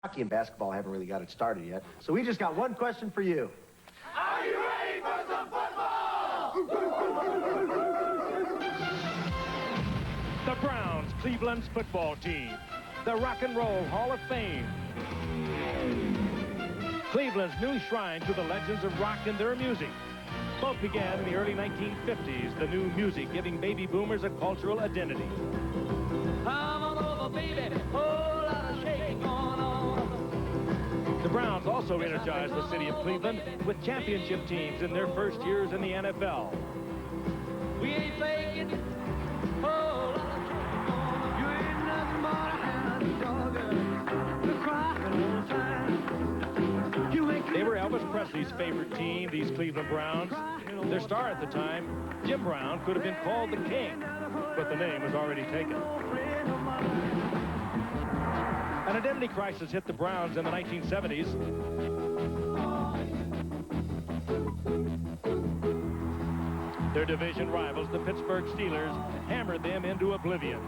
Hockey and basketball haven't really got it started yet. So we just got one question for you. Are you ready for some football? The Browns, Cleveland's football team. The Rock and Roll Hall of Fame. Cleveland's new shrine to the legends of rock and their music. Both began in the early 1950s, the new music giving baby boomers a cultural identity. Come on over, baby. Whole lot of shaking going on. The Browns also energized the city of Cleveland with championship teams in their first years in the NFL. We ain't faking. Whole lot of shaking going on. You ain't nothing but a hound dog. You're crying all the time. You ain't. They were Elvis Presley's favorite team, these Cleveland Browns. Their star at the time, Jim Brown, could have been called the King, but the name was already taken. An identity crisis hit the Browns in the 1970s. Their division rivals, the Pittsburgh Steelers, hammered them into oblivion.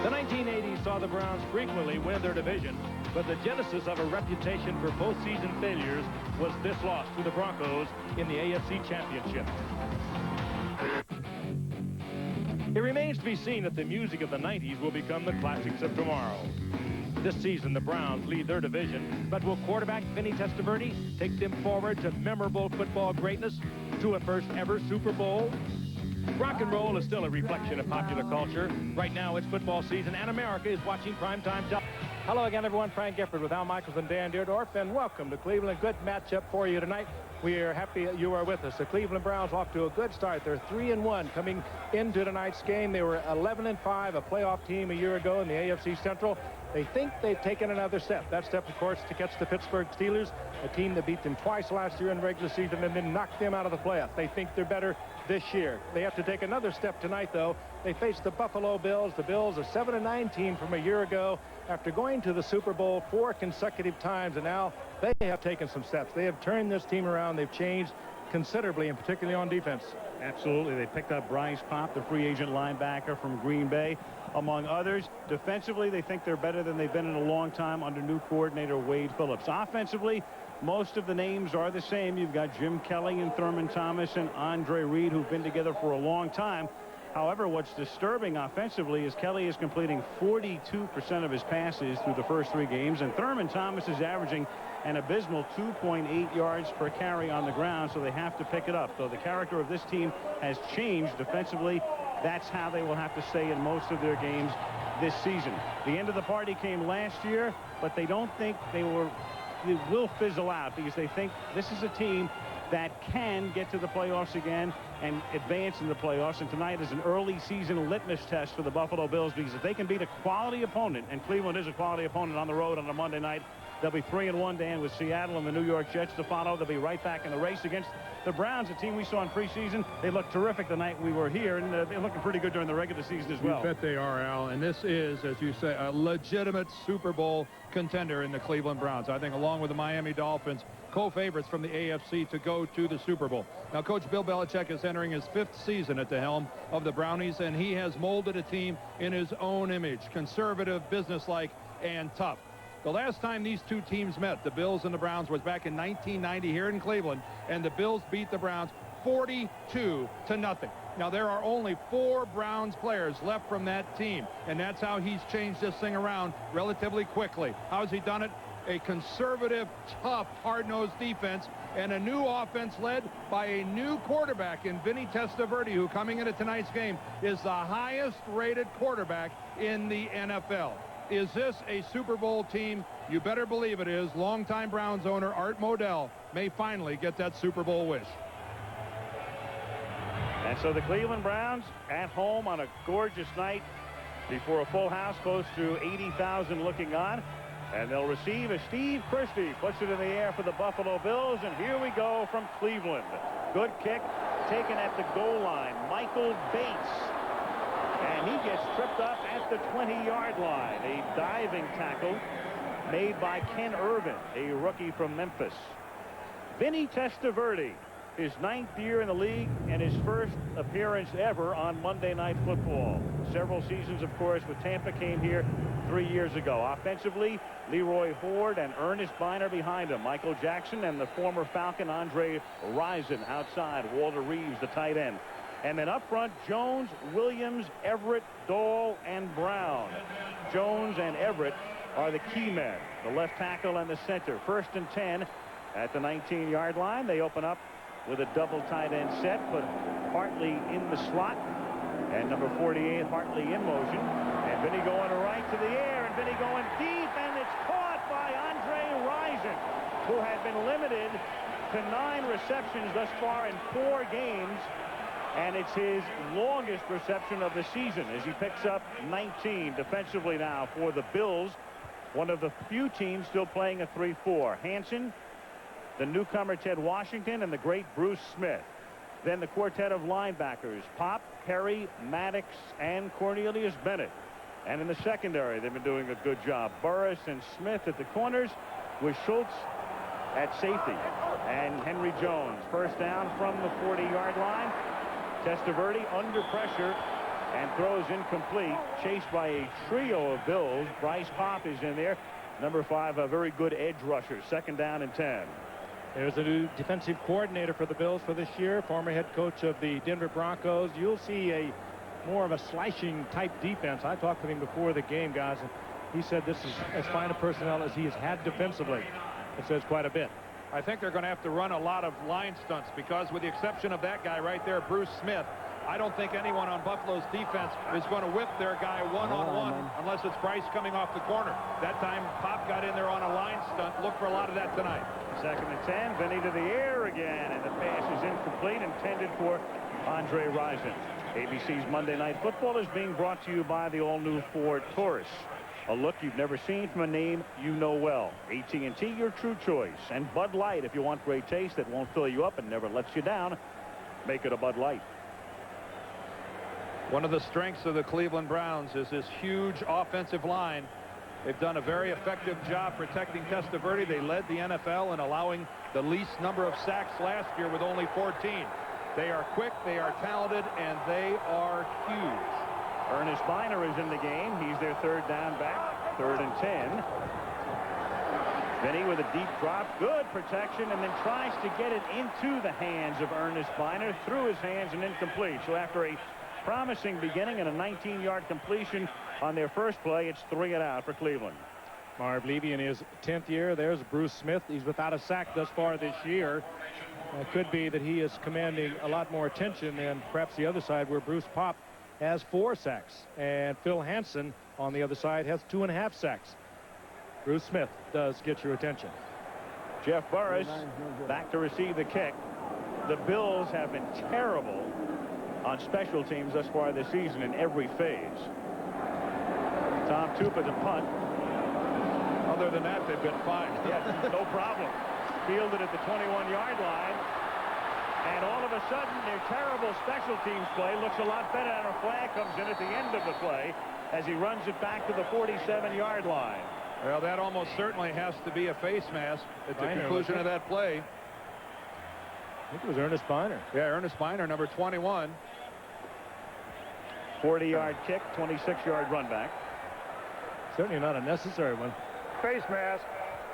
The 1980s saw the Browns frequently win their division, but the genesis of a reputation for postseason failures was this loss to the Broncos in the AFC Championship. It remains to be seen if the music of the 90s will become the classics of tomorrow. This season, the Browns lead their division, but will quarterback Vinny Testaverde take them forward to memorable football greatness, to a first-ever Super Bowl? Rock and roll is still a reflection of popular culture. Right now, it's football season, and America is watching primetime television. Hello again, everyone. Frank Gifford with Al Michaels and Dan Deerdorf, and welcome to Cleveland. Good matchup for you tonight. We are happy you are with us. The Cleveland Browns off to a good start. They're 3-1 coming into tonight's game. They were 11-5, a playoff team a year ago in the AFC Central. They think they've taken another step. That step, of course, to catch the Pittsburgh Steelers, a team that beat them twice last year in regular season and then knocked them out of the playoffs. They think they're better this year. They have to take another step tonight, though. They face the Buffalo Bills. The Bills, a 7-9 team from a year ago, after going to the Super Bowl 4 consecutive times, and now they have taken some steps. They have turned this team around. They've changed considerably, and particularly on defense. Absolutely. They picked up Bryce Pop, the free agent linebacker from Green Bay, among others. Defensively, they think they're better than they've been in a long time under new coordinator Wade Phillips. Offensively, most of the names are the same. You've got Jim Kelly and Thurman Thomas and Andre Reed, who've been together for a long time. However, what's disturbing offensively is Kelly is completing 42% of his passes through the first 3 games, and Thurman Thomas is averaging an abysmal 2.8 yards per carry on the ground, so they have to pick it up. So the character of this team has changed defensively. That's how they will have to stay in most of their games this season. The end of the party came last year, but they don't think they will fizzle out, because they think this is a team that can get to the playoffs again and advance in the playoffs. And tonight is an early season litmus test for the Buffalo Bills, because if they can beat a quality opponent, and Cleveland is a quality opponent on the road on a Monday night, they'll be 3-1, Dan, with Seattle and the New York Jets to follow. They'll be right back in the race against the Browns, a team we saw in preseason. They looked terrific the night we were here, and they're looking pretty good during the regular season as well. You bet they are, Al. And this is, as you say, a legitimate Super Bowl contender in the Cleveland Browns. I think along with the Miami Dolphins, co-favorites from the AFC to go to the Super Bowl. Now, Coach Bill Belichick is entering his 5th season at the helm of the Brownies, and he has molded a team in his own image, conservative, businesslike, and tough. The last time these two teams met, the Bills and the Browns, was back in 1990 here in Cleveland, and the Bills beat the Browns 42-0. Now, there are only 4 Browns players left from that team, and that's how he's changed this thing around relatively quickly. How has he done it? A conservative, tough, hard-nosed defense, and a new offense led by a new quarterback in Vinny Testaverde, who coming into tonight's game is the highest-rated quarterback in the NFL. Is this a Super Bowl team? You better believe it is. Longtime Browns owner Art Modell may finally get that Super Bowl wish. And so the Cleveland Browns at home on a gorgeous night before a full house, close to 80,000 looking on. And they'll receive as Steve Christie puts it in the air for the Buffalo Bills. And here we go from Cleveland. Good kick taken at the goal line. Michael Bates. And he gets tripped up at the 20-yard line. A diving tackle made by Ken Irvin, a rookie from Memphis. Vinny Testaverde his 9th year in the league and his first appearance ever on Monday Night Football. Several seasons, of course, with Tampa, came here 3 years ago. Offensively, Leroy Horde and Ernest Biner behind him. Michael Jackson and the former Falcon Andre Rison outside. Walter Reeves, the tight end. And then up front, Jones, Williams, Everett, Dahl, and Brown. Jones and Everett are the key men, the left tackle and the center. 1st and 10 at the 19-yard line. They open up with a double tight end set, put Hartley in the slot, and number 48, Hartley in motion. And Vinny going right to the air, and Vinny going deep, and it's caught by Andre Rison, who had been limited to 9 receptions thus far in 4 games. And it's his longest reception of the season as he picks up 19 defensively now for the Bills. One of the few teams still playing a 3-4. Hansen, the newcomer Ted Washington, and the great Bruce Smith. Then the quartet of linebackers, Pop, Perry, Maddox, and Cornelius Bennett. And in the secondary, they've been doing a good job. Burris and Smith at the corners, with Schultz at safety. And Henry Jones, first down from the 40-yard line. Testaverde under pressure and throws incomplete, chased by a trio of Bills. Bryce Pop is in there. Number 5, a very good edge rusher. 2nd down and 10. There's a new defensive coordinator for the Bills for this year, former head coach of the Denver Broncos. You'll see a more of a slashing type defense. I talked with him before the game, guys, and he said this is as fine a personnel as he has had defensively. It says quite a bit. I think they're going to have to run a lot of line stunts because, with the exception of that guy right there, Bruce Smith, I don't think anyone on Buffalo's defense is going to whip their guy one-on-one unless it's Bryce coming off the corner. That time, Pop got in there on a line stunt. Look for a lot of that tonight. 2nd and 10. Vinny to the air again, and the pass is incomplete, intended for Andre Rison. ABC's Monday Night Football is being brought to you by the all-new Ford Taurus. A look you've never seen from a name you know well. AT&T, your true choice. And Bud Light, if you want great taste that won't fill you up and never lets you down, make it a Bud Light. One of the strengths of the Cleveland Browns is this huge offensive line. They've done a very effective job protecting Testaverde. They led the NFL in allowing the least number of sacks last year with only 14. They are quick, they are talented, and they are huge. Ernest Biner is in the game. He's their 3rd down back. 3rd and 10. Vinny with a deep drop. Good protection, and then tries to get it into the hands of Ernest Biner. Through his hands and incomplete. So after a promising beginning and a 19-yard completion on their first play, it's 3 and out for Cleveland. Marv Levy in his 10th year. There's Bruce Smith. He's without a sack thus far this year. It could be that he is commanding a lot more attention than perhaps the other side, where Bruce Pop has 4 sacks, and Phil Hansen on the other side has 2.5 sacks. Bruce Smith does get your attention. Jeff Burris back to receive the kick. The Bills have been terrible on special teams thus far this season in every phase. Tom Tupa to punt. Other than that, they've been fine. Yes, no problem. Fielded at the 21-yard line. And all of a sudden, their terrible special teams play looks a lot better, and a flag comes in at the end of the play as he runs it back to the 47-yard line. Well, that almost certainly has to be a face mask at the conclusion of that play. I think it was Ernest Biner. Yeah, Ernest Biner, number 21. 40-yard kick, 26-yard run back. Certainly not a necessary one. Face mask,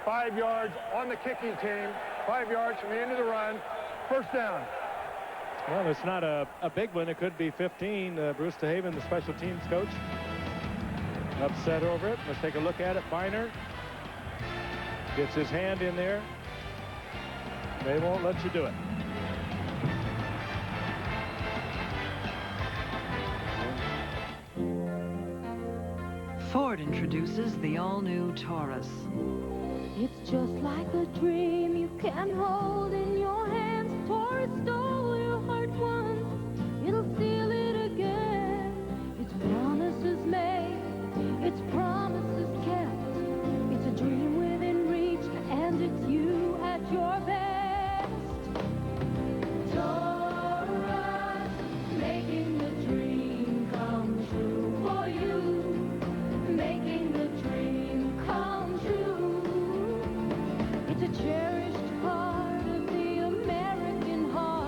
5 yards on the kicking team, 5 yards from the end of the run. 1st down. Well, it's not a big one. It could be 15. Bruce DeHaven, the special teams coach, upset over it. Let's take a look at it. Biner gets his hand in there. They won't let you do it. Ford introduces the all-new Taurus. It's just like a dream you can hold in your hands. Taurus stole your heart once, it'll steal it again. Its promises made, its promises kept. It's a dream within reach, and it's you at your best. Taurus, making the dream come true for you. Making the dream come true. It's a cherished part of the American heart.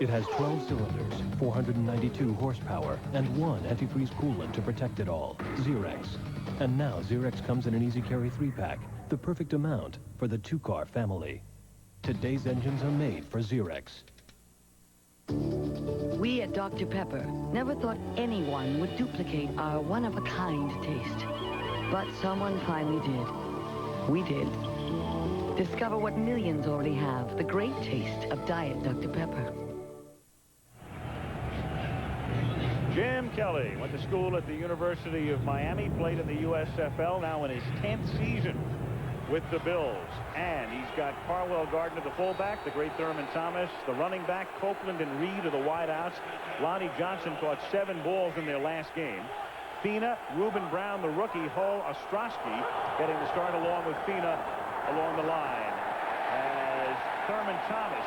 It has 12 cylinders, 492 horsepower, and one antifreeze coolant to protect it all, Zerex. And now Zerex comes in an easy carry 3-pack, the perfect amount for the 2-car family. Today's engines are made for Zerex. We at Dr. Pepper never thought anyone would duplicate our one-of-a-kind taste. But someone finally did. We did. Discover what millions already have, the great taste of Diet Dr. Pepper. Jim Kelly went to school at the University of Miami, played in the USFL, now in his 10th season with the Bills. And he's got Carwell Gardner, the fullback, the great Thurman Thomas, the running back, Copeland and Reed are the wideouts. Lonnie Johnson caught 7 balls in their last game. Fina, Reuben Brown, the rookie, Hull, Ostrowski getting the start along with Fina along the line. As Thurman Thomas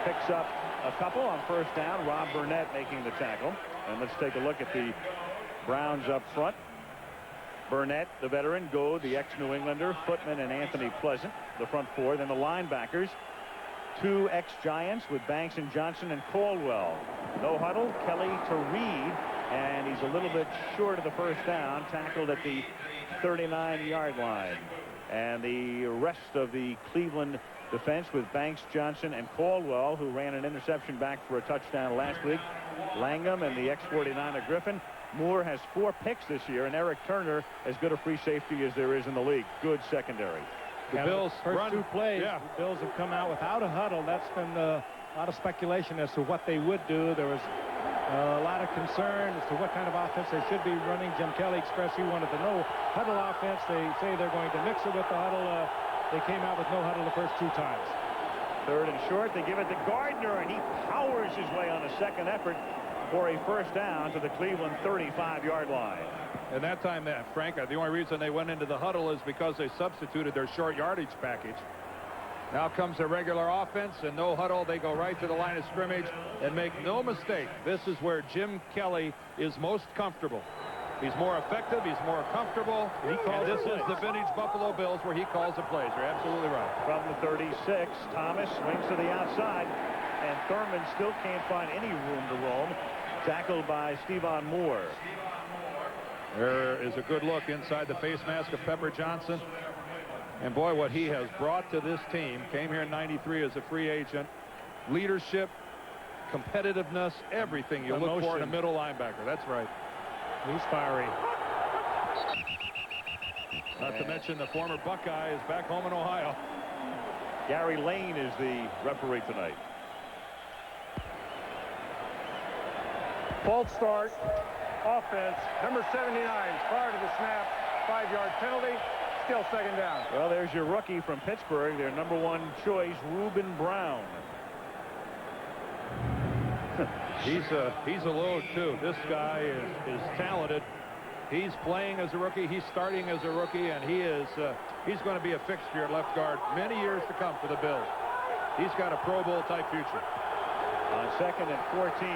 picks up a couple on first down, Rob Burnett making the tackle. And let's take a look at the Browns up front. Burnett, the veteran, Goad, the ex-New Englander, Footman and Anthony Pleasant, the front four. Then the linebackers, 2 ex-Giants with Banks and Johnson and Caldwell. No huddle, Kelly to Reed, and he's a little bit short of the first down, tackled at the 39-yard line. And the rest of the Cleveland defense with Banks, Johnson, and Caldwell, who ran an interception back for a touchdown last week. Langham and the ex-49er Griffin. Moore has 4 picks this year, and Eric Turner as good a free safety as there is in the league. Good secondary. The Bills first 2 plays, the Bills have come out without a huddle. That's been a lot of speculation as to what they would do. There was a lot of concern as to what kind of offense they should be running. Jim Kelly expressed he wanted the no huddle offense. They say they're going to mix it with the huddle. They came out with no huddle the first 2 times. 3rd and short. They give it to Gardner, and he powers his way on a second effort for a first down to the Cleveland 35-yard line. And that time, Frank, the only reason they went into the huddle is because they substituted their short yardage package. Now comes a regular offense, and no huddle. They go right to the line of scrimmage, and make no mistake, this is where Jim Kelly is most comfortable. He's more effective. He's more comfortable. And this is the vintage Buffalo Bills where he calls the plays. You're absolutely right. From the 36, Thomas swings to the outside, and Thurman still can't find any room to roam. Tackled by Stevan Moore. There is a good look inside the face mask of Pepper Johnson. And boy, what he has brought to this team. Came here in '93 as a free agent. Leadership, competitiveness, everything you look for in a middle linebacker. That's right. He's fiery. Not to mention the former Buckeye is back home in Ohio. Gary Lane is the referee tonight. False start, offense, number 79, prior to the snap, 5-yard penalty, still 2nd down. Well, there's your rookie from Pittsburgh, their number 1 choice, Reuben Brown. He's a load, too. This guy is talented. He's playing as a rookie. He's starting as a rookie, and he's going to be a fixture at left guard many years to come for the Bills. He's got a Pro Bowl type future. On 2nd and 14.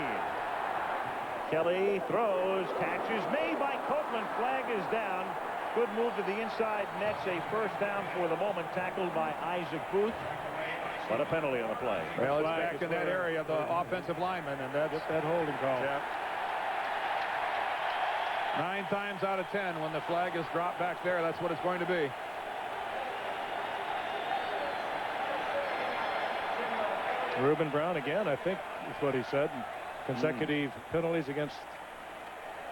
Kelly throws, catches, made by Copeland. Flag is down. Good move to the inside nets. A first down for the moment, tackled by Isaac Booth. But a penalty on the play. Well, it's back in that area, the offensive lineman, and that's that holding call. Yep. 9 times out of 10, when the flag is dropped back there, that's what it's going to be. Reuben Brown again, I think is what he said. Consecutive penalties against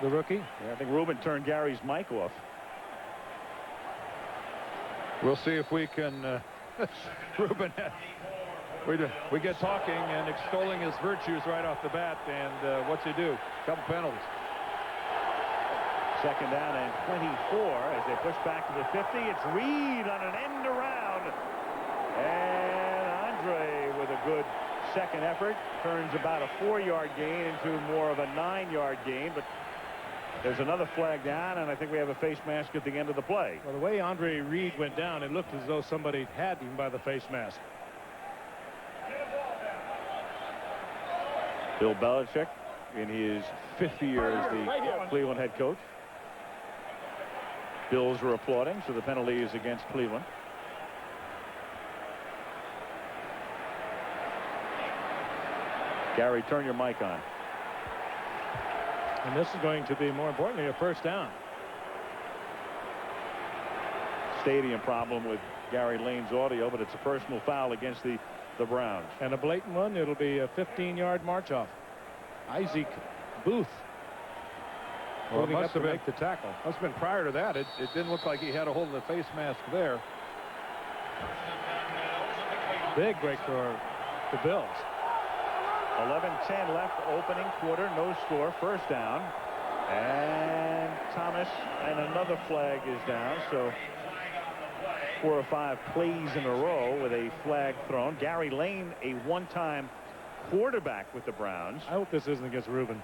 the rookie. Yeah, I think Reuben turned Gary's mic off. We'll see if we can Reuben, we get talking and extolling his virtues right off the bat, and what's he do? Couple penalties. 2nd down and 24 as they push back to the 50. It's Reed on an end around, and Andre with a good second effort turns about a 4-yard gain into more of a 9-yard gain. But there's another flag down, and I think we have a face mask at the end of the play. Well, the way Andre Reed went down, it looked as though somebody had him by the face mask. Bill Belichick in his 5th year as the Cleveland head coach. Bills are applauding, so the penalty is against Cleveland. Gary, turn your mic on. And this is going to be, more importantly, a first down. Stadium problem with Gary Lane's audio, but it's a personal foul against the Browns. And a blatant one. It'll be a 15-yard march off. Isaac Booth. Well, it moving must up to have been, make the tackle. must have been prior to that. It didn't look like he had a hold of the face mask there. Big break for the Bills. 11-10 left, opening quarter, no score, first down. And Thomas, and another flag is down, so 4 or 5 plays in a row with a flag thrown. Gary Lane, a one-time quarterback with the Browns. I hope this isn't against Reuben.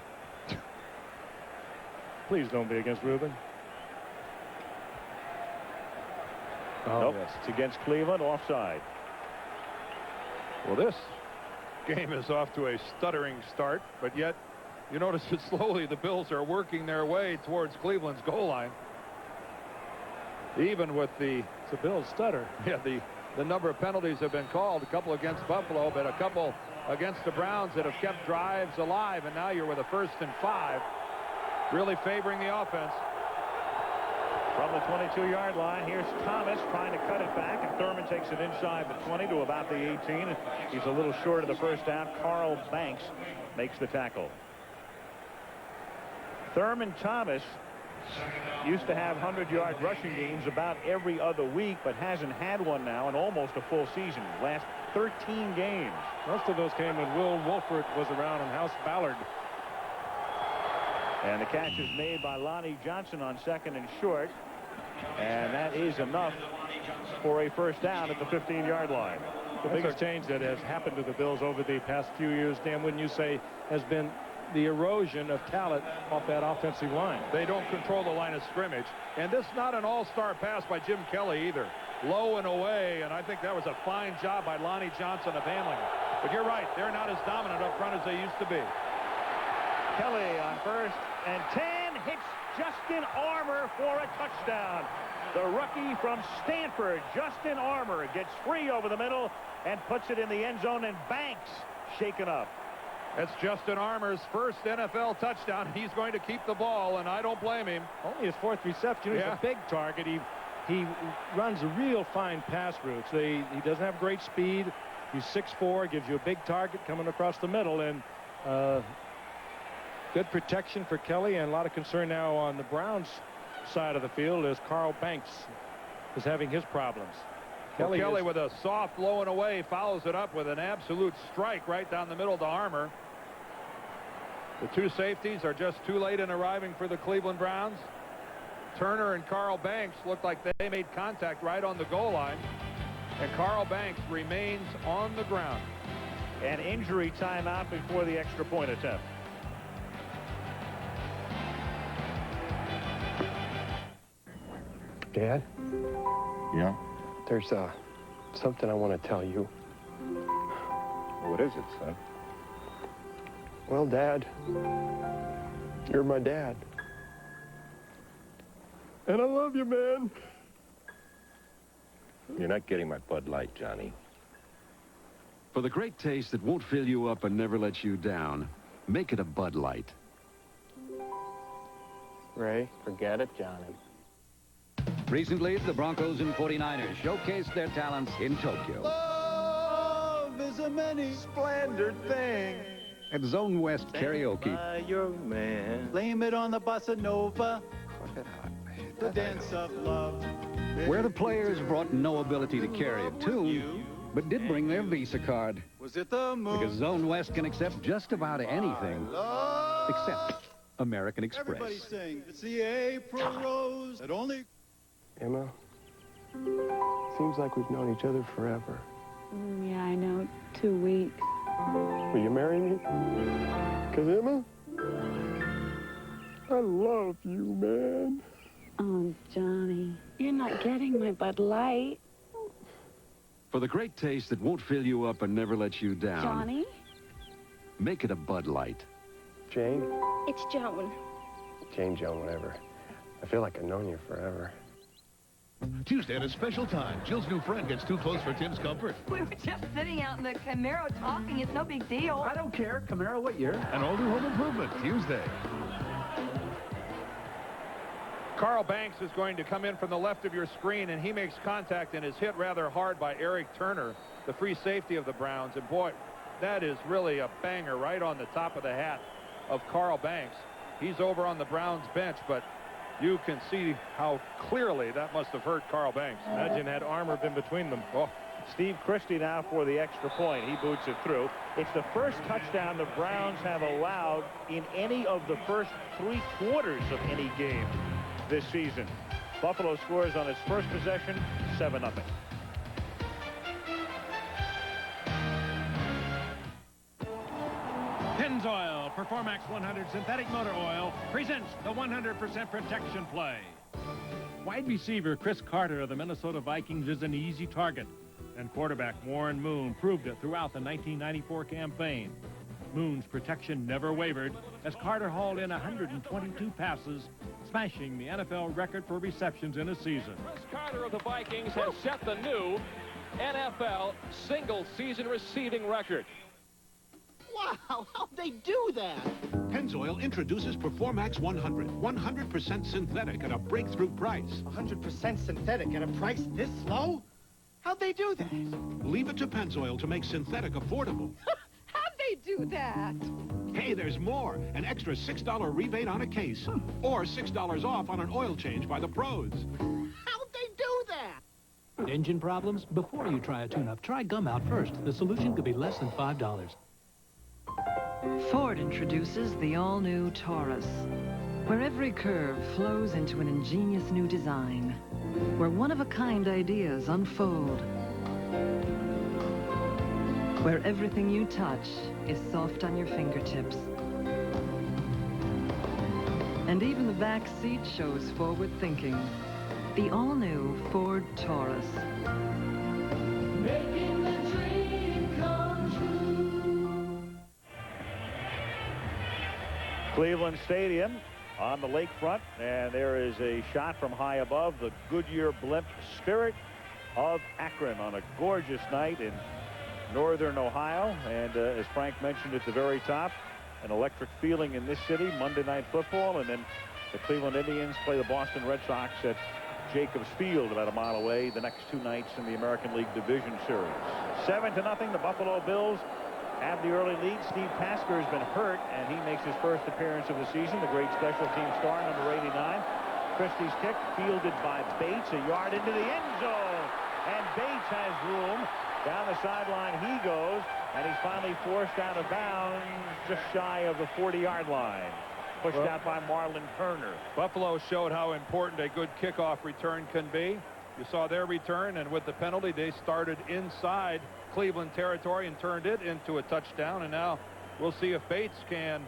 Please don't be against Reuben. Oh, Nope, yes. it's against Cleveland, offside. Well, this game is off to a stuttering start, but yet you notice that slowly the Bills are working their way towards Cleveland's goal line. Even with the Bills stutter. Yeah, the number of penalties have been called, a couple against Buffalo, but a couple against the Browns that have kept drives alive, and now you're with a 1st and 5, really favoring the offense. From the 22-yard line, here's Thomas trying to cut it back, and Thurman takes it inside the 20 to about the 18. He's a little short of the first down. Carl Banks makes the tackle. Thurman Thomas used to have 100-yard rushing games about every other week, but hasn't had one now in almost a full season. Last 13 games. Most of those came when Will Wolford was around and House Ballard. And the catch is made by Lonnie Johnson on 2nd and short. And that is enough for a first down at the 15-yard line. The biggest change that has happened to the Bills over the past few years, Dan, wouldn't you say, has been the erosion of talent off that offensive line. They don't control the line of scrimmage. And this is not an all-star pass by Jim Kelly either. Low and away, and I think that was a fine job by Lonnie Johnson of handling it. But you're right, they're not as dominant up front as they used to be. Kelly on 1st and 10 hits Justin Armour for a touchdown. The rookie from Stanford, Justin Armour, gets free over the middle and puts it in the end zone, and Banks shaken up. That's Justin Armour's first NFL touchdown. He's going to keep the ball, and I don't blame him. Only his 4th reception. Yeah. He's a big target. He runs real fine pass routes. He doesn't have great speed. He's 6'4", gives you a big target coming across the middle, and good protection for Kelly, and a lot of concern now on the Browns side of the field as Carl Banks is having his problems. Kelly with a soft low and away follows it up with an absolute strike right down the middle to Armour. The 2 safeties are just too late in arriving for the Cleveland Browns. Turner and Carl Banks looked like they made contact right on the goal line, and Carl Banks remains on the ground. An injury timeout before the extra point attempt. Dad? Yeah? There's something I want to tell you. What is it, son? Well, Dad, you're my dad. And I love you, man. You're not getting my Bud Light, Johnny. For the great taste that won't fill you up and never lets you down, make it a Bud Light. Ray, forget it, Johnny. Recently, the Broncos and 49ers showcased their talents in Tokyo. Love is a many splendid thing. At Zone West Karaoke, My young man. Blame it on the bossa nova. The dance of love. where the players brought no ability to carry a tune, but did bring their Visa card. Was it the moon? Because Zone West can accept just about anything, except American Express. Everybody sing. It's the April rose that only... Emma, seems like we've known each other forever. Yeah, I know. 2 weeks. Will you marry me? Because, Emma, I love you, man. Oh, Johnny, you're not getting my Bud Light. For the great taste that won't fill you up and never lets you down, Johnny? make it a Bud Light. Jane? It's Joan. Jane, Joan, whatever. I feel like I've known you forever. Tuesday at a special time, Jill's new friend gets too close for Tim's comfort. We were just sitting out in the Camaro talking. It's no big deal. I don't care. Camaro, what year? An all-new home improvement, Tuesday. Carl Banks is going to come in from the left of your screen, and he makes contact and is hit rather hard by Eric Turner, the free safety of the Browns. And boy, that is really a banger right on the top of the hat of Carl Banks. He's over on the Browns bench, but you can see how clearly that must have hurt Carl Banks. Imagine had armor been between them. Oh. Steve Christie now for the extra point. He boots it through. It's the first touchdown the Browns have allowed in any of the first 3 quarters of any game this season. Buffalo scores on its first possession, 7-0. Pennzoil Performax 100 Synthetic Motor Oil presents the 100% protection play. Wide receiver Chris Carter of the Minnesota Vikings is an easy target, and quarterback Warren Moon proved it throughout the 1994 campaign. Moon's protection never wavered as Carter hauled in 122 passes, smashing the NFL record for receptions in a season. Chris Carter of the Vikings has set the new NFL single-season receiving record. Wow, how'd they do that? Pennzoil introduces Performax 100, 100% synthetic at a breakthrough price. 100% synthetic at a price this low? How'd they do that? Leave it to Pennzoil to make synthetic affordable. How'd they do that? Hey, there's more. An extra $6 rebate on a case. Or $6 off on an oil change by the pros. How'd they do that? Engine problems? Before you try a tune-up, try gum out first. The solution could be less than $5. Ford introduces the all-new Taurus, where every curve flows into an ingenious new design, where one-of-a-kind ideas unfold, where everything you touch is soft on your fingertips. And even the back seat shows forward thinking. The all-new Ford Taurus. Making the dream come true. Cleveland Stadium on the lakefront, and there is a shot from high above the Goodyear blimp Spirit of Akron on a gorgeous night in northern Ohio. And as Frank mentioned at the very top, an electric feeling in this city. Monday Night Football, and then the Cleveland Indians play the Boston Red Sox at Jacobs Field about a mile away the next 2 nights in the American League Division Series. 7-0. The Buffalo Bills have the early lead. Steve Tasker has been hurt, and he makes his first appearance of the season. The great special team star, number 89. Christie's kick fielded by Bates, a yard into the end zone. And Bates has room. Down the sideline he goes, and he's finally forced out of bounds just shy of the 40-yard line. Pushed out by Marlon Turner. Buffalo showed how important a good kickoff return can be. You saw their return, and with the penalty, they started inside Cleveland territory and turned it into a touchdown. And now we'll see if Bates can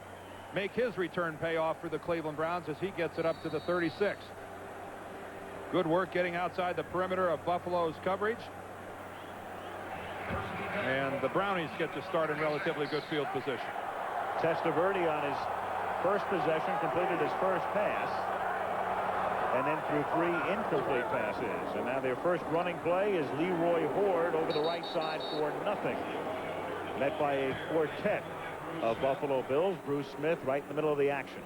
make his return pay off for the Cleveland Browns as he gets it up to the 36. Good work getting outside the perimeter of Buffalo's coverage. And the Brownies get to start in relatively good field position. Testaverde on his first possession completed his first pass, and then threw 3 incomplete passes. And now their first running play is Leroy Horde over the right side for nothing. Met by a quartet of Buffalo Bills. Bruce Smith right in the middle of the action.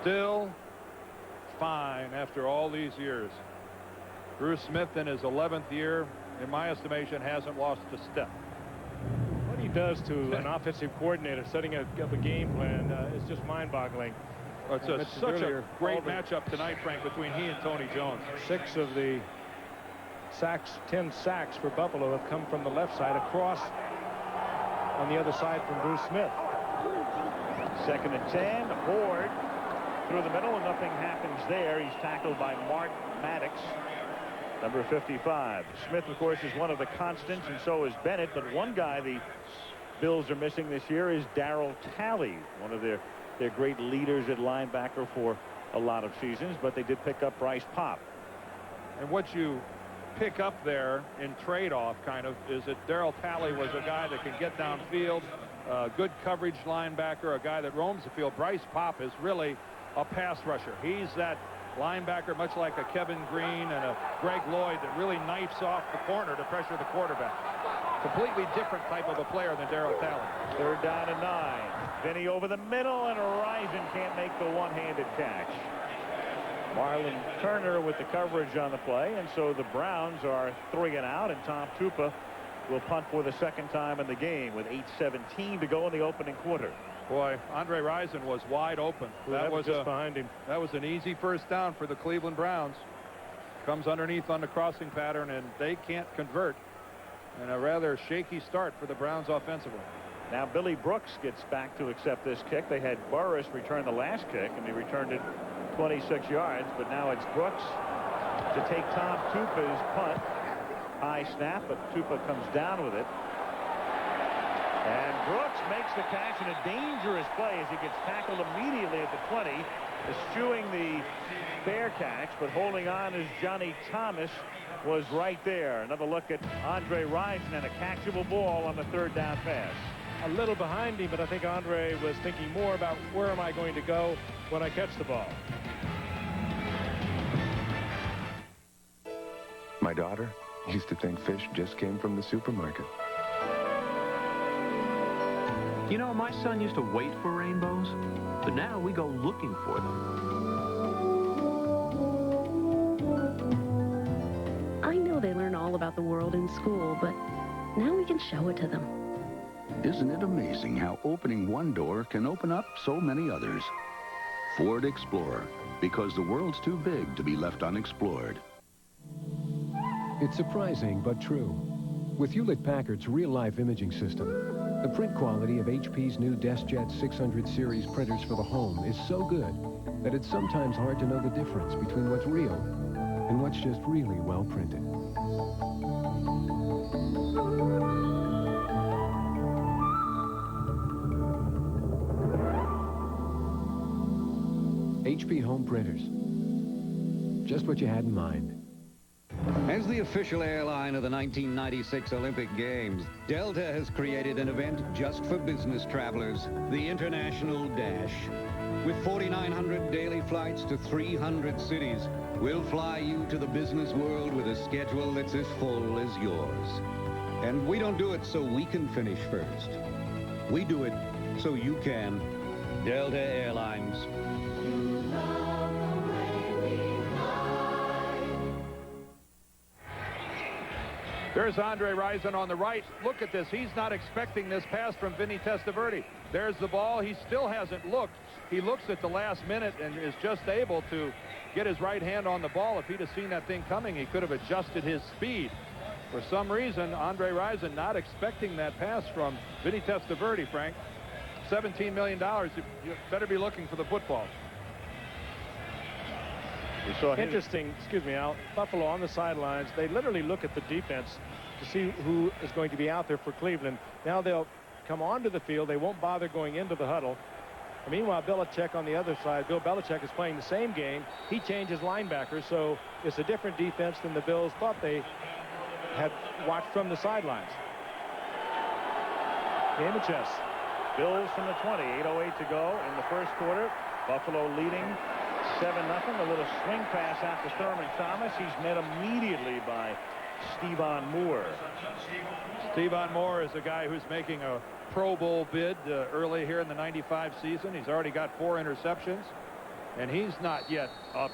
Still fine after all these years. Bruce Smith in his 11th year, in my estimation, hasn't lost a step. What he does to an offensive coordinator setting up a game plan is just mind-boggling. Well, it's such a great matchup tonight, Frank, between he and Tony Jones. 6 of the sacks, 10 sacks for Buffalo have come from the left side across on the other side from Bruce Smith. 2nd and 10. Horde through the middle, and nothing happens there. He's tackled by Mark Maddox, number 55. Smith, of course, is one of the constants, and so is Bennett. But one guy the Bills are missing this year is Darryl Talley, one of their great leaders at linebacker for a lot of seasons. But they did pick up Bryce Popp. And what you pick up there in trade-off kind of is that Darryl Talley was a guy that can get downfield, good coverage linebacker, a guy that roams the field. Bryce Popp is really a pass rusher. He's that linebacker, much like a Kevin Green and a Greg Lloyd, that really knifes off the corner to pressure the quarterback. Completely different type of a player than Darryl Talley. 3rd down and 9. Vinny over the middle, and Rison can't make the one-handed catch. Marlon Turner with the coverage on the play, and so the Browns are 3 and out, and Tom Tupa will punt for the 2nd time in the game with 8:17 to go in the opening quarter. Boy, Andre Rison was wide open. That was just behind him. That was an easy 1st down for the Cleveland Browns. Comes underneath on the crossing pattern, and they can't convert. And a rather shaky start for the Browns offensively. Now Billy Brooks gets back to accept this kick. They had Burris return the last kick, and he returned it 26 yards, but now it's Brooks to take Tom Tupa's punt. High snap, but Tupa comes down with it. And Brooks makes the catch in a dangerous play as he gets tackled immediately at the 20, eschewing the fair catch, but holding on as Johnny Thomas was right there. Another look at Andre Rison and a catchable ball on the 3rd down pass. A little behind him, but I think Andre was thinking more about where am I going to go when I catch the ball. My daughter used to think fish just came from the supermarket. You know, my son used to wait for rainbows, but now we go looking for them. I know they learn all about the world in school, but now we can show it to them. Isn't it amazing how opening one door can open up so many others? Ford Explorer, because the world's too big to be left unexplored. It's surprising but true. With Hewlett-Packard's real-life imaging system, the print quality of HP's new DeskJet 600 series printers for the home is so good that it's sometimes hard to know the difference between what's real and what's just really well printed. HP home printers. Just what you had in mind. As the official airline of the 1996 Olympic Games, Delta has created an event just for business travelers, the International Dash. With 4,900 daily flights to 300 cities, we'll fly you to the business world with a schedule that's as full as yours. And we don't do it so we can finish first. We do it so you can. Delta Airlines. There's Andre Rison on the right. Look at this. He's not expecting this pass from Vinny Testaverde. There's the ball. He still hasn't looked. He looks at the last minute and is just able to get his right hand on the ball. If he'd have seen that thing coming, he could have adjusted his speed. For some reason, Andre Rison not expecting that pass from Vinny Testaverde, Frank. $17 million. You better be looking for the football. We saw interesting, excuse me, Al, Buffalo on the sidelines. They literally look at the defense to see who is going to be out there for Cleveland. Now they'll come onto the field. They won't bother going into the huddle. And meanwhile, Belichick on the other side, Bill Belichick is playing the same game. He changes linebackers, so it's a different defense than the Bills thought they had watched from the sidelines. Game of chess. Bills from the 20, 8:08 to go in the 1st quarter. Buffalo leading 7-0. A little swing pass out to Thurman Thomas. He's met immediately by Stevan Moore. Stevan Moore is a guy who's making a Pro Bowl bid early here in the 95 season. He's already got 4 interceptions, and he's not yet up.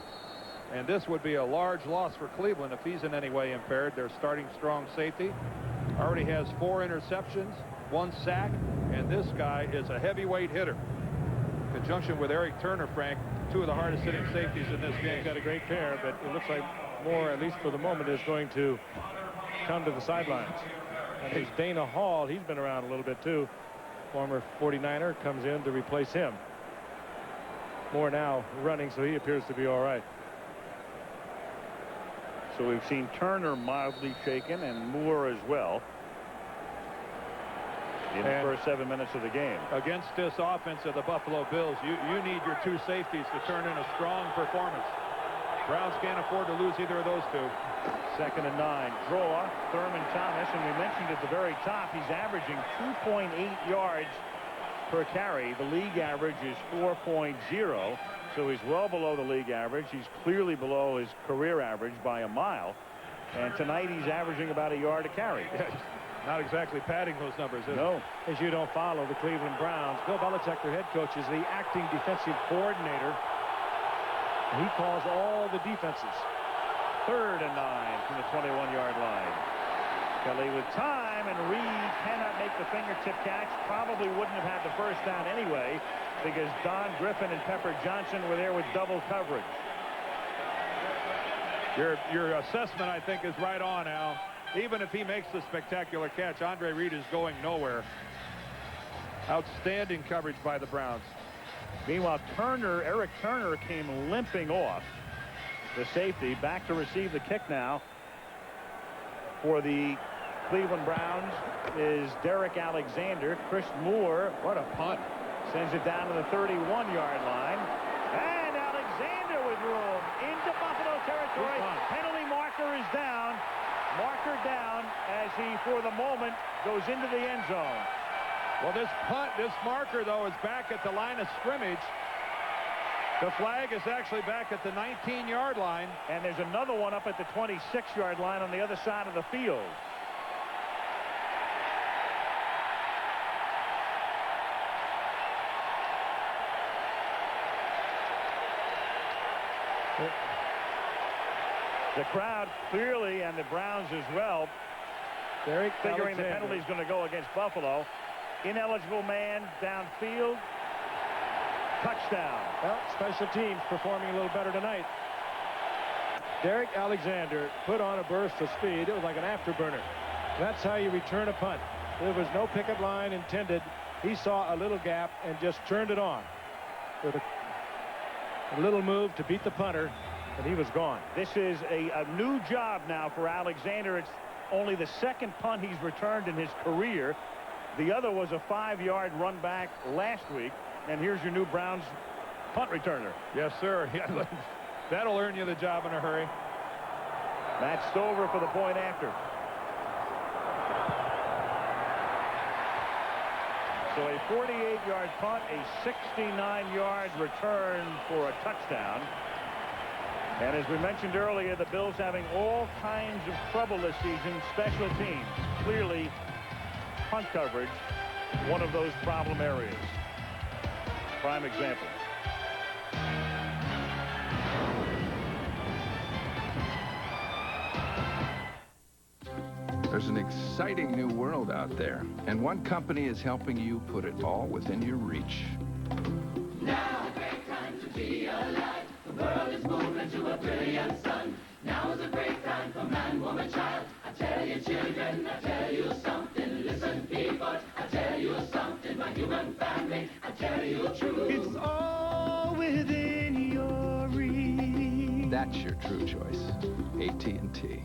And this would be a large loss for Cleveland if he's in any way impaired. Their starting strong safety already has 4 interceptions, 1 sack, and this guy is a heavyweight hitter. In conjunction with Eric Turner, Frank, 2 of the hardest hitting safeties in this game. He's got a great pair, but it looks like Moore, at least for the moment, is going to come to the sidelines. And there's Dana Hall. He's been around a little bit too. Former 49er comes in to replace him. Moore now running, so he appears to be all right. So we've seen Turner mildly shaken and Moore as well in the first 7 minutes of the game. Against this offense of the Buffalo Bills, you need your 2 safeties to turn in a strong performance. Browns can't afford to lose either of those 2. 2nd and 9. Draw, Thurman Thomas, and we mentioned at the very top, he's averaging 2.8 yards per carry. The league average is 4.0. So he's well below the league average. He's clearly below his career average by a mile. And tonight he's averaging about a yard a carry. Not exactly padding those numbers, is No, as you don't follow the Cleveland Browns. Bill Belichick, their head coach, is the acting defensive coordinator. And he calls all the defenses. 3rd and 9 from the 21-yard line. Kelly with time, and Reed cannot make the fingertip catch. Probably wouldn't have had the first down anyway because Don Griffin and Pepper Johnson were there with double coverage. Your assessment, I think, is right on, Al. Even if he makes the spectacular catch, Andre Reed is going nowhere. Outstanding coverage by the Browns. Meanwhile, Eric Turner came limping off. The safety back to receive the kick now for the Cleveland Browns is Derek Alexander. Chris Moore, what a punt, sends it down to the 31-yard line. And Alexander with room into Buffalo territory. Penalty marker is down. Marker down as he, for the moment, goes into the end zone. Well, this marker, though, is back at the line of scrimmage. The flag is actually back at the 19-yard line. And there's another one up at the 26-yard line on the other side of the field. The crowd clearly, and the Browns as well, figuring the penalty is going to go against Buffalo. Ineligible man downfield. Touchdown. Well, special teams performing a little better tonight. Derek Alexander put on a burst of speed. It was like an afterburner. That's how you return a punt. There was no picket line intended. He saw a little gap and just turned it on with a little move to beat the punter, and he was gone. This is a new job now for Alexander. It's only the second punt he's returned in his career. The other was a 5-yard run back last week. And here's your new Browns punt returner. Yes, sir. Yeah, that'll earn you the job in a hurry. Matt Stover for the point after. So a 48-yard punt, a 69-yard return for a touchdown. And as we mentioned earlier, the Bills having all kinds of trouble this season. Special teams, clearly punt coverage, one of those problem areas. Prime example. There's an exciting new world out there, and one company is helping you put it all within your reach. Now a great time to be alive. The world is moving to a brilliant sun. Now is a great time for man, woman, child. I tell you, children, I tell you something. Listen, people, I tell you something. My human family, I tell you true. It's all within your reach. That's your true choice. AT&T.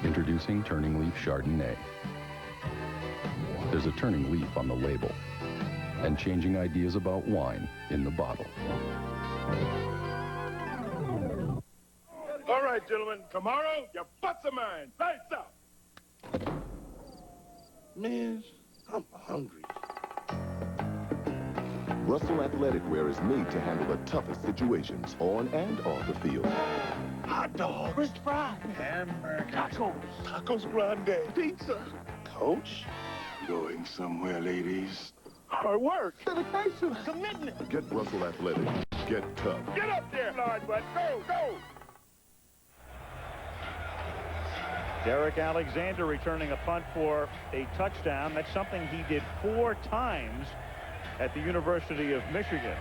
Introducing Turning Leaf Chardonnay. There's a turning leaf on the label and changing ideas about wine in the bottle. All right, gentlemen, tomorrow your butts are mine. Lights out. Man, I'm hungry. Russell Athletic Wear is made to handle the toughest situations on and off the field. Hot dog. French fries. Hamburger. Tacos. Tacos grande. Pizza. Coach, going somewhere, ladies. Hard work. Dedication. Commitment. Get Russell Athletic. Get tough. Get up there, Lord, bud. Go, go. Derek Alexander returning a punt for a touchdown. That's something he did 4 times at the University of Michigan.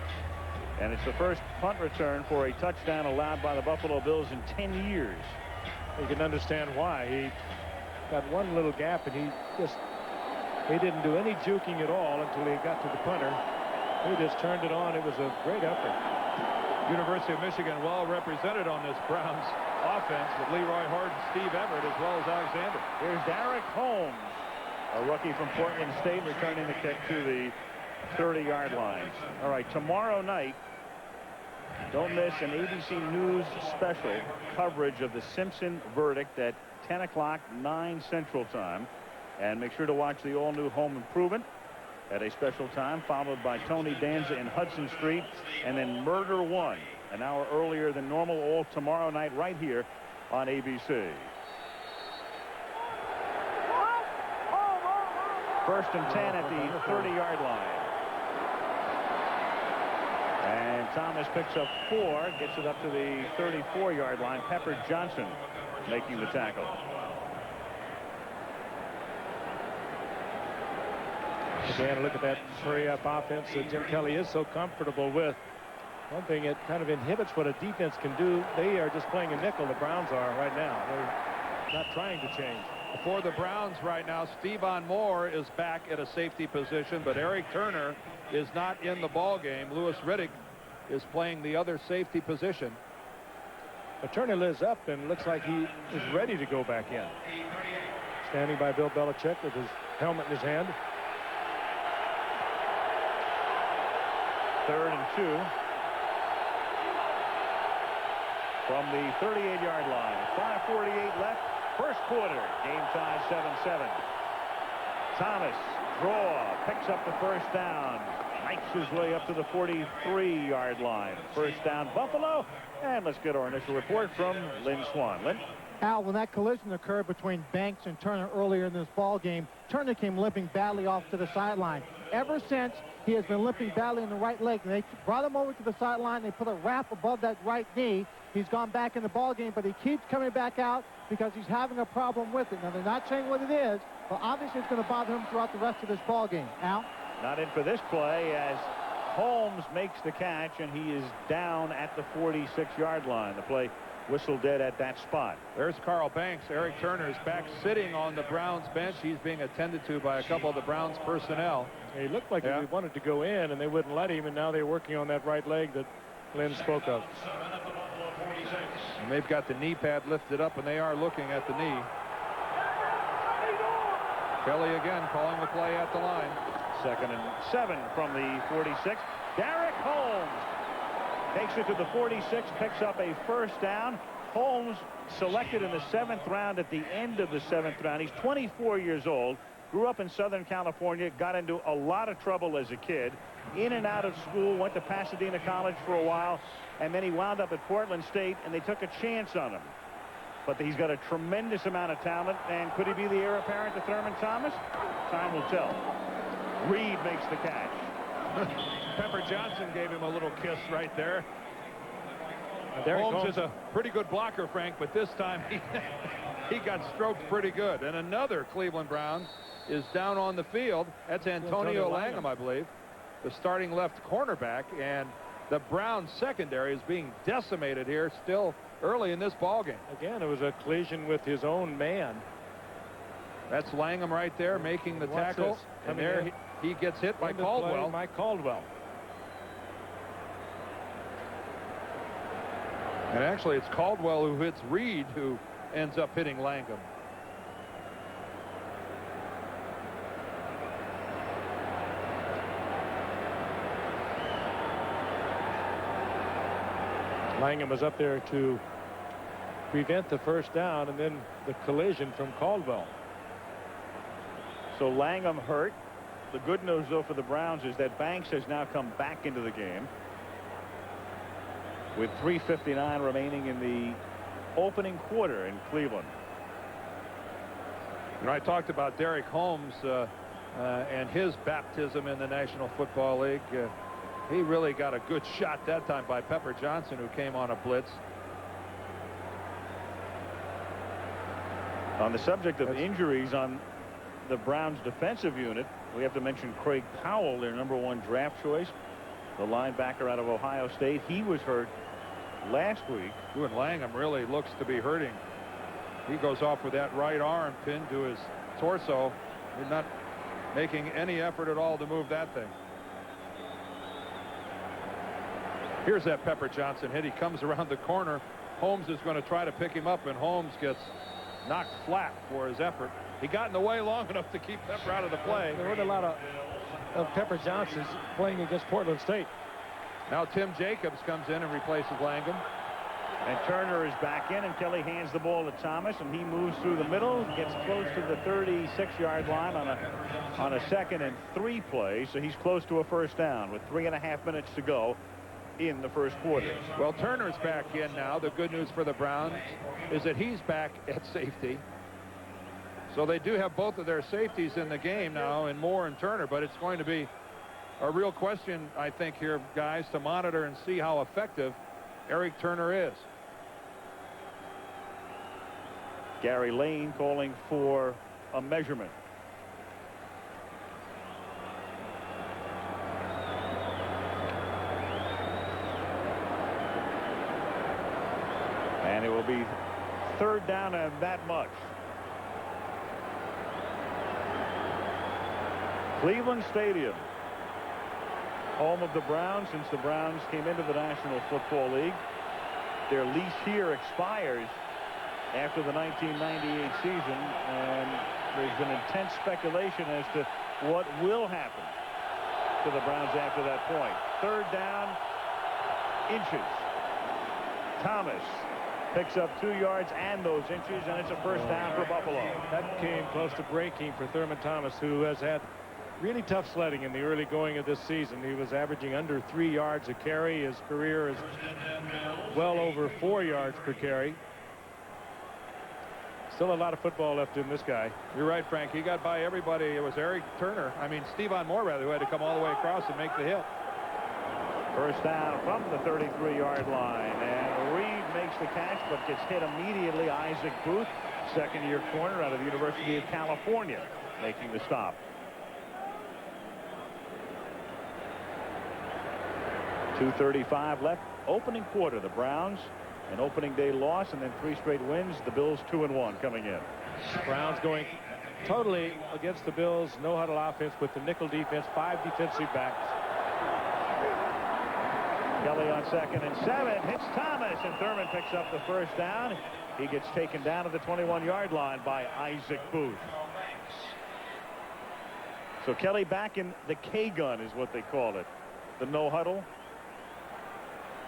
And it's the first punt return for a touchdown allowed by the Buffalo Bills in 10 years. You can understand why. He got one little gap, and he didn't do any juking at all until he got to the punter. He just turned it on. It was a great effort. University of Michigan well represented on this Browns offense with Leroy Hort and Steve Everett as well as Alexander. Here's Derek Holmes, a rookie from Portland State, returning the kick to the 30-yard line. All right, tomorrow night, don't miss an ABC News special coverage of the Simpson verdict at 10 o'clock, 9 Central Time. And make sure to watch the all-new Home Improvement at a special time, followed by Tony Danza in Hudson Street, and then Murder One, an hour earlier than normal, all tomorrow night right here on ABC. First and 10 at the 30-yard line. And Thomas picks up 4, gets it up to the 34-yard line. Pepper Johnson making the tackle. Again, look at that hurry-up offense that Jim Kelly is so comfortable with. One thing, it kind of inhibits what a defense can do. They are just playing a nickel, the Browns are right now. They're not trying to change. For the Browns right now, Stevan Moore is back at a safety position, but Eric Turner is not in the ball game. Louis Riddick is playing the other safety position. But Turner lives up and looks like he is ready to go back in. Standing by Bill Belichick with his helmet in his hand. 3rd and 2. From the 38-yard line. 5:48 left. First quarter. Game tie 7-7. Thomas draw. Picks up the first down. Makes his way up to the 43-yard line. First down Buffalo. And let's get our initial report from Lynn Swan. Lynn? Al, when that collision occurred between Banks and Turner earlier in this ball game, Turner came limping badly off to the sideline. Ever since, he has been limping badly in the right leg. They brought him over to the sideline. They put a wrap above that right knee. He's gone back in the ball game, but he keeps coming back out because he's having a problem with it. Now, they're not saying what it is, but obviously it's going to bother him throughout the rest of this ball game. Al? Not in for this play as Holmes makes the catch, and he is down at the 46-yard line. The play whistled dead at that spot. There's Carl Banks. Eric Turner is back sitting on the Browns bench. He's being attended to by a couple of the Browns personnel. He looked like he wanted to go in, and they wouldn't let him, and now they're working on that right leg that Lynn spoke of. And they've got the knee pad lifted up, and they are looking at the knee. Kelly again calling the play at the line. 2nd and 7 from the 46. Derek Holmes takes it to the 46, picks up a first down. Holmes selected in the 7th round at the end of the 7th round. He's 24 years old, grew up in Southern California, got into a lot of trouble as a kid, in and out of school, went to Pasadena College for a while, and then he wound up at Portland State, and they took a chance on him. But he's got a tremendous amount of talent, and could he be the heir apparent to Thurman Thomas? Time will tell. Reed makes the catch. Pepper Johnson gave him a little kiss right there. Holmes is a pretty good blocker, Frank, but this time he got stroked pretty good. And another Cleveland Brown is down on the field. That's Antonio Langham, I believe, the starting left cornerback. And the Browns secondary is being decimated here still early in this ball game. Again, it was a collision with his own man. That's Langham right there making the tackle. And there he gets hit by Caldwell. Mike Caldwell. And actually, it's Caldwell who hits Reed, who ends up hitting Langham. Langham was up there to prevent the first down, and then the collision from Caldwell. So Langham hurt. The good news, though, for the Browns is that Banks has now come back into the game with 3:59 remaining in the opening quarter in Cleveland. And I talked about Derek Holmes and his baptism in the National Football League. He really got a good shot that time by Pepper Johnson, who came on a blitz. On the subject of injuries on the Browns defensive unit, we have to mention Craig Powell, their #1 draft choice, the linebacker out of Ohio State. He was hurt last week. And Langham really looks to be hurting. He goes off with that right arm pinned to his torso. He's not making any effort at all to move that thing. Here's that Pepper Johnson hit. He comes around the corner. Holmes is going to try to pick him up, and Holmes gets knocked flat for his effort. He got in the way long enough to keep Pepper out of the play. There weren't a lot of of Pepper Johnson's playing against Portland State. Now Tim Jacobs comes in and replaces Langham. And Turner is back in, and Kelly hands the ball to Thomas, and he moves through the middle, gets close to the 36-yard line on a 2nd and 3 play, so he's close to a first down with 3.5 minutes to go in the first quarter. Well, Turner's back in now. The good news for the Browns is that he's back at safety. So they do have both of their safeties in the game now, and Moore and Turner, but it's going to be a real question, I think, here, guys, to monitor and see how effective Eric Turner is. Gary Lane calling for a measurement. And it will be 3rd down and that much. Cleveland Stadium, home of the Browns since the Browns came into the National Football League. Their lease here expires after the 1998 season, and there's been intense speculation as to what will happen to the Browns after that point. 3rd down, inches. Thomas picks up 2 yards and those inches, and it's a first down for Buffalo. That came close to breaking for Thurman Thomas, who has had really tough sledding in the early going of this season. He was averaging under 3 yards a carry. His career is well over 4 yards per carry. Still a lot of football left in this guy. You're right, Frank. He got by everybody. It was Eric Turner. I mean, Stevan Moore, rather, who had to come all the way across and make the hit. First down from the 33-yard line. And Reed makes the catch, but gets hit immediately. Isaac Booth, second-year corner out of the University of California, making the stop. .235 left. Opening quarter. The Browns an opening day loss and then 3 straight wins. The Bills 2-1 coming in. Browns going totally against the Bills. No huddle offense with the nickel defense. 5 defensive backs. Kelly on 2nd and 7 hits Thomas, and Thurman picks up the first down. He gets taken down to the 21-yard line by Isaac Booth. So Kelly back in the K-gun is what they call it. The no huddle.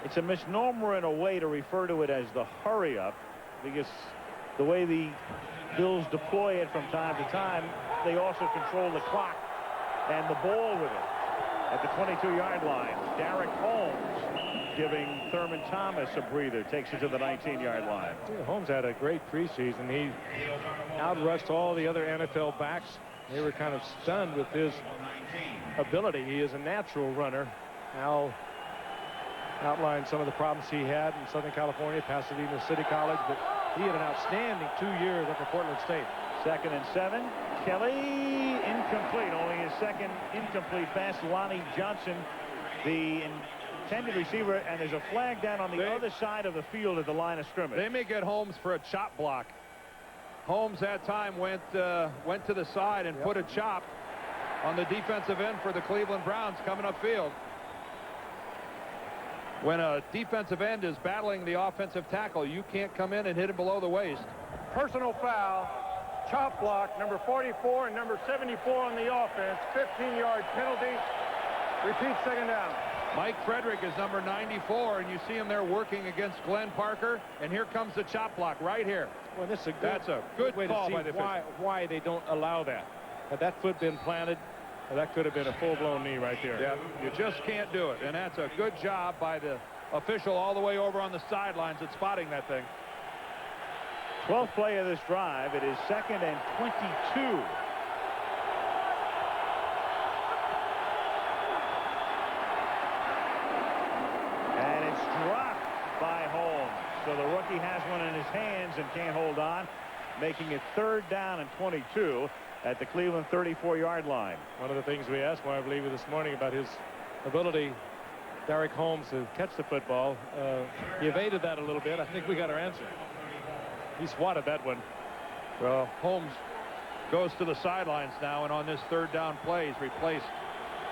It's a misnomer in a way to refer to it as the hurry up, because the way the Bills deploy it from time to time, they also control the clock and the ball with it. At the 22-yard line, Derek Holmes giving Thurman Thomas a breather, takes it to the 19-yard line. Yeah, Holmes had a great preseason. He outrushed all the other NFL backs. They were kind of stunned with his ability. He is a natural runner. Al outlined some of the problems he had in Southern California, Pasadena City College, but he had an outstanding 2 years up at Portland State. 2nd and 7. Kelly incomplete. Only his second incomplete pass. Lonnie Johnson, the intended receiver, and there's a flag down on the other side of the field at the line of scrimmage. They may get Holmes for a chop block. Holmes that time went to the side and put a chop on the defensive end for the Cleveland Browns coming upfield. When a defensive end is battling the offensive tackle, you can't come in and hit him below the waist. Personal foul, chop block, number 44 and number 74 on the offense, 15-yard penalty. Repeat, 2nd down. Mike Frederick is number 94, and you see him there working against Glenn Parker, and here comes the chop block right here. Well, this is a That's a good way call to see by the why they don't allow that. Had that foot been planted, that could have been a full-blown knee right there. Yeah, you just can't do it, and that's a good job by the official all the way over on the sidelines at spotting that thing. 12th play of this drive. It is 2nd and 22. And it's dropped by Holmes. So the rookie has one in his hands and can't hold on, making it 3rd down and 22 at the Cleveland 34-yard line. One of the things we asked him, I believe, this morning about his ability, Derek Holmes, to catch the football. He evaded that a little bit. I think we got our answer. He swatted that one. Well, Holmes goes to the sidelines now, and on this 3rd down play, he's replaced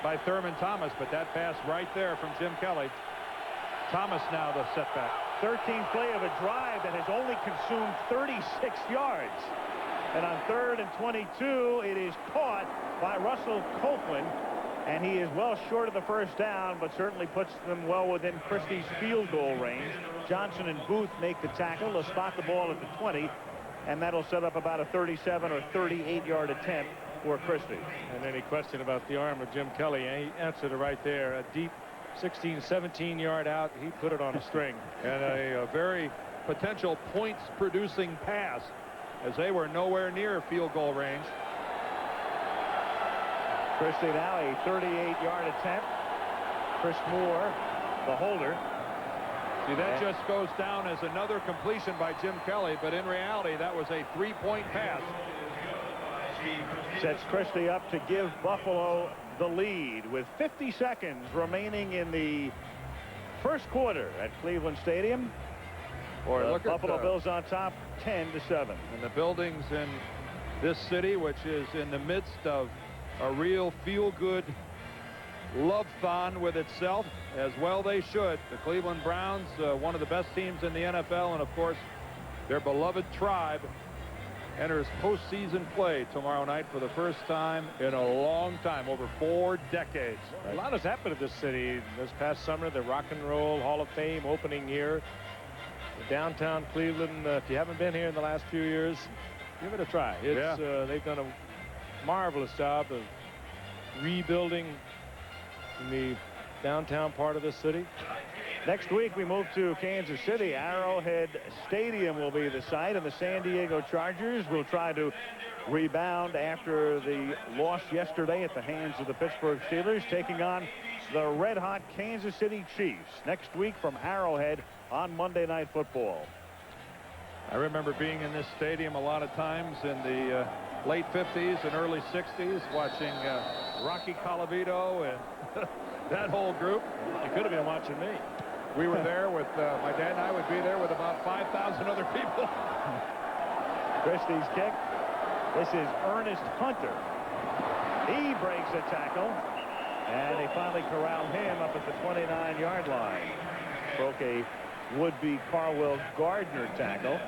by Thurman Thomas, but that pass right there from Jim Kelly. Thomas now the setback. 13th play of a drive that has only consumed 36 yards. And on 3rd and 22, it is caught by Russell Copeland And he is well short of the first down, but certainly puts them well within Christie's field goal range. Johnson and Booth make the tackle. They'll spot the ball at the 20, and that'll set up about a 37 or 38-yard attempt for Christie. And any question about the arm of Jim Kelly, he answered it right there. A deep 16, 17-yard out. He put it on a string. And a very potential points-producing pass, as they were nowhere near field goal range. Christie now a 38-yard attempt. Chris Moore, the holder. See, that just goes down as another completion by Jim Kelly, but in reality, that was a 3-point pass. Sets Christie up to give Buffalo the lead with 50 seconds remaining in the first quarter at Cleveland Stadium. Or the look Buffalo at Bills on top 10-7. And the buildings in this city, which is in the midst of a real feel-good love-thon with itself, as well they should. The Cleveland Browns, one of the best teams in the NFL, and of course their beloved tribe, enters postseason play tomorrow night for the first time in a long time, over 4 decades. A lot has happened to this city this past summer. The Rock and Roll Hall of Fame opening year. Downtown Cleveland, if you haven't been here in the last few years, give it a try. They've done a marvelous job of rebuilding in the downtown part of the city. Next week we move to Kansas City. Arrowhead Stadium will be the site, and the San Diego Chargers will try to rebound after the loss yesterday at the hands of the Pittsburgh Steelers, taking on the red-hot Kansas City Chiefs next week from Arrowhead on Monday Night Football. I remember being in this stadium a lot of times in the late 50s and early 60s, watching Rocky Colavito and that whole group. You could have been watching me. We were there with my dad and I would be there with about 5,000 other people. Christie's kick. This is Ernest Hunter. He breaks a tackle, and they finally corral him up at the 29-yard line. Broke a would-be Carwell Gardner tackle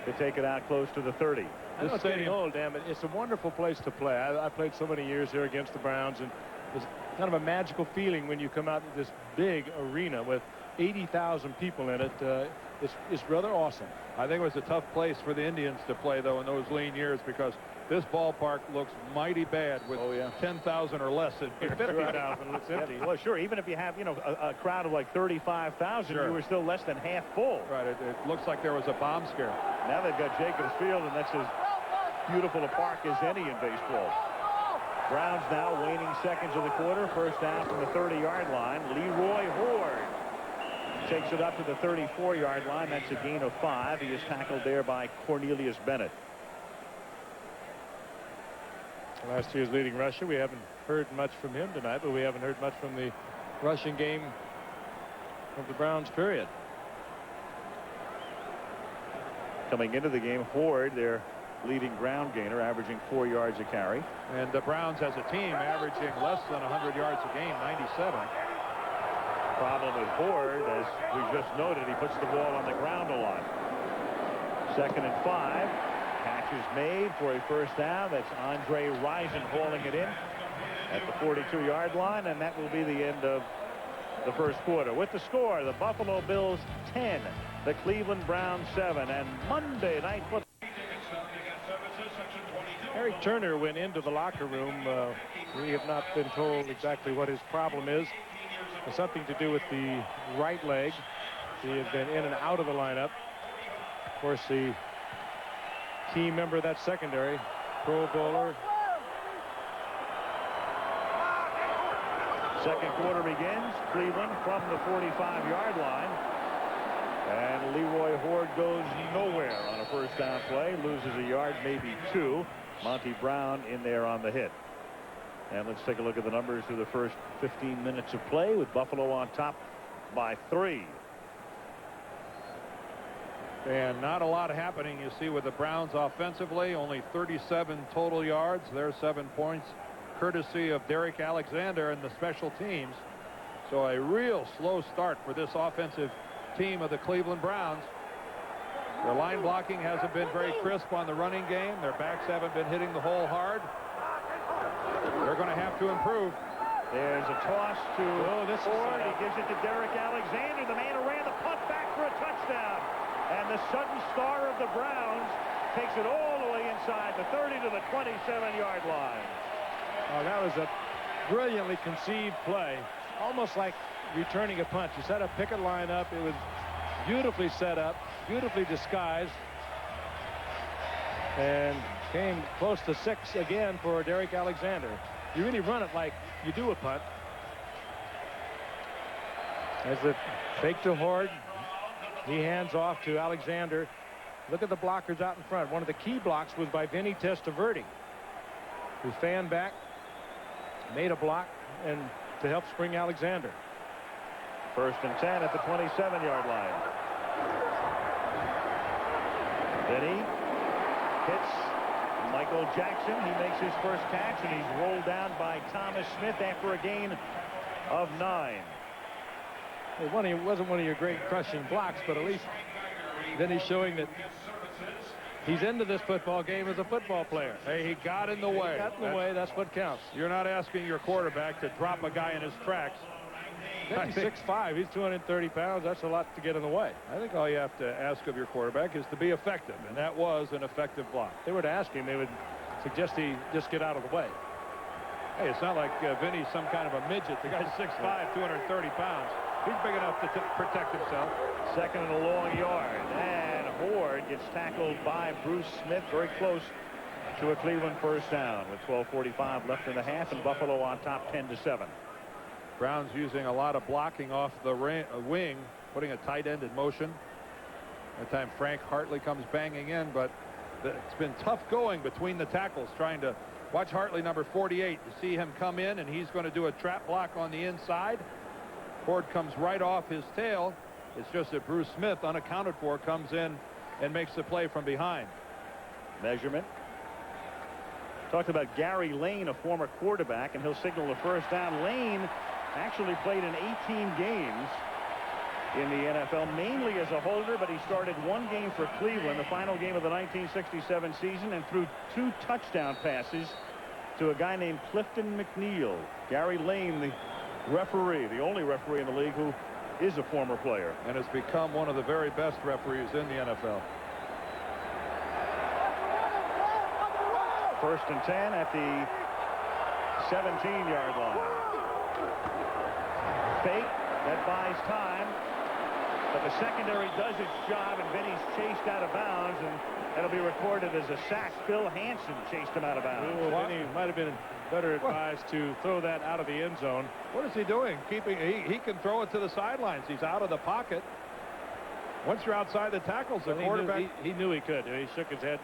to take it out close to the 30. This is getting old, damn it. It's a wonderful place to play. I played so many years here against the Browns, and it's kind of a magical feeling when you come out to this big arena with 80,000 people in it. It's rather awesome. I think it was a tough place for the Indians to play, though, in those lean years, because this ballpark looks mighty bad with 10,000 or less. 50,000 looks empty. Well, sure, even if you have, a crowd of like 35,000, you were still less than half full. Right, it looks like there was a bomb scare. Now they've got Jacobs Field, and that's as beautiful a park as any in baseball. Browns now waning seconds of the quarter. First down from the 30-yard line. Leroy Horde takes it up to the 34-yard line. That's a gain of 5. He is tackled there by Cornelius Bennett. Last year's leading rusher. We haven't heard much from him tonight, but we haven't heard much from the rushing game of the Browns, period. Coming into the game, Horde, their leading ground gainer, averaging 4 yards a carry. And the Browns as a team averaging less than 100 yards a game, 97. Problem with Horde, as we just noted, he puts the ball on the ground a lot. 2nd and 5. Catch is made for a first down. That's Andre Rison hauling it in at the 42-yard line, and that will be the end of the first quarter. With the score, the Buffalo Bills 10, the Cleveland Browns 7, and Monday Night Football. Eric Turner went into the locker room. We have not been told exactly what his problem is. It's something to do with the right leg. He has been in and out of the lineup. Of course, the key member of that secondary, Pro Bowler. Second quarter begins. Cleveland from the 45-yard line. And Leroy Horde goes nowhere on a first down play. Loses a yard, maybe 2. Monty Brown in there on the hit. And let's take a look at the numbers through the first 15 minutes of play, with Buffalo on top by 3. And not a lot happening, you see, with the Browns offensively. Only 37 total yards. There's 7 points, courtesy of Derek Alexander and the special teams. So a real slow start for this offensive team of the Cleveland Browns. Their line blocking hasn't been very crisp on the running game. Their backs haven't been hitting the hole hard. They're going to have to improve. There's a toss to Ford. He gives it to Derek Alexander, the man who ran the punt back for a touchdown. And the sudden star of the Browns takes it all the way inside the 30 to the 27-yard line. Oh, that was a brilliantly conceived play, almost like returning a punt. You set a picket line up. It was beautifully set up, beautifully disguised, and came close to 6 again for Derek Alexander. You really run it like you do a punt. As the fake to Horde, he hands off to Alexander. Look at the blockers out in front. One of the key blocks was by Vinny Testaverde, who fanned back, made a block, and to help spring Alexander. 1st and 10 at the 27-yard line. Vinny hits Michael Jackson. He makes his first catch, and he's rolled down by Thomas Smith after a gain of 9. It wasn't one of your great crushing blocks, but at least then he's showing that he's into this football game as a football player. Hey, he got in the way. He got in the way. That's what counts. You're not asking your quarterback to drop a guy in his tracks. He's 6'5". He's 230 pounds. That's a lot to get in the way. I think all you have to ask of your quarterback is to be effective, and that was an effective block. If they were to ask him, they would suggest he just get out of the way. Hey, it's not like Vinny's some kind of a midget. The guy's 6'5", 230 pounds. He's big enough to protect himself. 2nd and a long yard. And Horde gets tackled by Bruce Smith very close to a Cleveland first down with 12:45 left in the half, and Buffalo on top 10-7. Browns using a lot of blocking off the wing, putting a tight end in motion. That time Frank Hartley comes banging in, but it's been tough going between the tackles trying to watch Hartley, number 48. You see him come in, and he's going to do a trap block on the inside. Ford comes right off his tail. It's just that Bruce Smith, unaccounted for, comes in and makes the play from behind. Measurement. Talked about Gary Lane, a former quarterback, and he'll signal the first down. Lane actually played in 18 games in the NFL, mainly as a holder, but he started 1 game for Cleveland, the final game of the 1967 season, and threw 2 touchdown passes to a guy named Clifton McNeil. Gary Lane, the referee, the only referee in the league who is a former player. And has become one of the very best referees in the NFL. 1st and 10 at the 17-yard line. Fake, that buys time, but the secondary does its job, and Vinny's chased out of bounds, and that'll be recorded as a sack. Phil Hansen chased him out of bounds. Vinny might have been better advised to throw that out of the end zone. What is he doing? He can throw it to the sidelines. He's out of the pocket. Once you're outside the tackles, the quarterback... He knew he could. He shook his head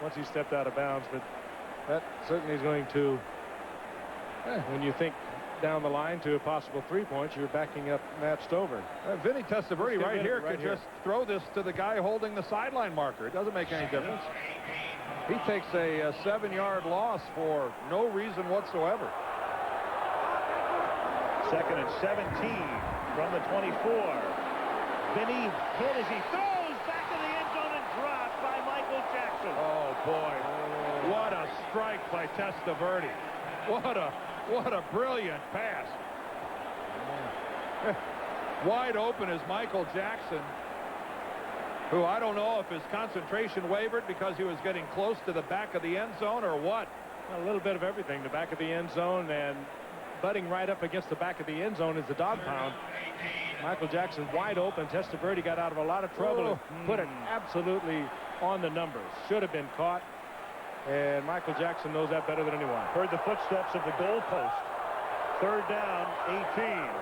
once he stepped out of bounds, but that certainly is going to, when you think down the line to a possible 3 points, you're backing up Matt Stover. Vinny Testaverde right here could just throw this to the guy holding the sideline marker. It doesn't make any difference. He takes a 7-yard loss for no reason whatsoever. 2nd and 17 from the 24. Vinny hit as he throws back to the end zone and dropped by Michael Jackson. Oh, boy. What a strike by Testaverde. What a brilliant pass. Wide open is Michael Jackson, who I don't know if his concentration wavered because he was getting close to the back of the end zone or what. A little bit of everything. The back of the end zone, and butting right up against the back of the end zone is the dog pound. Michael Jackson wide open. Testaverde got out of a lot of trouble and put it absolutely on the numbers. Should have been caught. And Michael Jackson knows that better than anyone. Heard the footsteps of the goalpost. 3rd down, 18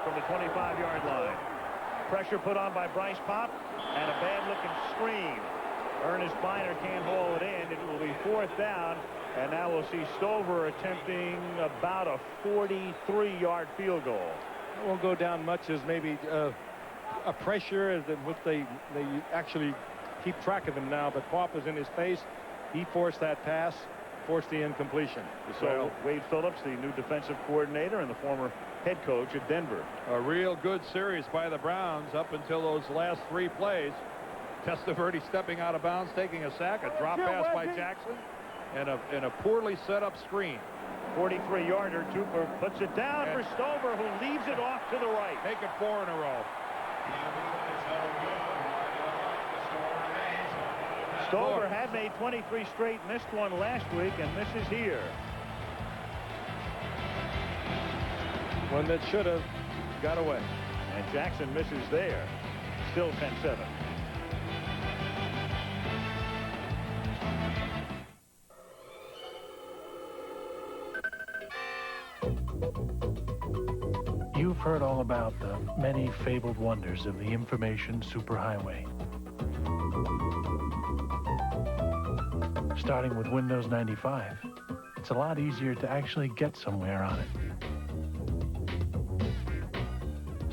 from the 25-yard line. Pressure put on by Bryce Pop, and a bad-looking screen. Ernest Biner can't haul it in. It will be 4th down, and now we'll see Stover attempting about a 43-yard field goal. It won't go down much as maybe a pressure, as with they actually keep track of him now, but Pop is in his face. He forced that pass, forced the incompletion. So Wade Phillips, the new defensive coordinator and the former head coach at Denver. A real good series by the Browns up until those last 3 plays. Testaverde stepping out of bounds, taking a sack, a drop pass by Jackson, and a poorly set up screen. 43-yarder. Cooper puts it down for Stover, who leaves it off to the right. Make it 4 in a row. Stover had made 23 straight, missed one last week, and misses here. One that should have got away. And Jackson misses there. Still 10-7. You've heard all about the many fabled wonders of the information superhighway. Starting with Windows 95, it's a lot easier to actually get somewhere on it.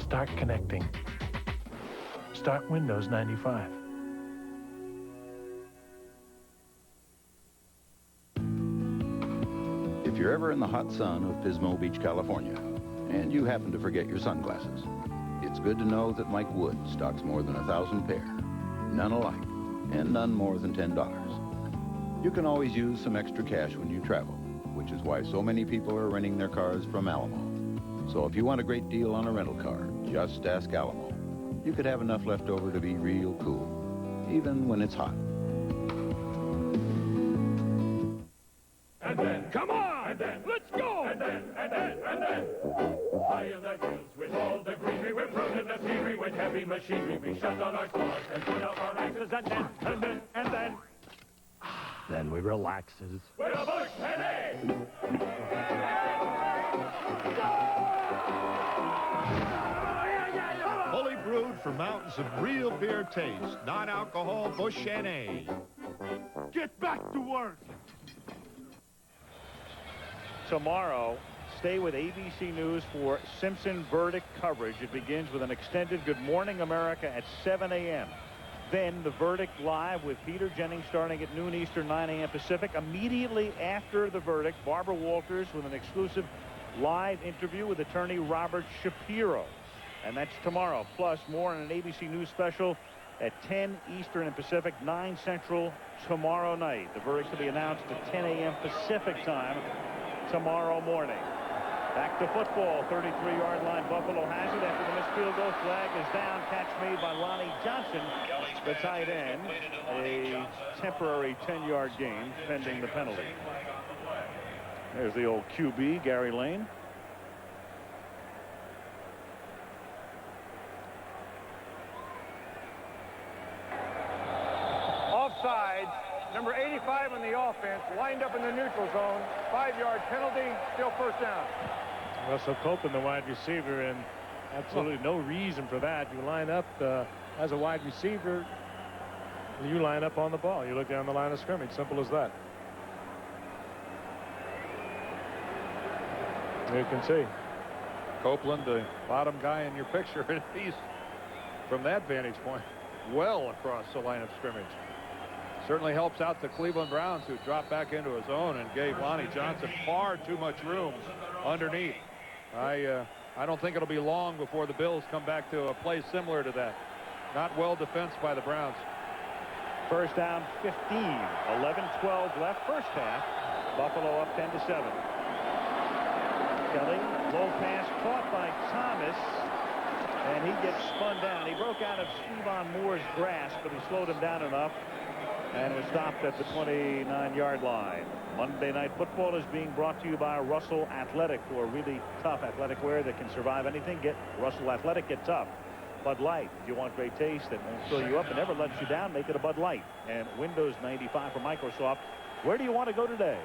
Start connecting. Start Windows 95. If you're ever in the hot sun of Pismo Beach, California, and you happen to forget your sunglasses, it's good to know that Mike Wood stocks more than 1,000 pair, none alike, and none more than $10. You can always use some extra cash when you travel, which is why so many people are renting their cars from Alamo. So if you want a great deal on a rental car, just ask Alamo. You could have enough left over to be real cool, even when it's hot. And then, come on! And then, let's go! And then, high in the hills with all the greenery, we're pruning the scenery with heavy machinery. We shut down our stores and put up our axes, and then. Then we relaxes. With a bush penny! Fully brewed for mountains of real beer taste, non-alcohol Bush N.A. Get back to work! Tomorrow, stay with ABC News for Simpson verdict coverage. It begins with an extended Good Morning America at 7 a.m. Then the verdict live with Peter Jennings starting at noon Eastern, 9 a.m. Pacific. Immediately after the verdict, Barbara Walters with an exclusive live interview with attorney Robert Shapiro. And that's tomorrow. Plus more on an ABC News special at 10 Eastern and Pacific, 9 Central tomorrow night. The verdict's to be announced at 10 a.m. Pacific time tomorrow morning. Back to football. 33-yard line. Buffalo has it after the missed field goal. Flag is down. Catch made by Lonnie Johnson, the tight end. A temporary 10-yard gain pending the penalty. There's the old QB, Gary Lane. Offside. Number 85 on the offense, lined up in the neutral zone. 5-yard penalty, still first down. Russell Copeland, the wide receiver, and absolutely no reason for that. You line up as a wide receiver, you line up on the ball. You look down the line of scrimmage. Simple as that. You can see Copeland, the bottom guy in your picture, and he's, from that vantage point, well across the line of scrimmage. Certainly helps out the Cleveland Browns, who dropped back into his own and gave Lonnie Johnson far too much room underneath. I don't think it'll be long before the Bills come back to a play similar to that. Not well defensed by the Browns. First down, 15. 11-12 left first half. Buffalo up 10-7. Kelly, low pass caught by Thomas, and he gets spun down. He broke out of Stevan Moore's grasp, but he slowed him down enough and was stopped at the 29-yard line. Monday Night Football is being brought to you by Russell Athletic, for really tough athletic wear that can survive anything. Get Russell Athletic, get tough. Bud Light, if you want great taste that won't fill you up and never lets you down, make it a Bud Light. And Windows 95 from Microsoft. Where do you want to go today?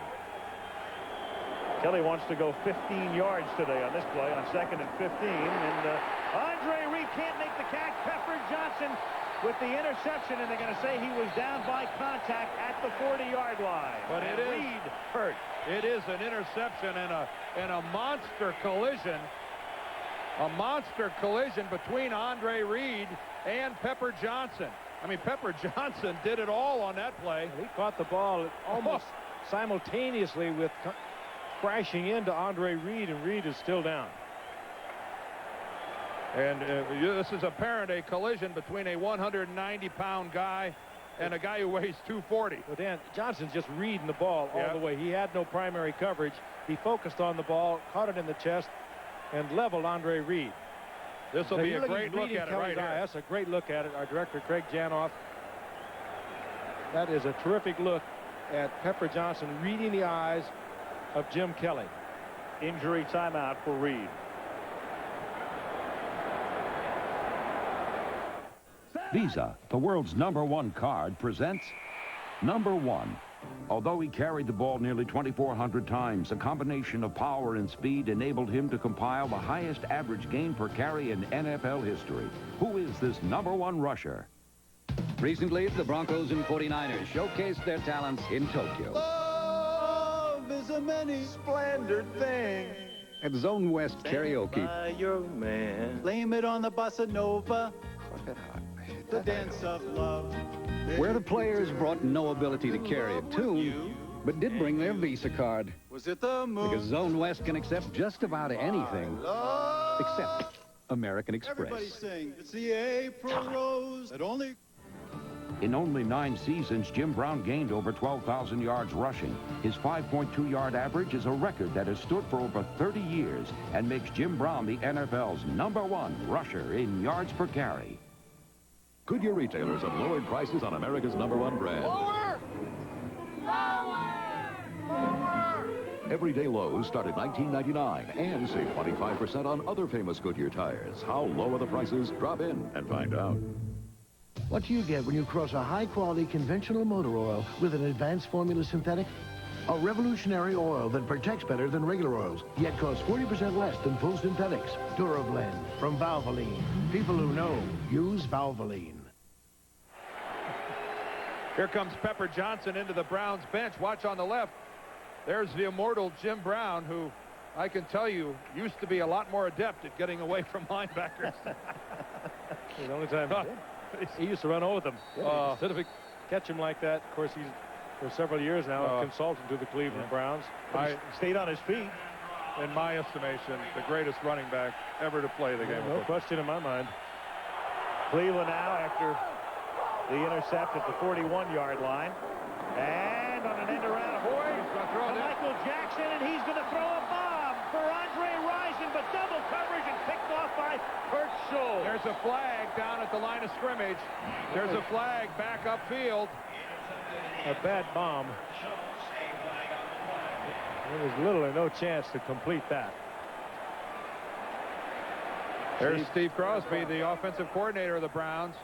Kelly wants to go 15 yards today on this play on 2nd and 15. And Andre Reed can't make the catch. Pepper Johnson with the interception, and they're going to say he was down by contact at the 40-yard line. But it is Reed hurt. It is an interception and a monster collision. A monster collision between Andre Reed and Pepper Johnson. I mean, Pepper Johnson did it all on that play. He caught the ball almost simultaneously with crashing into Andre Reed, and Reed is still down. And this is apparent, a collision between a 190-pound guy and a guy who weighs 240. But Dan, Johnson's just reading the ball all the way. He had no primary coverage. He focused on the ball, caught it in the chest, and leveled Andre Reed. This will be a great look at it right here. That's a great look at it. Our director, Craig Janoff. That is a terrific look at Pepper Johnson reading the eyes of Jim Kelly. Injury timeout for Reed. Visa, the world's #1 card, presents Number 1. Although he carried the ball nearly 2,400 times, a combination of power and speed enabled him to compile the highest average gain per carry in NFL history. Who is this #1 rusher? Recently, the Broncos and 49ers showcased their talents in Tokyo. Love is a many splendored thing. At Zone West Karaoke, By your man. Blame it on the bossa nova. The dance of love. where the players brought no ability to carry a tune, but did bring their Visa card. Was it the moon? Because Zone West can accept just about anything except American Everybody Express. sing. It's the April rose that only... In only 9 seasons, Jim Brown gained over 12,000 yards rushing. His 5.2-yard average is a record that has stood for over 30 years and makes Jim Brown the NFL's #1 rusher in yards per carry. Goodyear retailers have lowered prices on America's #1 brand. Lower! Everyday lows start at $19.99 and save 25% on other famous Goodyear tires. How low are the prices? Drop in and find out. What do you get when you cross a high-quality conventional motor oil with an advanced formula synthetic? A revolutionary oil that protects better than regular oils, yet costs 40% less than full synthetics. Durablend from Valvoline. People who know use Valvoline. Here comes Pepper Johnson into the Browns bench. Watch on the left. There's the immortal Jim Brown, who I can tell you used to be a lot more adept at getting away from linebackers. The only time he used to run over them. Instead of catch him like that, of course, he's for several years now a consultant to the Cleveland Browns. I stayed on his feet. In my estimation, the greatest running back ever to play the game. No question in my mind. Cleveland now after the intercept at the 41-yard line. And on an end around, to Michael Jackson, and he's going to throw a bomb for Andre Rison, but double coverage and picked off by Kurt Schultz. There's a flag down at the line of scrimmage. There's a flag back upfield. A bad bomb. There was little or no chance to complete that. There's Steve Crosby, the offensive coordinator of the Browns.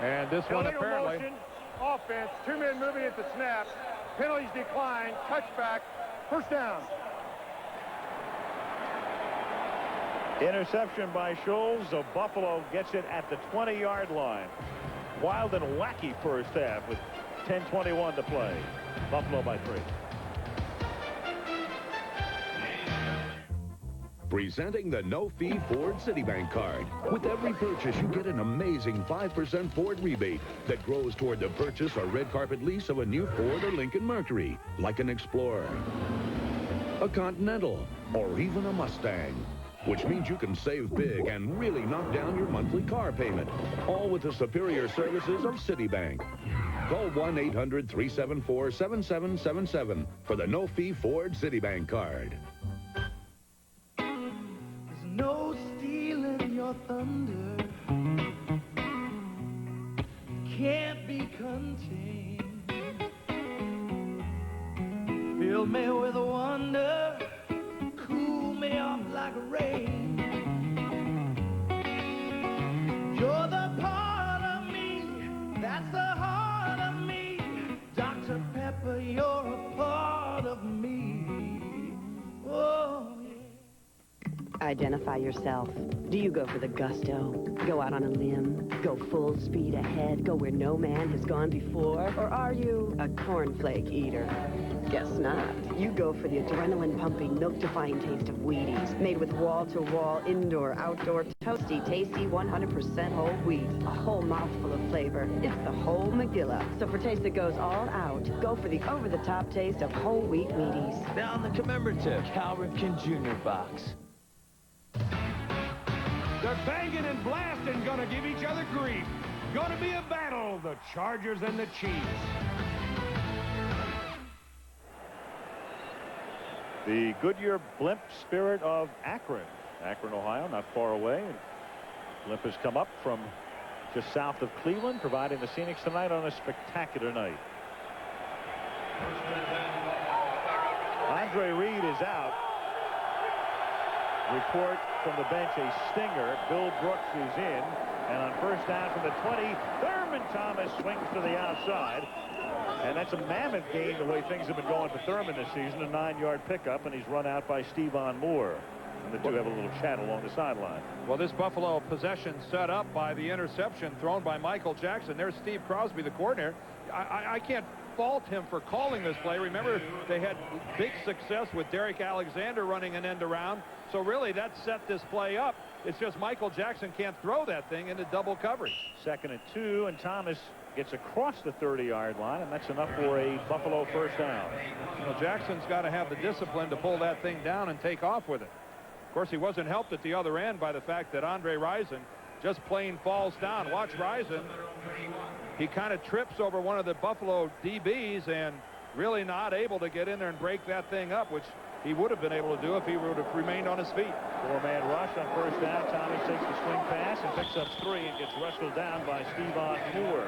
And this one Illegal apparently... motion, offense, 2 men moving at the snap. Penalties decline, touchback, first down. Interception by Schultz. So Buffalo gets it at the 20-yard line. Wild and wacky first half with 10:21 to play. Buffalo by 3. Presenting the no-fee Ford Citibank card. With every purchase, you get an amazing 5% Ford rebate that grows toward the purchase or red carpet lease of a new Ford or Lincoln Mercury, like an Explorer, a Continental, or even a Mustang. Which means you can save big and really knock down your monthly car payment. All with the superior services of Citibank. Call 1-800-374-7777 for the no-fee Ford Citibank card. No stealing your thunder. Can't be contained. Fill me with wonder. Cool me off like rain. You're the part of me. That's the heart of me. Dr. Pepper, you're a part of me. Oh, Identify yourself. Do you go for the gusto? Go out on a limb? Go full speed ahead? Go where no man has gone before? Or are you a cornflake eater? Guess not. You go for the adrenaline-pumping, milk-defying taste of Wheaties, made with wall-to-wall, indoor, outdoor, toasty, tasty, 100% whole wheat. A whole mouthful of flavor. It's the whole Megillah. So for taste that goes all out, go for the over-the-top taste of whole wheat Wheaties. Now on the commemorative Cal Ripken Jr. box. They're banging and blasting, gonna give each other grief. going to be a battle, the Chargers and the Chiefs. The Goodyear Blimp Spirit of Akron, Ohio, not far away. And Blimp has come up from just south of Cleveland, providing the Scenics tonight on a spectacular night. Andre Reed is out. Report from the bench, a stinger. Bill Brooks is in. And on first down from the 20, Thurman Thomas swings to the outside. And that's a mammoth game the way things have been going for Thurman this season. A 9-yard pickup, and he's run out by Stevan Moore. And the two have a little chat along the sideline. Well, this Buffalo possession set up by the interception thrown by Michael Jackson. There's Steve Crosby, the coordinator. I can't fault him for calling this play. Remember, they had big success with Derek Alexander running an end around. So really, that set this play up. It's just Michael Jackson can't throw that thing into double coverage. 2nd and 2, and Thomas gets across the 30-yard line, and that's enough for a Buffalo first down. Well, Jackson's got to have the discipline to pull that thing down and take off with it. Of course, he wasn't helped at the other end by the fact that Andre Rison just plain falls down. Watch Rison. He kind of trips over one of the Buffalo DBs and really not able to get in there and break that thing up, which he would have been able to do if he would have remained on his feet. 4-man rush on first down. Thomas takes the swing pass and picks up 3 and gets wrestled down by Stevan Moore.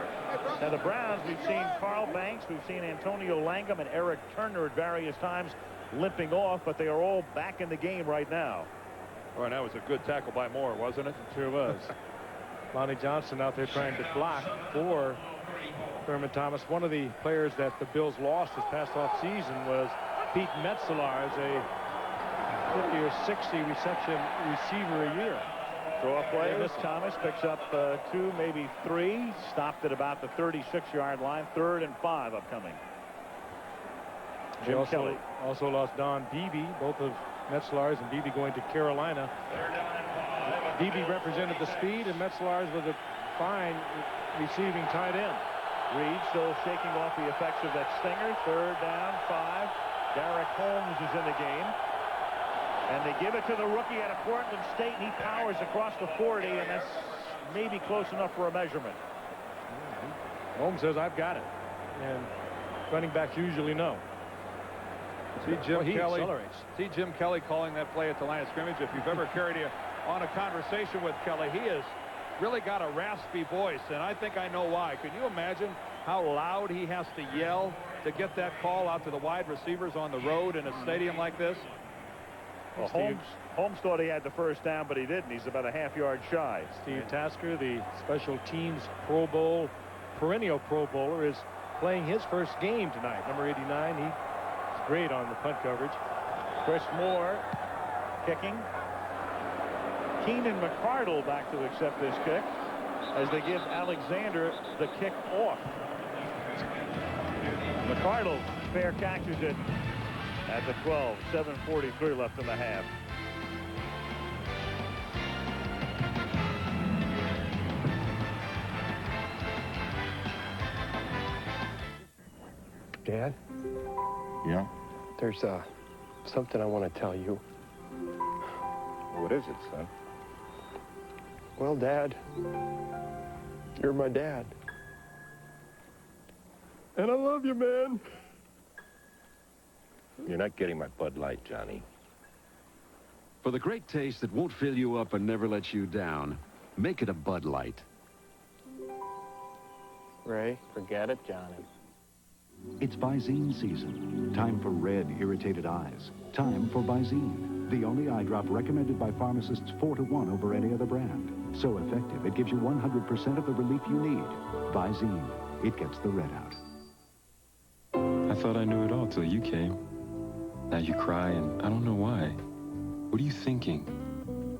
Now the Browns, we've seen Carl Banks, we've seen Antonio Langham and Eric Turner at various times limping off, but they are all back in the game right now. All right, that was a good tackle by Moore, wasn't it? It sure was. Lonnie Johnson out there trying to block for Thurman Thomas. One of the players that the Bills lost this past offseason was Pete Metzelaar, as a 50 or 60 reception receiver a year. Throw up players. Thomas picks up 2, maybe 3. Stopped at about the 36-yard line. 3rd and 5 upcoming. Jim Kelly. Also lost Don Beebe, both of Metzelaar's and Beebe going to Carolina. Beebe represented the speed, and Metzelaar's was a fine receiving tight end. Reed still shaking off the effects of that stinger. 3rd down, 5. Derek Holmes is in the game. And they give it to the rookie out of Portland State, and he powers across the 40, and that's maybe close enough for a measurement. Holmes says, I've got it. And running backs usually know. See Jim Kelly. Accelerates. See Jim Kelly calling that play at the line of scrimmage. If you've ever carried on a conversation with Kelly, he has really got a raspy voice, and I think I know why. Can you imagine how loud he has to yell to get that call out to the wide receivers on the road in a stadium like this? Well, Holmes thought he had the first down, but he didn't. He's about a half-yard shy. Steve Tasker, the special teams Pro Bowl, perennial Pro Bowler, is playing his first game tonight. Number 89, he's great on the punt coverage. Chris Moore kicking. Keenan McCardle back to accept this kick as they give Alexander the kick off. McCardle fair catches it at the 12. 7:43 left in the half. Dad? Yeah? There's something I want to tell you. What is it, son? Well, Dad, you're my dad. And I love you, man. You're not getting my Bud Light, Johnny. For the great taste that won't fill you up and never lets you down, make it a Bud Light. Ray, forget it, Johnny. It's Visine season. Time for red, irritated eyes. Time for Visine, the only eye drop recommended by pharmacists 4-to-1 over any other brand. So effective, it gives you 100% of the relief you need. Visine, it gets the red out. I thought I knew it all till you came. Now you cry, and I don't know why. What are you thinking?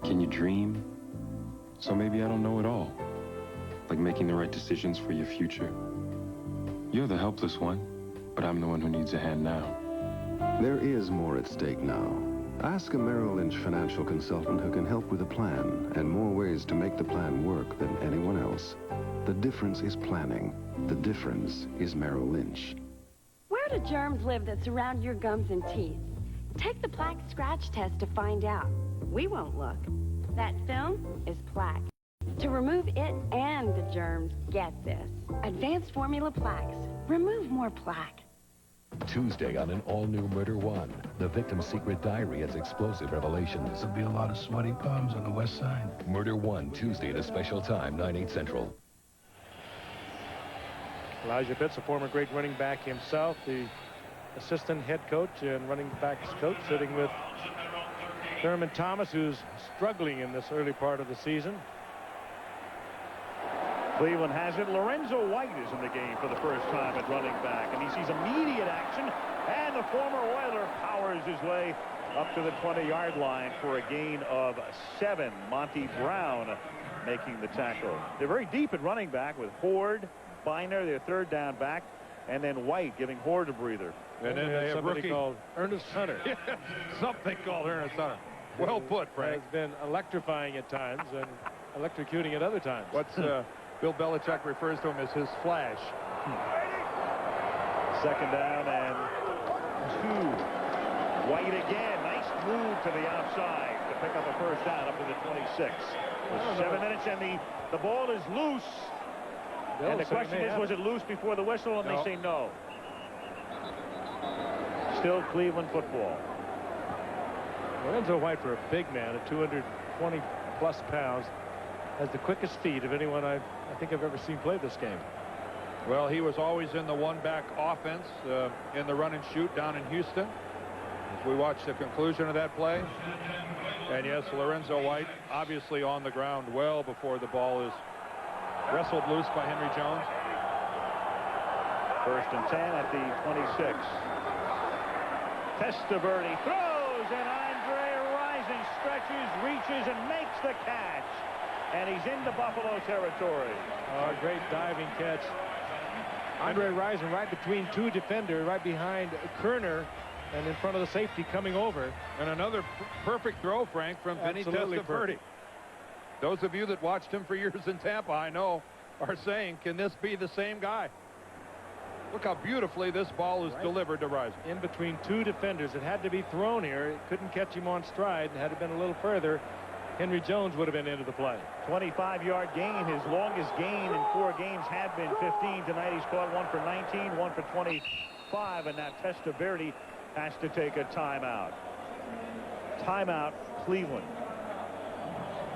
Can you dream? So maybe I don't know it all. Like making the right decisions for your future. You're the helpless one, but I'm the one who needs a hand now. There is more at stake now. Ask a Merrill Lynch financial consultant who can help with a plan and more ways to make the plan work than anyone else. The difference is planning. The difference is Merrill Lynch. Where do germs live that surround your gums and teeth? Take the plaque scratch test to find out. We won't look. That film is plaque. To remove it and the germs, get this. Advanced Formula Plaques. Remove more plaque. Tuesday on an all-new Murder One. The victim's secret diary has explosive revelations. There'll be a lot of sweaty palms on the west side. Murder One, Tuesday at a special time, 9/8 Central. Elijah Pitts, a former great running back himself, the assistant head coach and running backs coach, sitting with Thurman Thomas, who's struggling in this early part of the season. Cleveland has it. Lorenzo White is in the game for the first time at running back, and he sees immediate action, and the former Oiler powers his way up to the 20-yard line for a gain of 7. Monty Brown making the tackle. They're very deep at running back with Horde, Biner, their third down back, and then White giving Horde a breather. And then they have somebody rookie called Ernest Hunter. Something called Ernest Hunter. Well put, Frank. Has been electrifying at times and electrocuting at other times. What's Bill Belichick refers to him as his flash. Second down and 2. White again. Nice move to the outside to pick up a first down up to the 26. With 7 minutes and the ball is loose. Bill, and the question is, was it loose before the whistle? And No. they say no. Still Cleveland football. Lorenzo White, for a big man at 220-plus pounds, has the quickest feet of anyone I think I've ever seen play this game. Well, he was always in the one-back offense in the run and shoot down in Houston. As we watch the conclusion of that play. And yes, Lorenzo White obviously on the ground well before the ball is wrestled loose by Henry Jones. First and 10 at the 26. Testaverde throws, and Andre Rison stretches, reaches, and makes the catch. And he's into Buffalo territory. Oh, great diving catch. Andre Rison right between 2 defenders, right behind Kerner, and in front of the safety coming over. And another perfect throw, Frank, from Vinny Absolutely Testaverde. perfect. Those of you that watched him for years in Tampa, I know, are saying, can this be the same guy? Look how beautifully this ball is delivered to Rison. In between 2 defenders. It had to be thrown here. It couldn't catch him on stride. And had it been a little further, Henry Jones would have been into the play. 25-yard gain. His longest gain in 4 games had been 15. Tonight he's caught 1 for 19, 1 for 25, and now Testaverde has to take a timeout. Timeout, Cleveland.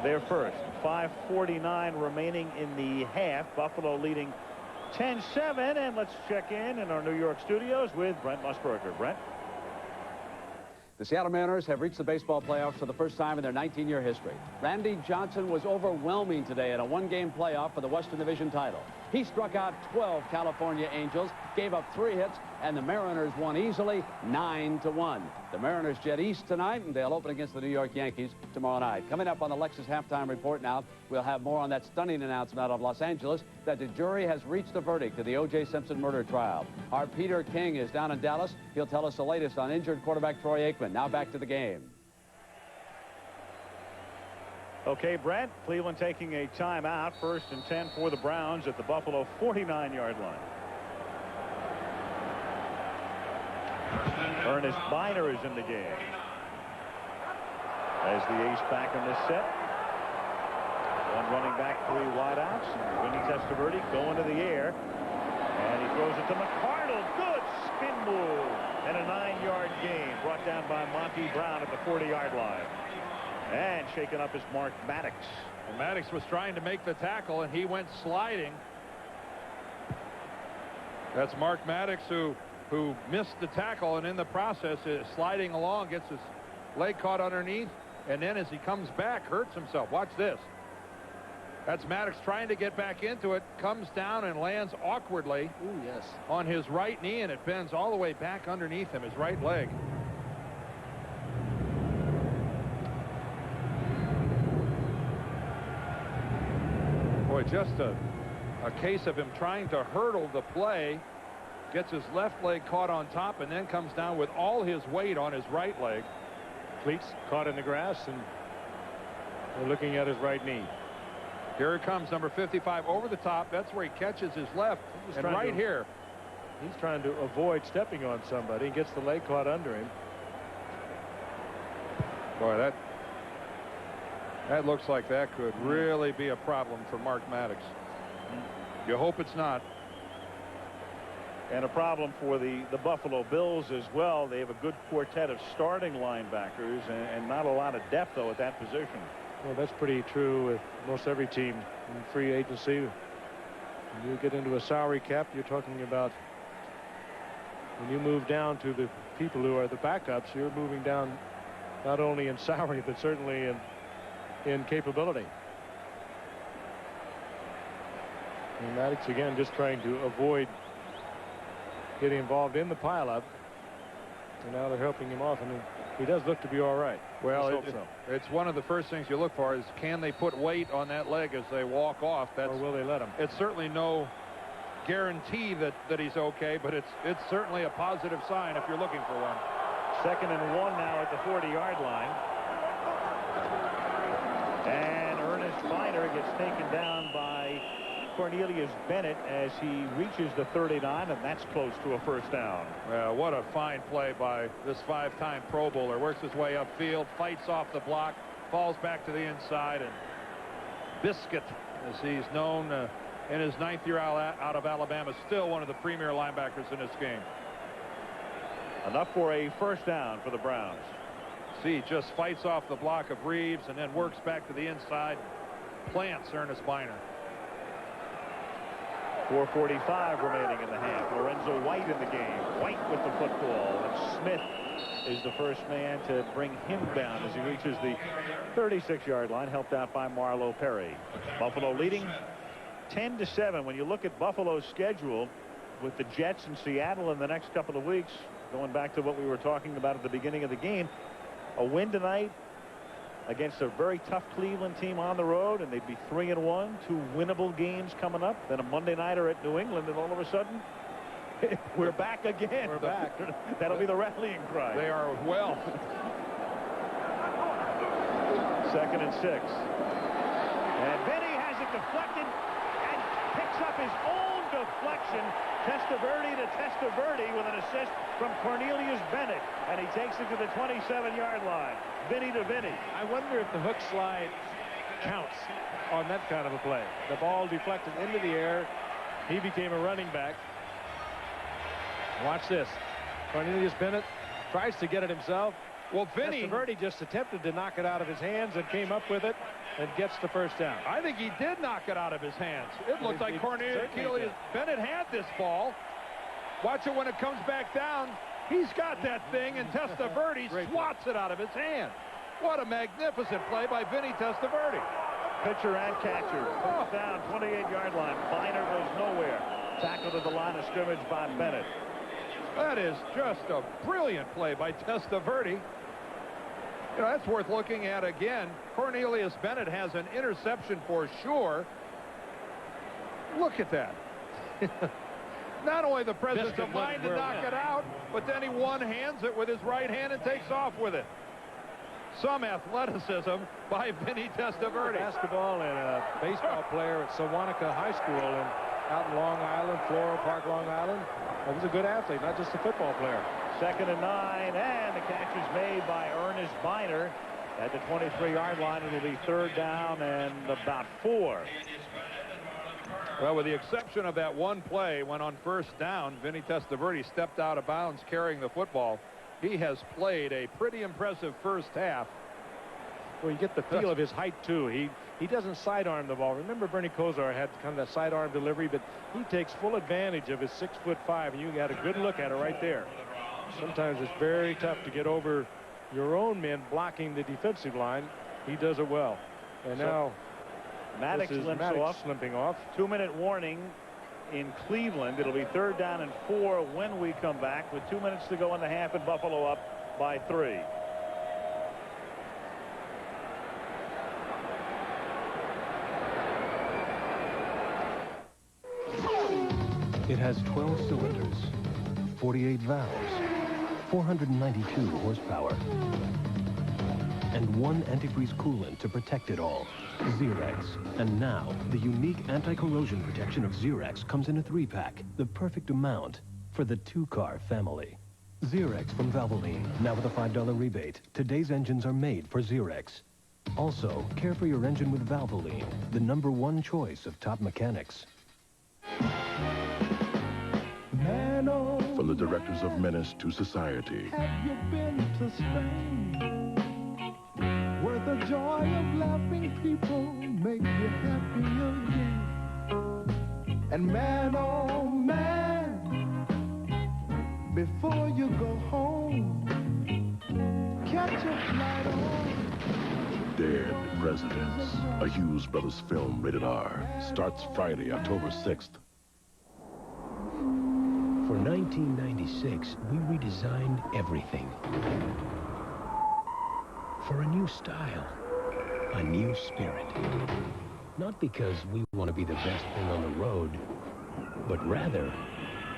Their first. 5:49 remaining in the half. Buffalo leading 10-7, and let's check in our New York studios with Brent Musburger. Brent? The Seattle Mariners have reached the baseball playoffs for the first time in their 19-year history. Randy Johnson was overwhelming today in a 1-game playoff for the Western Division title. He struck out 12 California Angels, gave up 3 hits, and the Mariners won easily 9-1. The Mariners jet east tonight, and they'll open against the New York Yankees tomorrow night. Coming up on the Lexus Halftime Report now, we'll have more on that stunning announcement out of Los Angeles that the jury has reached a verdict in the O.J. Simpson murder trial. Our Peter King is down in Dallas. He'll tell us the latest on injured quarterback Troy Aikman. Now back to the game. Okay, Brent, Cleveland taking a timeout. First and 10 for the Browns at the Buffalo 49-yard line. Ernest Biner is in the game as the ace back in this set. 1 running back, 3 wideouts. Vinny Testaverde going to the air, and he throws it to McCardle. Good spin move and a 9-yard gain brought down by Monty Brown at the 40-yard line. And shaken up is Mark Maddox. And Maddox was trying to make the tackle, and he went sliding. That's Mark Maddox who missed the tackle, and in the process is sliding along, gets his leg caught underneath, and then as he comes back, hurts himself. Watch this. That's Maddox trying to get back into it, comes down and lands awkwardly on his right knee, and it bends all the way back underneath him, his right leg. Boy, just a case of him trying to hurdle the play. Gets his left leg caught on top and then comes down with all his weight on his right leg. Cleats caught in the grass, and we're looking at his right knee. Here it comes, number 55 over the top. That's where he catches his left. And right here, he's trying to avoid stepping on somebody and gets the leg caught under him. Boy, That looks like that could really be a problem for Mark Maddox. You hope it's not. And a problem for the Buffalo Bills as well. They have a good quartet of starting linebackers and not a lot of depth, though, at that position. Well, that's pretty true with most every team in free agency. When you get into a salary cap, you're talking about when you move down to the people who are the backups, you're moving down not only in salary, but certainly in capability. And Maddox, again, just trying to avoid getting involved in the pileup. And now they're helping him off, and he does look to be all right. Well, it's one of the first things you look for is can they put weight on that leg as they walk off. Or will they let him? It's certainly no guarantee that he's okay, but it's certainly a positive sign if you're looking for one. 2nd and 1 now at the 40-yard line. And Ernest Feiner gets taken down by Cornelius Bennett as he reaches the 39, and that's close to a first down. Well, what a fine play by this 5-time Pro Bowler. Works his way upfield, fights off the block, falls back to the inside, and Biscuit, as he's known in his 9th year out of Alabama, still one of the premier linebackers in this game. Enough for a first down for the Browns. See, just fights off the block of Reeves and then works back to the inside, plants Ernest Feiner. 4:45 remaining in the half. Lorenzo White in the game. White with the football, and Smith is the first man to bring him down as he reaches the 36-yard line, helped out by Marlo Perry. Buffalo leading 10-7. When you look at Buffalo's schedule with the Jets and Seattle in the next couple of weeks, going back to what we were talking about at the beginning of the game, a win tonight against a very tough Cleveland team on the road, and they'd be 3-1, 2 winnable games coming up, then a Monday nighter at New England, and all of a sudden we're back again. We're back. That'll be the rallying cry. They are well. 2nd and 6, and Vinny has it deflected and picks up his own deflection. Testaverde to Testaverde with an assist from Cornelius Bennett, and he takes it to the 27-yard line. Vinny to Vinny. I wonder if the hook slide counts on that kind of a play. The ball deflected into the air. He became a running back. Watch this. Cornelius Bennett tries to get it himself. Well, Vinny Testaverde just attempted to knock it out of his hands and came up with it and gets the first down. I think he did knock it out of his hands. It looked like Cornelius Bennett had this ball. Watch it when it comes back down. He's got that thing, and Testaverde swats it out of his hand. What a magnificent play by Vinny Testaverde. Pitcher and catcher. First down, 28-yard line. Feiner goes nowhere. Tackled at the line of scrimmage by Bennett. That is just a brilliant play by Testaverde. You know, that's worth looking at again. Cornelius Bennett has an interception for sure. Look at that. Not only the presence of mind to knock it out, but then he one-hands it with his right hand and takes off with it. Some athleticism by Vinny Testaverde. Basketball and a baseball player at Sewanaka High School out in Long Island, Floral Park, Long Island. He was a good athlete, not just a football player. 2nd and 9, and the catch is made by Ernest Feiner at the 23-yard line. It'll be 3rd down and about 4. Well, with the exception of that one play when on first down, Vinny Testaverde stepped out of bounds carrying the football. He has played a pretty impressive first half. Well, you get the feel of his height, too. He doesn't sidearm the ball. Remember, Bernie Kosar had kind of that sidearm delivery, but he takes full advantage of his 6'5", and you got a good look at it right there. Sometimes it's very tough to get over your own men blocking the defensive line. He does it well. And now Maddox limping off. 2-minute warning in Cleveland. It'll be 3rd down and 4 when we come back with 2 minutes to go in the half, and Buffalo up by 3. It has 12 cylinders, 48 valves, 492 horsepower, and one antifreeze coolant to protect it all, Zerex. And now, the unique anti-corrosion protection of Zerex comes in a 3-pack, the perfect amount for the 2-car family. Zerex from Valvoline, now with a $5 rebate. Today's engines are made for Zerex. Also, care for your engine with Valvoline, the #1 choice of top mechanics. From the directors of Menace to Society. Have you been to Spain? Where the joy of laughing people make you happy again. And man, oh man, before you go home, catch a flight on. Dead Presidents, a Hughes Brothers film rated R, starts Friday, October 6th. For 1996, we redesigned everything. For a new style, a new spirit. Not because we want to be the best thing on the road, but rather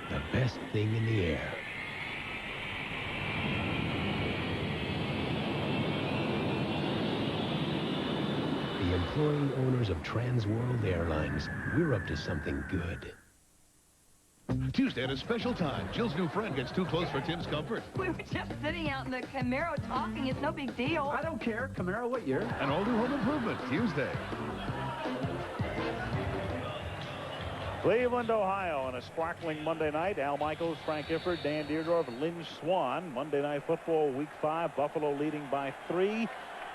the best thing in the air. The employee owners of Trans World Airlines, we're up to something good. Tuesday at a special time, Jill's new friend gets too close for Tim's comfort. We were just sitting out in the Camaro talking. It's no big deal. I don't care. Camaro, what year? An all new home improvement, Tuesday. Cleveland, Ohio, on a sparkling Monday night. Al Michaels, Frank Gifford, Dan Deerdorf, Lynn Swan. Monday Night Football, Week 5. Buffalo leading by 3.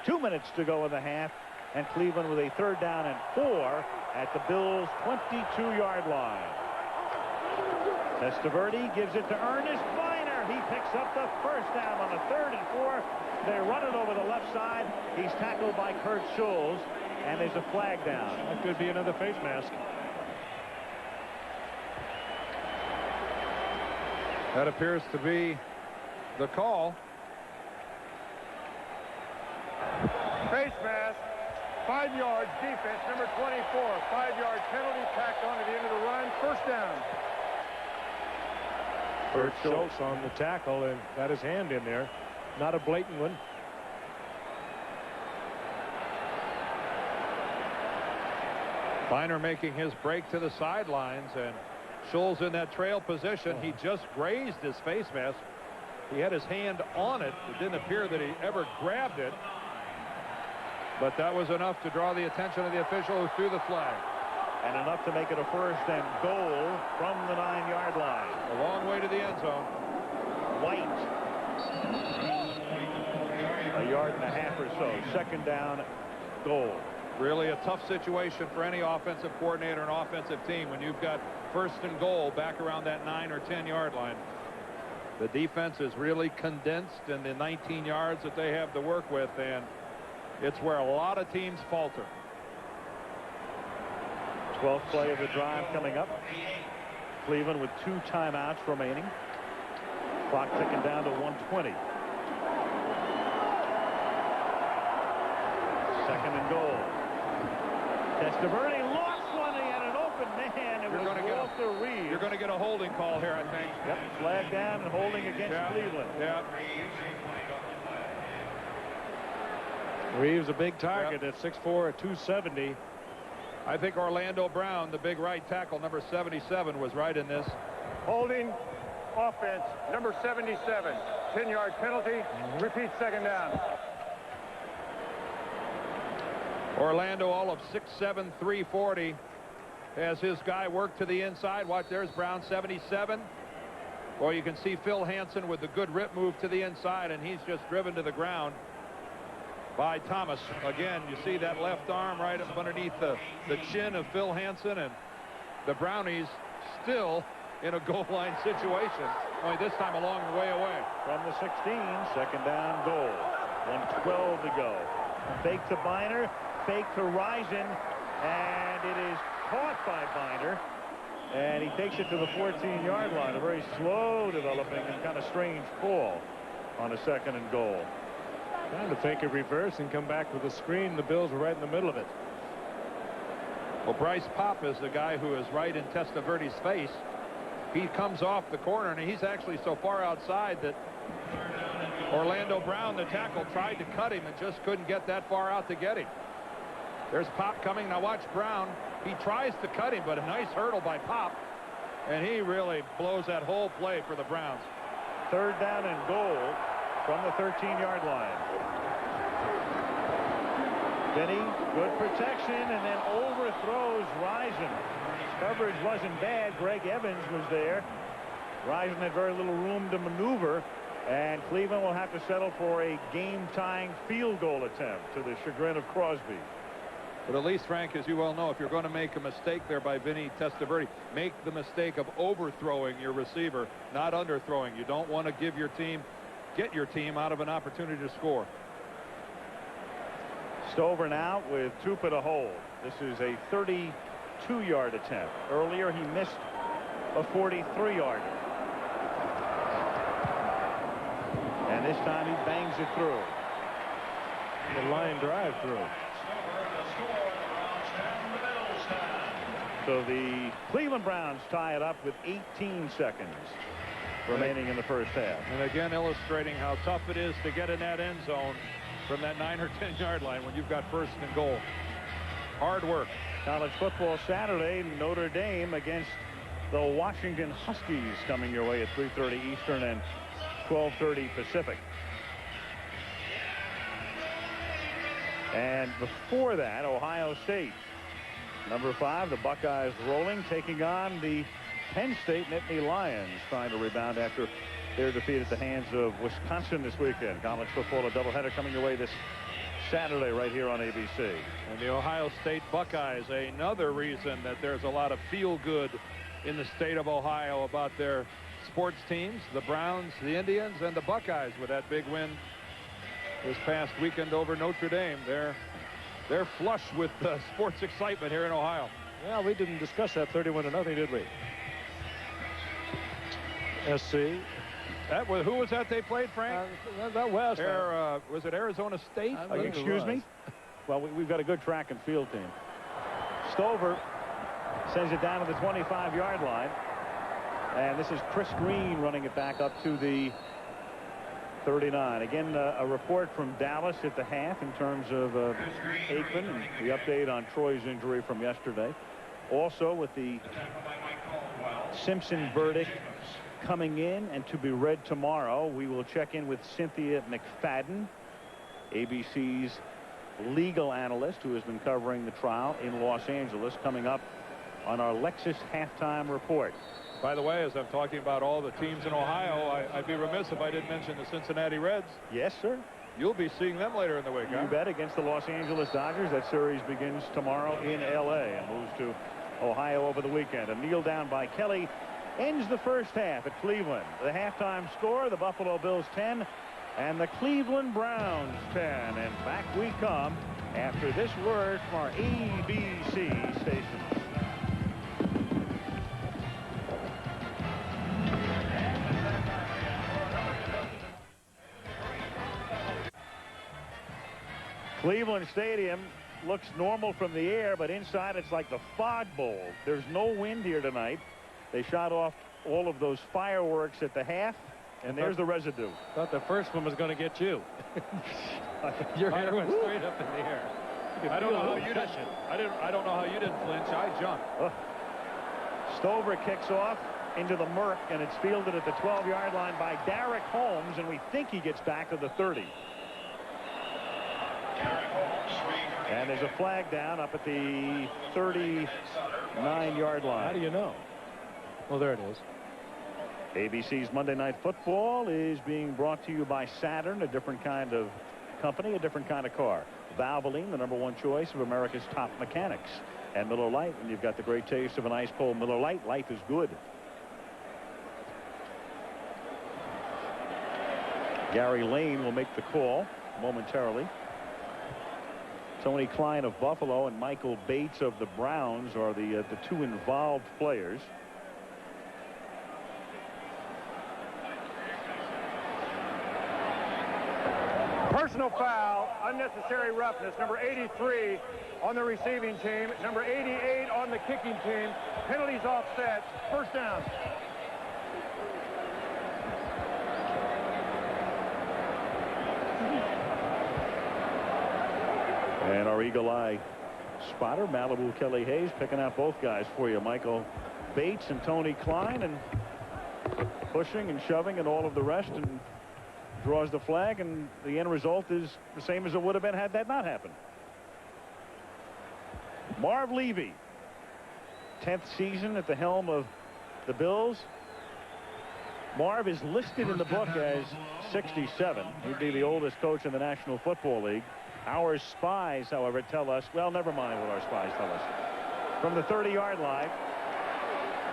2 minutes to go in the half. And Cleveland with a 3rd down and 4 at the Bills' 22-yard line. Testaverde gives it to Ernest Biner. He picks up the 1st down on the 3rd and 4. They run it over the left side. He's tackled by Kurt Schulz, and there's a flag down. That could be another face mask. That appears to be the call. Face mask. 5 yards defense, number 24. 5-yard penalty tacked on at the end of the run. 1st down. Kurt Schulz on the tackle and got his hand in there. Not a blatant one. Biner making his break to the sidelines, and Schulz in that trail position. He just grazed his face mask. He had his hand on it. It didn't appear that he ever grabbed it. But that was enough to draw the attention of the official who threw the flag. And enough to make it a 1st and goal from the 9-yard line. A long way to the end zone. White. A yard and a half or so. 2nd down, goal. Really a tough situation for any offensive coordinator and offensive team when you've got 1st and goal back around that 9 or 10-yard line. The defense is really condensed in the 19 yards that they have to work with, and it's where a lot of teams falter. 12th play of the drive coming up. Cleveland with 2 timeouts remaining. Clock ticking down to 1:20. 2nd and goal. Testaverde lost one. He had an open man. It was Walter Reeves. You're going to get a holding call here, I think. Yep, flag down and holding against Cleveland. Yeah. Reeves a big target at 6'4", at 270. I think Orlando Brown, the big right tackle, number 77, was right in this. Holding offense, number 77. 10-yard penalty. Repeat 2nd down. Orlando all of 6'7", 340. As his guy worked to the inside. Watch, there's Brown, 77. Well, you can see Phil Hansen with the good rip move to the inside, and he's just driven to the ground by Thomas. Again, you see that left arm right up underneath the chin of Phil Hansen, and the Brownies still in a goal line situation. Only this time a long way away. From the 16, 2nd down, goal. 1:12 to go. Fake to Biner, fake to Risen, and it is caught by Biner, and he takes it to the 14-yard line. A very slow developing and kind of strange call on a 2nd and goal. Trying to fake a reverse and come back with a screen. The Bills were right in the middle of it. Well, Bryce Popp is the guy who is right in Testaverde's face. He comes off the corner, and he's actually so far outside that Orlando Brown, the tackle, tried to cut him and just couldn't get that far out to get him. There's Popp coming. Now watch Brown. He tries to cut him, but a nice hurdle by Popp, and he really blows that whole play for the Browns. 3rd down and goal from the 13-yard line. Vinny, good protection, and then overthrows Risen. Coverage wasn't bad. Greg Evans was there. Risen had very little room to maneuver, and Cleveland will have to settle for a game-tying field goal attempt to the chagrin of Crosby. But at least, Frank, as you well know, if you're going to make a mistake there by Vinny Testaverde, make the mistake of overthrowing your receiver, not underthrowing. You don't want to get your team out of an opportunity to score. Stover now with Tupa to hold. This is a 32-yard attempt. Earlier he missed a 43-yarder. And this time he bangs it through. The line drive through. So the Cleveland Browns tie it up with 18 seconds remaining in the first half. And again, illustrating how tough it is to get in that end zone from that 9 or 10-yard line when you've got first and goal. Hard work. College football Saturday, Notre Dame against the Washington Huskies, coming your way at 3:30 Eastern and 12:30 Pacific. And before that, Ohio State, number 5, the Buckeyes rolling, taking on the Penn State Nittany Lions, trying to rebound after their defeat at the hands of Wisconsin this weekend. College football, a doubleheader coming your way this Saturday right here on ABC. And the Ohio State Buckeyes, another reason that there's a lot of feel-good in the state of Ohio about their sports teams, the Browns, the Indians, and the Buckeyes with that big win this past weekend over Notre Dame. They're flush with sports excitement here in Ohio. Well, we didn't discuss that 31-0, did we? SC. Who was that they played, Frank? That was. Was it Arizona State? Excuse me? Well, we've got a good track and field team. Stover sends it down to the 25-yard line. And this is Chris Green running it back up to the 39. Again, a report from Dallas at the half in terms of Aikman and the update on Troy's injury from yesterday. Also with the Simpson verdict coming in and to be read tomorrow, we will check in with Cynthia McFadden, ABC's legal analyst who has been covering the trial in Los Angeles, coming up on our Lexus halftime report. By the way, as I'm talking about all the teams in Ohio, I'd be remiss if I didn't mention the Cincinnati Reds. Yes, sir. You'll be seeing them later in the week, huh? You bet, against the Los Angeles Dodgers. That series begins tomorrow in L.A. and moves to Ohio over the weekend. A kneel down by Kelly ends the first half at Cleveland. The halftime score, the Buffalo Bills 10 and the Cleveland Browns 10. And back we come after this word from our ABC station. Cleveland Stadium looks normal from the air, but inside it's like the Fog Bowl. There's no wind here tonight. They shot off all of those fireworks at the half, and there's the residue. Thought the first one was going to get you. Your hair went straight up in the air. I don't know how you didn't. I don't know how you didn't flinch. I jumped. Stover kicks off into the murk, and it's fielded at the 12-yard line by Derek Holmes, and we think he gets back to the 30. And there's a flag down up at the 39-yard line. How do you know? Well, there it is. ABC's Monday Night Football is being brought to you by Saturn, a different kind of company, a different kind of car. Valvoline, the #1 choice of America's top mechanics. And Miller Lite, and you've got the great taste of an ice cold Miller Lite. Life is good. Gary Lane will make the call momentarily. Tony Klein of Buffalo and Michael Bates of the Browns are the two involved players. Personal foul, unnecessary roughness, number 83 on the receiving team, number 88 on the kicking team. Penalties offset, first down. And our eagle eye spotter, Malibu Kelly Hayes, picking out both guys for you. Michael Bates and Tony Klein, and pushing and shoving and all of the rest, and draws the flag, and the end result is the same as it would have been had that not happened. Marv Levy, 10th season at the helm of the Bills. Marv is listed in the book as 67. He'd be the oldest coach in the National Football League. Our spies, however, tell us, well, never mind what our spies tell us. From the 30-yard line,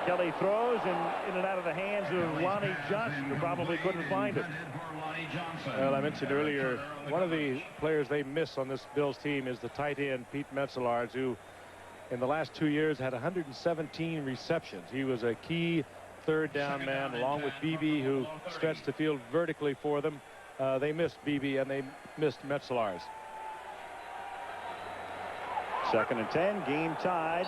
Kelly throws in and out of the hands of Lonnie Johnson, who probably couldn't find it. Well, I mentioned earlier, one of the players they miss on this Bills team is the tight end, Pete Metzelaars, who in the last 2 years had 117 receptions. He was a key third down man, along with BB, who stretched the field vertically for them. They missed BB and they missed Metzelaars. 2nd and 10, game tied.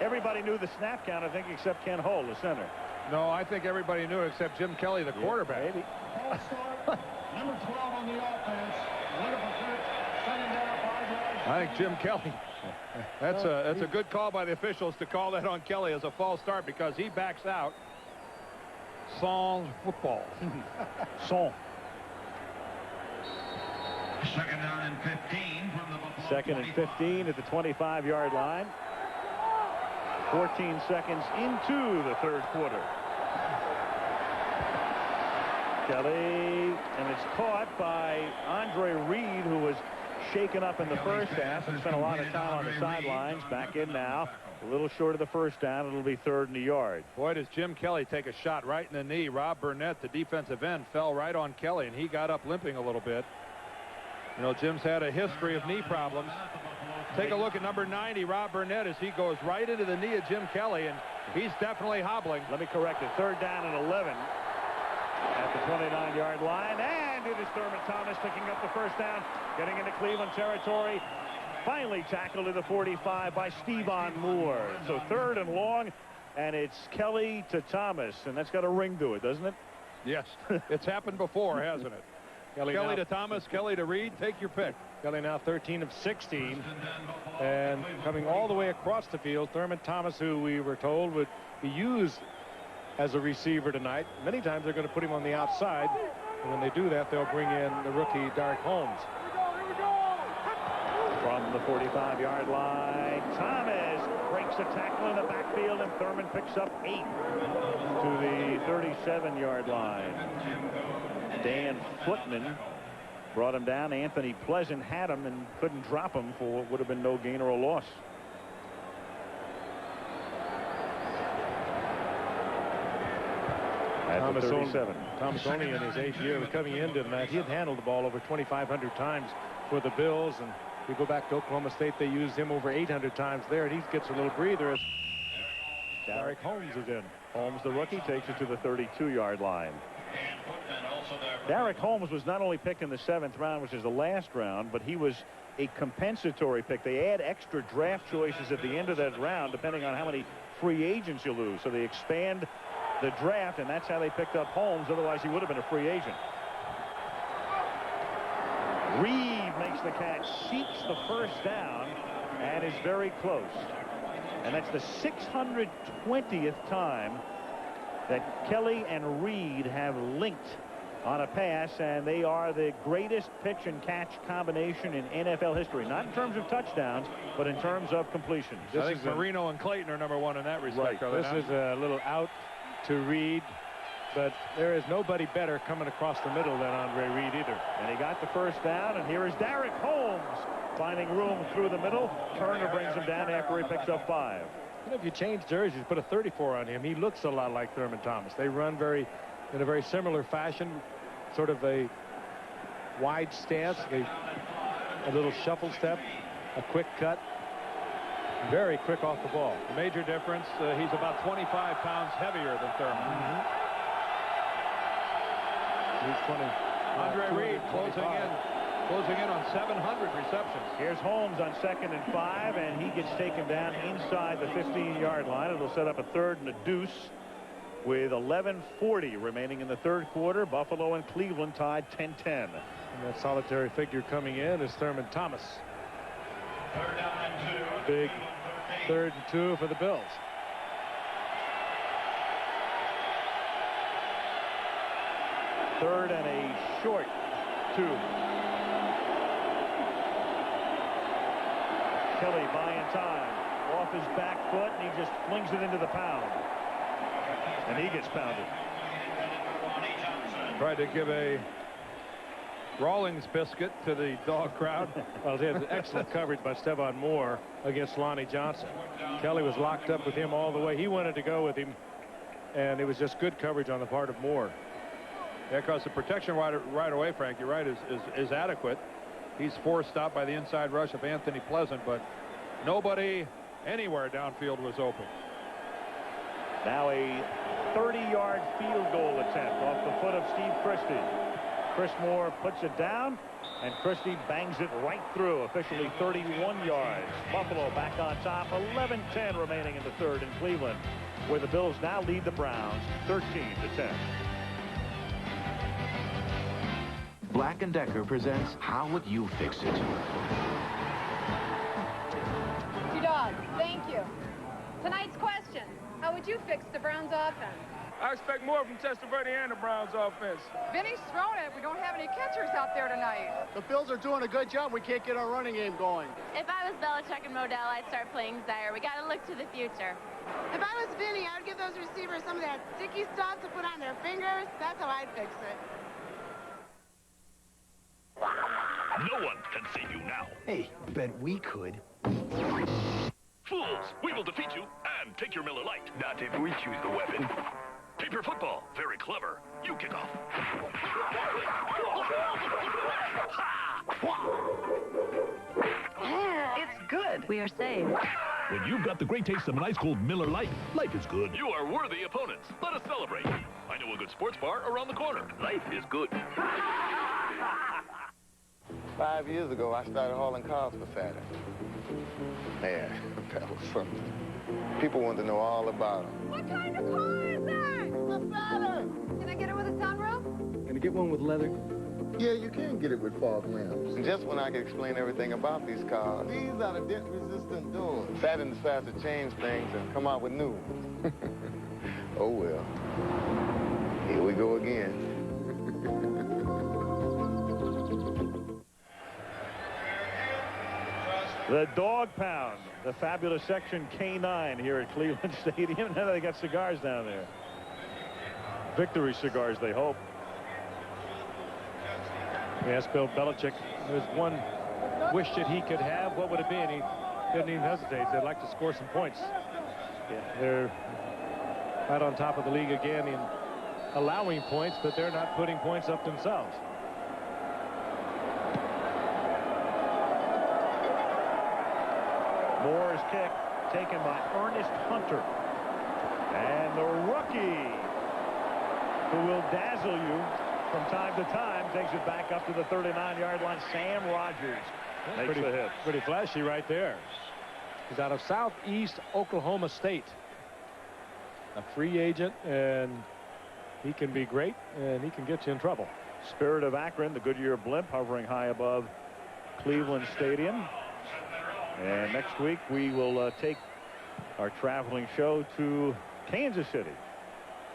Everybody knew the snap count, I think, except Ken Hull, the center. No, I think everybody knew except Jim Kelly, the quarterback. Maybe. Number 12 on the offense. I think Jim Kelly. That's a good call by the officials to call that on Kelly as a false start, because he backs out. Sans football. Sans. 2nd down and 15 from the Buffalo. 2nd and 15 at the 25-yard line. 14 seconds into the third quarter. Kelly, and it's caught by Andre Reed, who was shaken up in the first half and spent a lot of time on the sidelines. Back in now, a little short of the first down. It'll be 3rd and a yard. Boy, does Jim Kelly take a shot right in the knee. Rob Burnett, the defensive end, fell right on Kelly, and he got up limping a little bit. You know, Jim's had a history of knee problems. Take a look at number 90, Rob Burnett, as he goes right into the knee of Jim Kelly, and he's definitely hobbling. Let me correct it. 3rd down and 11 at the 29-yard line. And it is Thurman Thomas picking up the first down, getting into Cleveland territory. Finally tackled at the 45 by Stevan Moore. So 3rd and long, and it's Kelly to Thomas, and that's got a ring to it, doesn't it? Yes, it's happened before, hasn't it? Kelly to Thomas, Kelly to Reed, take your pick. Kelly now 13 of 16, and coming all the way across the field, Thurman Thomas, who we were told would be used as a receiver tonight. Many times they're going to put him on the outside, and when they do that, they'll bring in the rookie Derek Holmes. From the 45-yard line, Thomas breaks a tackle in the backfield, and Thurman picks up 8 to the 37-yard line. Dan Footman brought him down. Anthony Pleasant had him and couldn't drop him for what would have been no gain or a loss. At the 37. Thomas only in his 8th year coming into tonight. He had handled the ball over 2,500 times for the Bills, and we go back to Oklahoma State, they used him over 800 times there, and he gets a little breather as Derek Holmes is in. Holmes, the rookie, takes it to the 32-yard line. Derek Holmes was not only picked in the 7th round, which is the last round, but he was a compensatory pick. They add extra draft choices at the end of that round, depending on how many free agents you lose. So they expand the draft, and that's how they picked up Holmes. Otherwise, he would have been a free agent. Reed makes the catch, seeks the first down, and is very close. And that's the 620th time that Kelly and Reed have linked on a pass, and they are the greatest pitch and catch combination in NFL history. Not in terms of touchdowns, but in terms of completions. I think Marino and Clayton are number 1 in that respect. Right. This is a little out to Reed, but there is nobody better coming across the middle than Andre Reed either. And he got the first down, and here is Derek Holmes finding room through the middle. Turner brings him down after he picks up 5. You know, if you change jerseys, put a 34 on him, he looks a lot like Thurman Thomas. They run in a very similar fashion, sort of a wide stance, a little shuffle step, a quick cut, very quick off the ball. The major difference, he's about 25 pounds heavier than Thurman. He's 20. Andre Reed closing in on 700 receptions. Here's Holmes on 2nd and 5, and he gets taken down inside the 15-yard line. It'll set up a 3rd and a deuce with 11:40 remaining in the third quarter. Buffalo and Cleveland tied 10-10. And that solitary figure coming in is Thurman Thomas. 3rd down and 2. Big 3rd and 2 for the Bills. Third and a short 2. Kelly buying time. Off his back foot, and he just flings it into the pound. And he gets pounded. Tried to give a Rawlings biscuit to the dog crowd. Well, they had excellent coverage by Stevan Moore against Lonnie Johnson. Kelly was locked up with him all the way. He wanted to go with him, and it was just good coverage on the part of Moore. Yeah, because the protection right away, Frank, you're right, is adequate. He's forced out by the inside rush of Anthony Pleasant, but nobody anywhere downfield was open. Now a 30-yard field goal attempt off the foot of Steve Christie. Chris Moore puts it down, and Christie bangs it right through. Officially 31 yards. Buffalo back on top. 11-10 remaining in the third in Cleveland, where the Bills now lead the Browns 13-10. Black & Decker presents How Would You Fix It? $2. Thank you. Tonight's question: how would you fix the Browns offense? I expect more from Testaverde and the Browns offense. Vinny's thrown it. We don't have any catchers out there tonight. The Bills are doing a good job. We can't get our running game going. If I was Belichick and Modell, I'd start playing Zaire. We got to look to the future. If I was Vinny, I would give those receivers some of that sticky stuff to put on their fingers. That's how I'd fix it. No one can save you now. Hey, bet we could. Fools, we will defeat you and take your Miller Lite. Not if we choose the weapon. Paper football, very clever. You kick off. It's good. We are saved. When you've got the great taste of an ice-cold Miller Lite, life is good. You are worthy opponents. Let us celebrate. I know a good sports bar around the corner. Life is good. 5 years ago, I started hauling cars for Saturn. Man, that was something. People wanted to know all about them. What kind of car is that? A Saturn. Can I get it with a sunroof? Can I get one with leather? Yeah, you can get it with fog lamps. And just when I could explain everything about these cars, these are the dent-resistant doors. Saturn decided to change things and come out with new ones. Oh, well. Here we go again. The Dog Pound, the fabulous section K9 here at Cleveland Stadium. Now they got cigars down there. Victory cigars, they hope. We asked Bill Belichick, there's one wish that he could have. What would it be? And he didn't even hesitate. They'd like to score some points. Yeah, they're right on top of the league again in allowing points, but they're not putting points up themselves. Moore's kick taken by Ernest Hunter. And the rookie, who will dazzle you from time to time, takes it back up to the 39-yard line. Sam Rogers makes the hit. Pretty flashy right there. He's out of Southeast Oklahoma State. A free agent, and he can be great, and he can get you in trouble. Spirit of Akron, the Goodyear blimp, hovering high above Cleveland Stadium. And next week we will take our traveling show to Kansas City.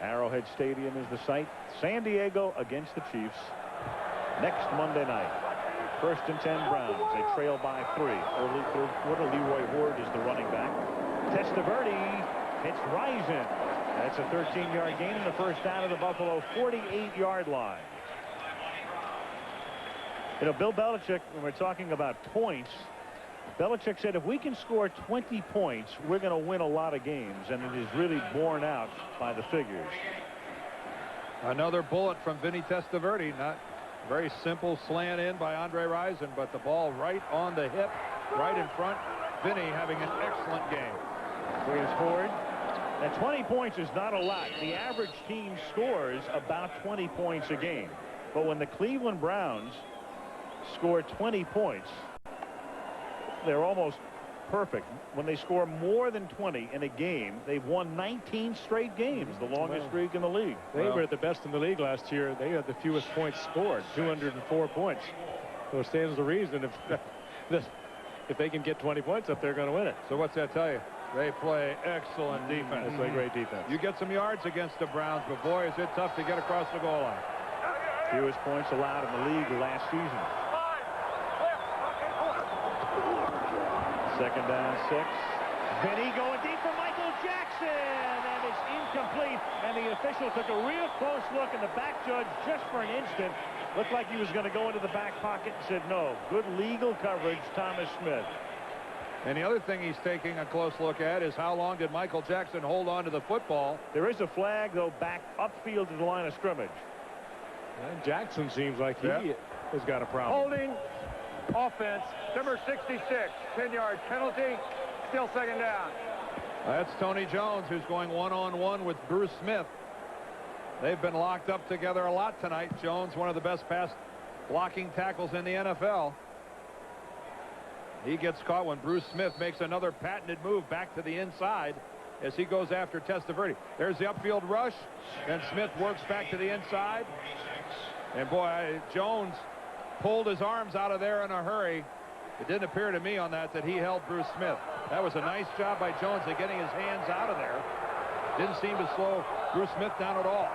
Arrowhead Stadium is the site. San Diego against the Chiefs next Monday night. 1st and 10 Browns. They trail by 3. Early third quarter. Leroy Horde is the running back. Testaverde hits Risen. That's a 13-yard gain in the first down of the Buffalo 48-yard line. You know, Bill Belichick, when we're talking about points, Belichick said if we can score 20 points, we're going to win a lot of games, and it is really borne out by the figures. Another bullet from Vinny Testaverde. Not very simple slant in by Andre Rison, but the ball right on the hip, right in front. Vinny having an excellent game. Here's Horde. Now 20 points is not a lot. The average team scores about 20 points a game. But when the Cleveland Browns score 20 points, they're almost perfect. When they score more than 20 in a game, they've won 19 straight games, the longest streak in the league. They were the best in the league last year. They had the fewest points scored, 204 points. So it stands to reason if they can get 20 points up, they're going to win it. So what's that tell you? They play excellent defense. They play great defense. You get some yards against the Browns, but boy, is it tough to get across the goal line. Fewest points allowed in the league last season. Second down, 6. Vinny going deep for Michael Jackson, and it's incomplete. And the official took a real close look, and the back judge, just for an instant, looked like he was going to go into the back pocket and said no. Good legal coverage, Thomas Smith. And the other thing he's taking a close look at is how long did Michael Jackson hold on to the football. There is a flag, though, back upfield to the line of scrimmage. And Jackson seems like he has got a problem. Holding offense, number 66, 10-yard penalty, still second down. That's Tony Jones, who's going one-on-one with Bruce Smith. They've been locked up together a lot tonight. Jones, one of the best pass blocking tackles in the NFL. He gets caught when Bruce Smith makes another patented move back to the inside as he goes after Testaverde. There's the upfield rush, and Smith works back to the inside. And boy, Jones pulled his arms out of there in a hurry. It didn't appear to me on that he held Bruce Smith. That was a nice job by Jones of getting his hands out of there. Didn't seem to slow Bruce Smith down at all.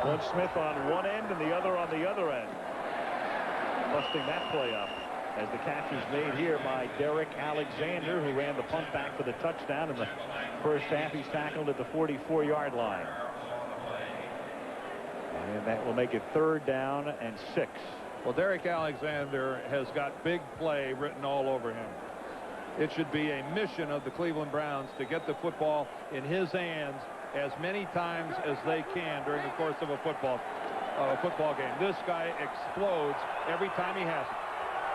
One Smith on one end and the other on the other end. Busting that play up as the catch is made here by Derek Alexander, who ran the punt back for the touchdown in the first half. He's tackled at the 44-yard line. And that will make it 3rd down and 6. Well, Derek Alexander has got big play written all over him. It should be a mission of the Cleveland Browns to get the football in his hands as many times as they can during the course of a football game. This guy explodes every time he has it.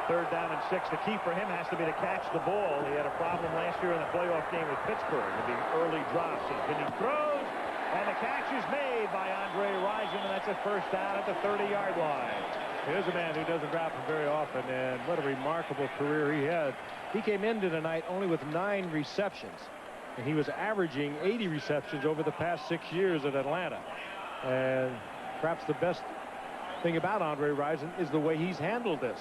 3rd down and 6. The key for him has to be to catch the ball. He had a problem last year in the playoff game with Pittsburgh with the early drops. And he throws, and the catch is made by Andre Rison, and that's a 1st down at the 30-yard line. Here's a man who doesn't drop them very often, and what a remarkable career he had. He came into tonight only with 9 receptions, and he was averaging 80 receptions over the past 6 years at Atlanta. And perhaps the best thing about Andre Rison is the way he's handled this.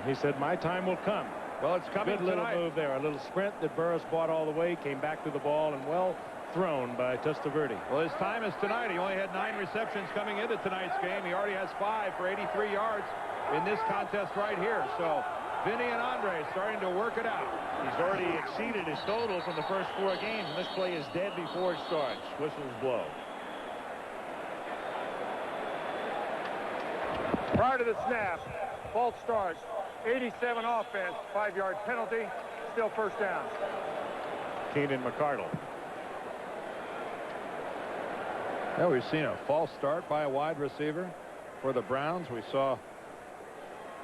He said, my time will come. Well, it's coming Good little tonight. move there. A little sprint that Burris bought all the way, came back to the ball, and well thrown by Testaverde. Well, his time is tonight. He only had 9 receptions coming into tonight's game. He already has 5 for 83 yards in this contest right here. So Vinny and Andre starting to work it out. He's already exceeded his total from the first 4 games, and this play is dead before it starts. Whistles blow. Prior to the snap, false start, 87 offense, 5-yard penalty, still 1st down. Keenan McCardle. Yeah, we've seen a false start by a wide receiver for the Browns. We saw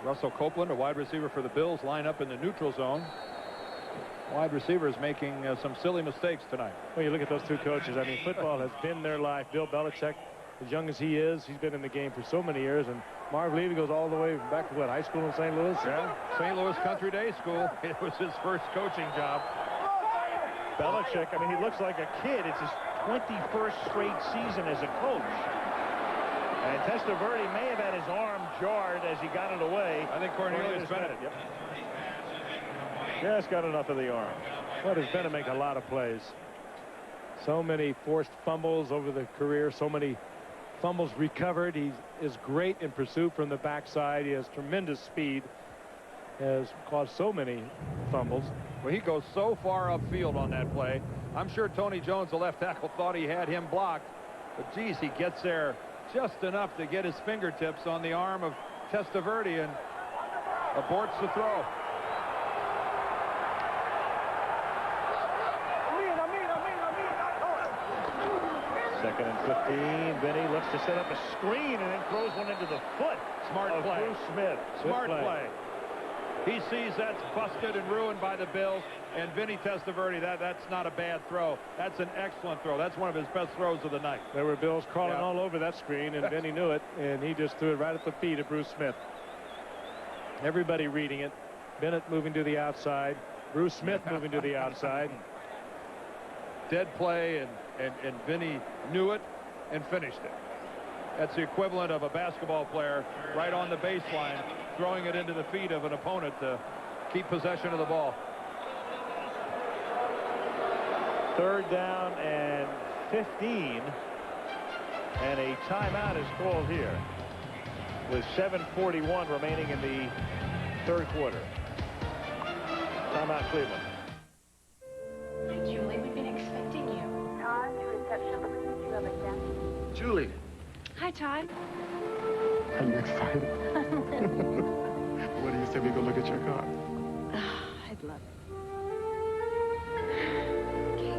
Russell Copeland, a wide receiver for the Bills, line up in the neutral zone. Wide receivers making some silly mistakes tonight. Well, you look at those 2 coaches. I mean, football has been their life. Bill Belichick, as young as he is, he's been in the game for so many years. And Marv Levy goes all the way back to what, high school in St. Louis? Yeah, St. Louis Country Day School. It was his first coaching job. Belichick, I mean, he looks like a kid. It's his 21st straight season as a coach. And Testaverde may have had his arm jarred as he got it away. I think Cornelius Bennett. Yep. Just got enough of the arm. Well, does Bennett make a lot of plays? So many forced fumbles over the career. So many fumbles recovered. He is great in pursuit from the backside. He has tremendous speed. Has caused so many fumbles. Well, he goes so far upfield on that play. I'm sure Tony Jones, the left tackle, thought he had him blocked. But, geez, he gets there just enough to get his fingertips on the arm of Testaverde and aborts the throw. Second and 15. Vinny looks to set up a screen and then throws one into the foot. Smart play. Bruce Smith. Smart play. He sees that's busted and ruined by the Bills, and Vinny Testaverde, that's not a bad throw. That's an excellent throw. That's one of his best throws of the night. There were Bills crawling all over that screen, and Vinny knew it, and he just threw it right at the feet of Bruce Smith. Everybody reading it. Bennett moving to the outside. Bruce Smith moving to the outside. Dead play, and Vinny knew it and finished it. That's the equivalent of a basketball player right on the baseline throwing it into the feet of an opponent to keep possession of the ball. 3rd down and 15, and a timeout is called here with 7:41 remaining in the 3rd quarter. Timeout, Cleveland. Hi, Julie. We've been expecting you. Todd, to reception, please. You have a guest. Julie. Hi, Todd. Are you excited? What do you say we go look at your car? I'd love it. Okay.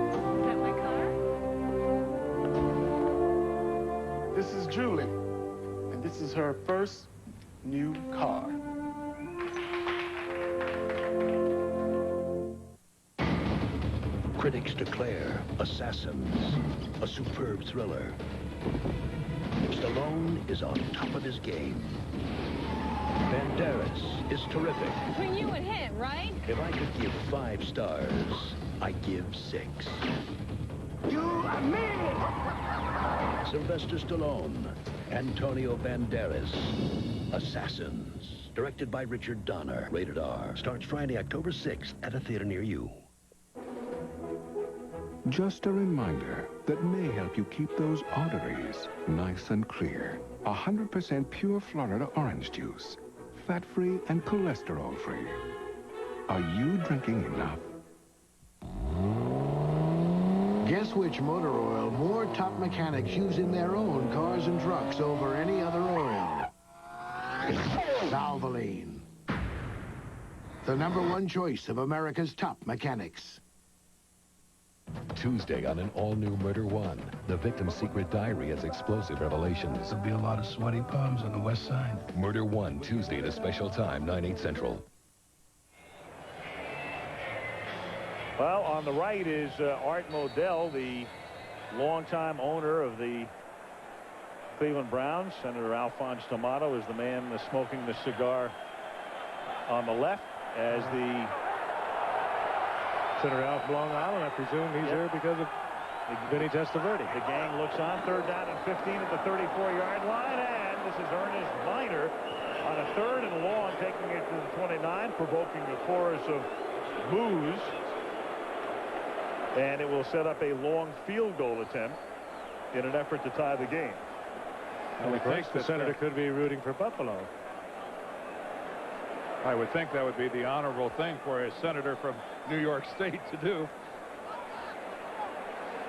Is that my car? This is Julie, and this is her first new car. Critics declare Assassins a superb thriller. Stallone is on top of his game. Banderas is terrific. Between you and him, right? If I could give 5 stars, I'd give 6. You are me! Sylvester Stallone, Antonio Banderas, Assassins. Directed by Richard Donner. Rated R. Starts Friday, October 6th at a theater near you. Just a reminder that may help you keep those arteries nice and clear. 100% pure Florida orange juice. Fat-free and cholesterol-free. Are you drinking enough? Guess which motor oil more top mechanics use in their own cars and trucks over any other oil? Valvoline. The #1 choice of America's top mechanics. Tuesday on an all-new Murder One, the victim's secret diary has explosive revelations. There'll be a lot of sweaty palms on the west side. Murder One, Tuesday at a special time, 9/8 Central. Well, on the right is Art Modell, the longtime owner of the Cleveland Browns. Senator Alphonse D'Amato is the man smoking the cigar on the left as the Senator out of Long Island. I presume he's here because of Vinny Testaverde. The gang looks on, 3rd down and 15 at the 34-yard line, and this is Ernest Minor on a 3rd and long, taking it to the 29, provoking a chorus of boos, and it will set up a long field goal attempt in an effort to tie the game. And of course, the Senator could be rooting for Buffalo. I would think that would be the honorable thing for a senator from New York State to do.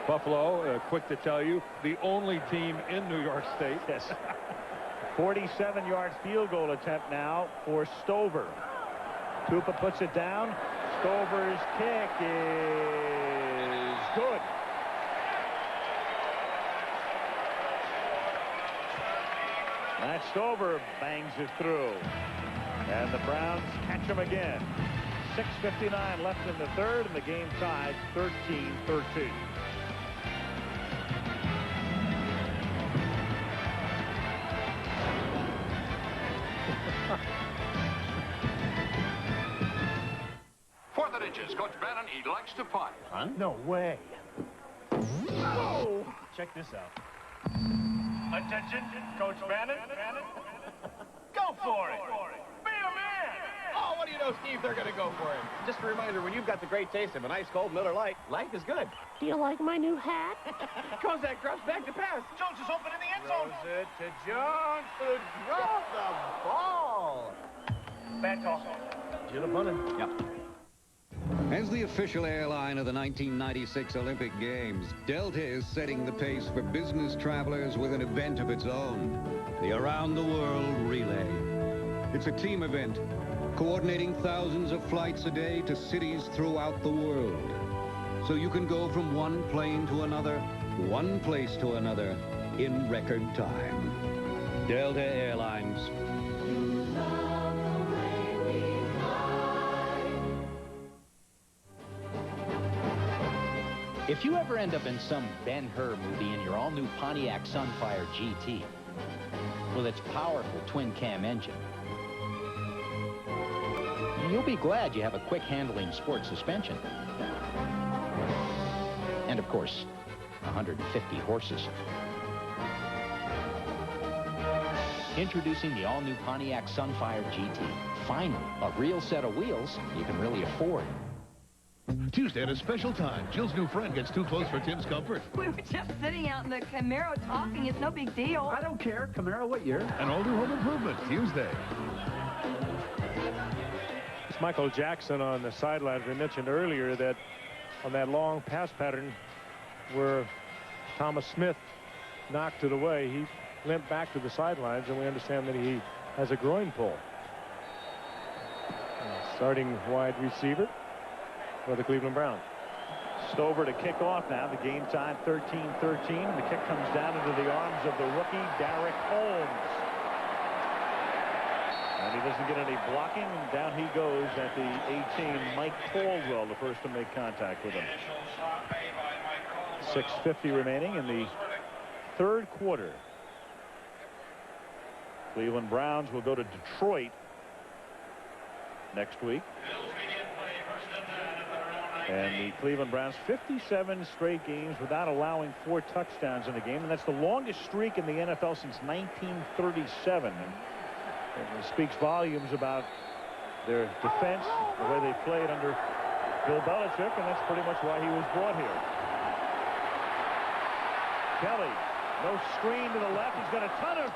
Buffalo, quick to tell you, the only team in New York State. Yes. 47-yard field goal attempt now for Stover. Tupa puts it down. Stover's kick is good. Matt Stover bangs it through. And the Browns catch him again. 6:59 left in the 3rd, and the game tied 13-13. Fourth and inches. Coach Bannon, he likes to punt. Huh? No way. Whoa! Check this out. Attention, Coach Bannon. Go for it. Be a man. Oh, what do you know, Steve? They're going to go for him. Just a reminder, when you've got the great taste of an ice cold Miller Lite, life is good. Do you like my new hat? Kozak drops back to pass. Jones is open in the end zone. Throws it to Jones, who dropped the ball. Bad toss. Gila punted. Yep. As the official airline of the 1996 Olympic Games, Delta is setting the pace for business travelers with an event of its own, the Around the World Relay. It's a team event, coordinating thousands of flights a day to cities throughout the world. So you can go from one plane to another, one place to another, in record time. Delta Airlines. If you ever end up in some Ben-Hur movie in your all-new Pontiac Sunfire GT, with its powerful twin-cam engine, you'll be glad you have a quick-handling sport suspension. And, of course, 150 horses. Introducing the all-new Pontiac Sunfire GT. Finally, a real set of wheels you can really afford. Tuesday at a special time, Jill's new friend gets too close for Tim's comfort. We were just sitting out in the Camaro talking. It's no big deal. I don't care. Camaro, what year? An all-new home improvement, Tuesday. Michael Jackson on the sidelines. We mentioned earlier that on that long pass pattern where Thomas Smith knocked it away, he limped back to the sidelines, and we understand that he has a groin pull. Starting wide receiver for the Cleveland Browns. Stover to kick off now. The game time 13-13. The kick comes down into the arms of the rookie Derek Holmes. And he doesn't get any blocking, and down he goes at the 18. Mike Caldwell, the first to make contact with him. 6:50 remaining in the third quarter. Cleveland Browns will go to Detroit next week. And the Cleveland Browns 57 straight games without allowing 4 touchdowns in a game, and that's the longest streak in the NFL since 1937. And it speaks volumes about their defense, the way they played under Bill Belichick, and that's pretty much why he was brought here. Kelly, no screen to the left. He's got a ton of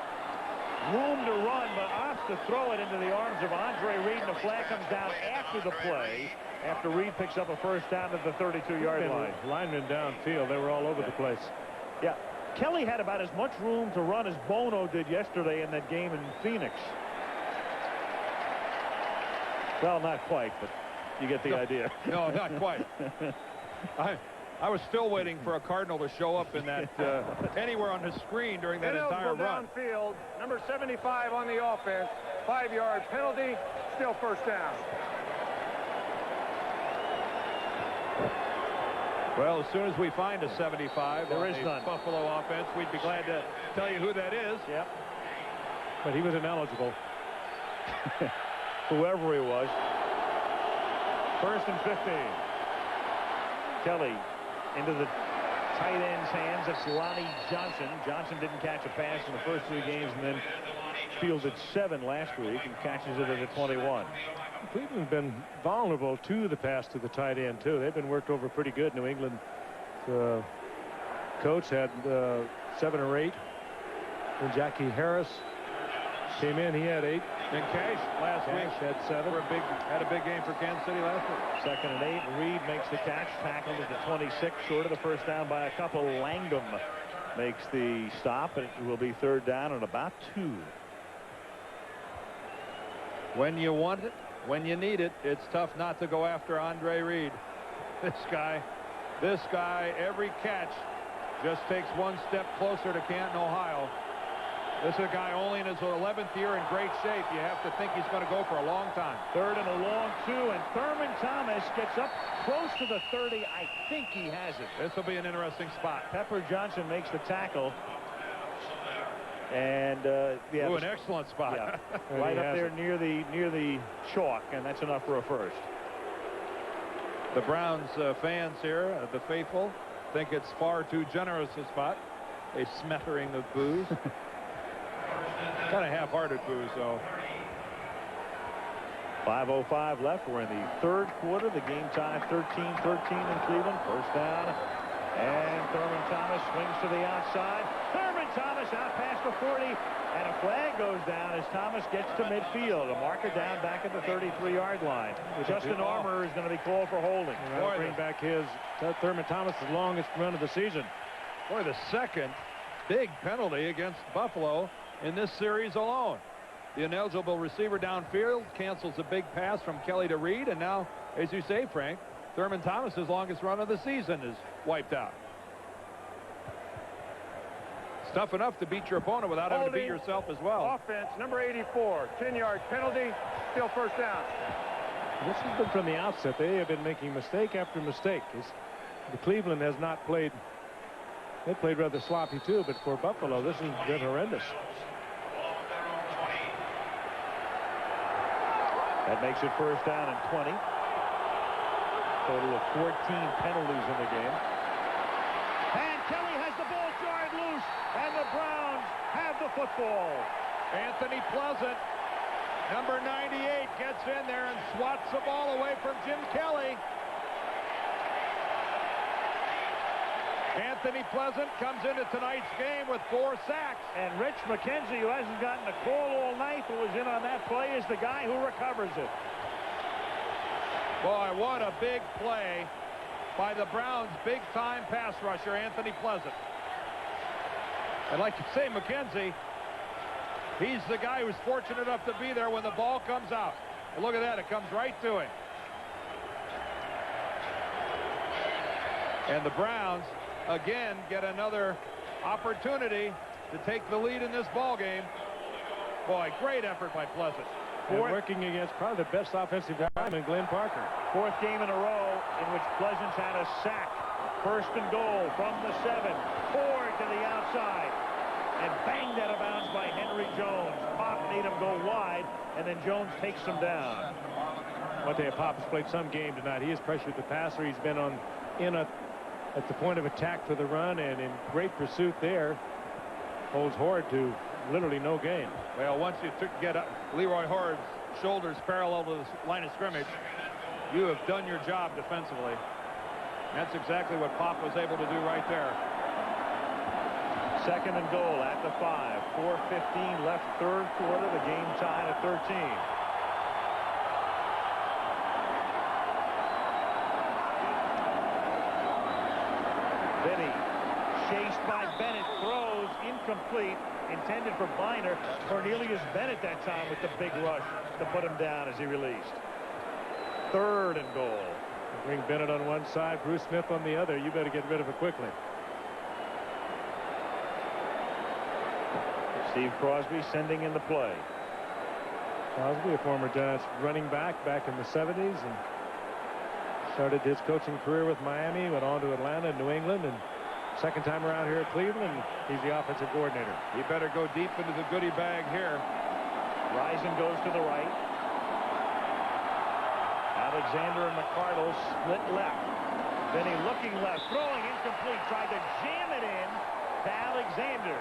room to run, but opts to throw it into the arms of Andre Reed, and the flag comes down after the play, after Reed picks up a first down at the 32-yard line. Linemen downfield, they were all over the place. Yeah, Kelly had about as much room to run as Bono did yesterday in that game in Phoenix. Well, not quite, but you get the idea. No, not quite. I was still waiting for a Cardinal to show up in that anywhere on the screen during that entire run. Downfield, number 75 on the offense, 5-yard penalty, still first down. Well, as soon as we find a 75 there on is the none. Buffalo offense, we'd be glad to tell you who that is. Yep. But he was ineligible. Whoever he was. First and 15. Kelly into the tight end's hands. That's Lonnie Johnson. Johnson didn't catch a pass in the first 2 games, and then fielded 7 last week and catches it at the 21. Cleveland's been vulnerable to the pass to the tight end, too. They've been worked over pretty good. New England coach had 7 or 8. When Jackie Harris came in, he had 8. And Cash last week had 7. Had a big game for Kansas City last week. Second and 8. Reed makes the catch, tackled at the 26, short of the first down by a couple. Langham makes the stop, and it will be third down and about 2. When you want it, when you need it, it's tough not to go after Andre Reed. This guy, every catch just takes one step closer to Canton, Ohio. This is a guy only in his 11th year in great shape. You have to think he's going to go for a long time. Third and a long 2, and Thurman Thomas gets up close to the 30. I think he has it. This will be an interesting spot. Pepper Johnson makes the tackle. And yeah, an excellent spot. Yeah, right up there near the chalk, and that's enough for a first. The Browns fans here, the faithful, think it's far too generous a spot. A smattering of boos. Kind of half-hearted boos, though. 5:05 left. We're in the third quarter. The game tie 13-13 in Cleveland. First down. And Thurman Thomas swings to the outside. Thurman Thomas out past the 40. And a flag goes down as Thomas gets to midfield. A marker down back at the 33-yard line. Justin Armour is going to be called for holding. Bring back his Thurman Thomas' longest run of the season. Boy, the second big penalty against Buffalo in this series alone. The ineligible receiver downfield cancels a big pass from Kelly to Reed, and now, as you say, Frank, Thurman Thomas's longest run of the season is wiped out. It's tough enough to beat your opponent without having to beat yourself as well. Offense, number 84, 10-yard penalty, still first down. This has been from the outset. They have been making mistake after mistake. The Cleveland has not played. They played rather sloppy, too, but for Buffalo, this has been horrendous. That makes it first down and 20. Total of 14 penalties in the game. And Kelly has the ball jarred loose, and the Browns have the football. Anthony Pleasant, number 98, gets in there and swats the ball away from Jim Kelly. Anthony Pleasant comes into tonight's game with 4 sacks. And Rich McKenzie, who hasn't gotten a call all night, who was in on that play, is the guy who recovers it. Boy, what a big play by the Browns' big-time pass rusher, Anthony Pleasant. I'd like to say McKenzie, he's the guy who's fortunate enough to be there when the ball comes out. And look at that, it comes right to him. And the Browns, again, get another opportunity to take the lead in this ball game. Boy, great effort by Pleasant. And working against probably the best offensive lineman, Glenn Parker. Fourth game in a row in which Pleasant's had a sack. First and goal from the 7. Ford to the outside. And banged out of bounds by Henry Jones. Pop made him go wide, and then Jones takes him down. One thing, Pop has played some game tonight. He has pressured the passer. He's been at the point of attack for the run, and in great pursuit there. Holds Horde to literally no gain. Well, once you get up Leroy Horde's shoulders parallel to the line of scrimmage, you have done your job defensively. That's exactly what Pop was able to do right there. Second and goal at the 5. 4:15 left, third quarter. The game tied at 13. Benny, chased by Bennett, throws incomplete, intended for Biner. Cornelius Bennett that time with the big rush to put him down as he released. Third and goal. Bring Bennett on one side, Bruce Smith on the other. You better get rid of it quickly. Steve Crosby sending in the play. Crosby, a former Giants running back in the 70s, and started his coaching career with Miami, went on to Atlanta and New England, and second time around here at Cleveland, he's the offensive coordinator. He better go deep into the goodie bag here. Risen goes to the right. Alexander and McCardle split left. Benny looking left, throwing incomplete, tried to jam it in to Alexander.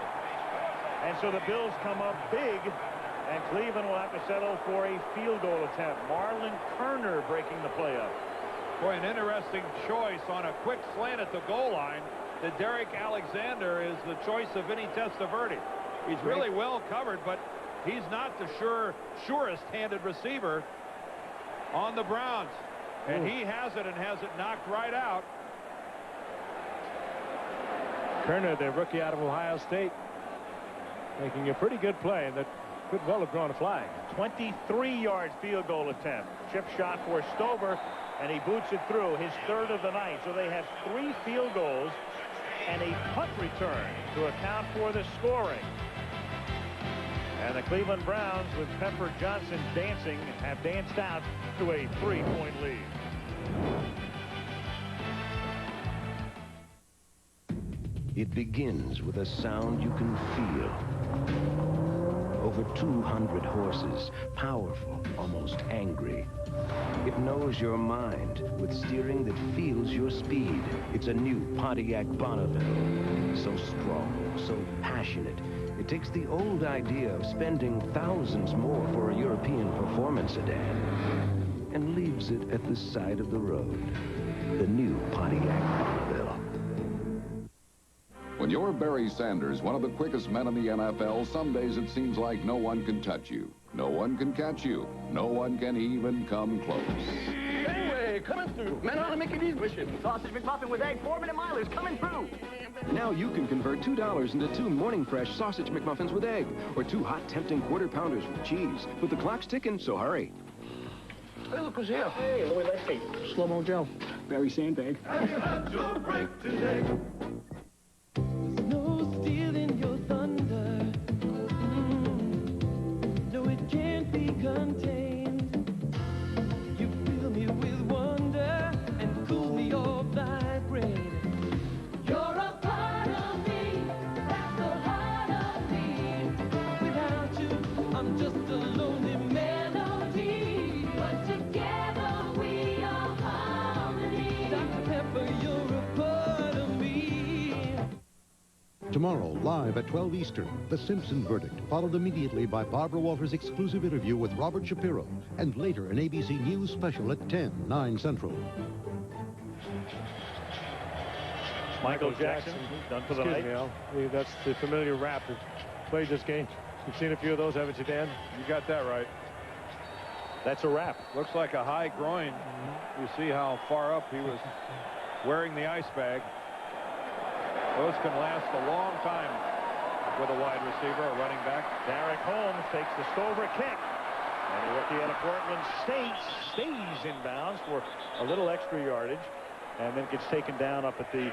And so the Bills come up big, and Cleveland will have to settle for a field goal attempt. Marlon Kerner breaking the play up. Boy, an interesting choice on a quick slant at the goal line. That Derek Alexander is the choice of Vinny Testaverde. He's really well covered, but he's not the surest-handed receiver on the Browns. And he has it and has it knocked right out. Kerner, the rookie out of Ohio State, making a pretty good play, and that could well have drawn a flag. 23-yard field goal attempt. Chip shot for Stover, and he boots it through, his third of the night. So they have 3 field goals and a punt return to account for the scoring. And the Cleveland Browns, with Pepper Johnson dancing, have danced out to a 3-point lead. It begins with a sound you can feel. Over 200 horses, powerful, almost angry. It knows your mind with steering that feels your speed. It's a new Pontiac Bonneville. So strong, so passionate. It takes the old idea of spending thousands more for a European performance sedan and leaves it at the side of the road. The new Pontiac Bonneville. When you're Barry Sanders, one of the quickest men in the NFL, some days it seems like no one can touch you. No one can catch you. No one can even come close. Anyway, coming through. Men on a Mickey D's mission. Sausage McMuffin with egg, 4-minute milers coming through. Now you can convert $2 into 2 morning fresh sausage McMuffins with egg, or 2 hot, tempting quarter pounders with cheese. But the clock's ticking, so hurry. Hey, look who's here. Hey, Louis Lefty. Slow-mo Joe. Barry Sandbag. Your break today. No stealing your thunder. No, it can't be contained. You fill me with wonder and cool me off like rain. You're a part of me, that's the heart of me. Without you, I'm just a lonely melody. But together we are harmony. Dr. Pepper, you're a part of me. Tomorrow, live at 12 Eastern, The Simpson Verdict, followed immediately by Barbara Walters' exclusive interview with Robert Shapiro, and later an ABC News special at 10, 9 Central. Michael Jackson done for the night. I believe that's the familiar rap that played this game. You've seen a few of those, haven't you, Dan? You got that right. That's a wrap. Looks like a high groin. You see how far up he was wearing the ice bag. Those can last a long time with a wide receiver, a running back. Derek Holmes takes the Stover kick. And the rookie out of Portland State stays in bounds for a little extra yardage and then gets taken down up at the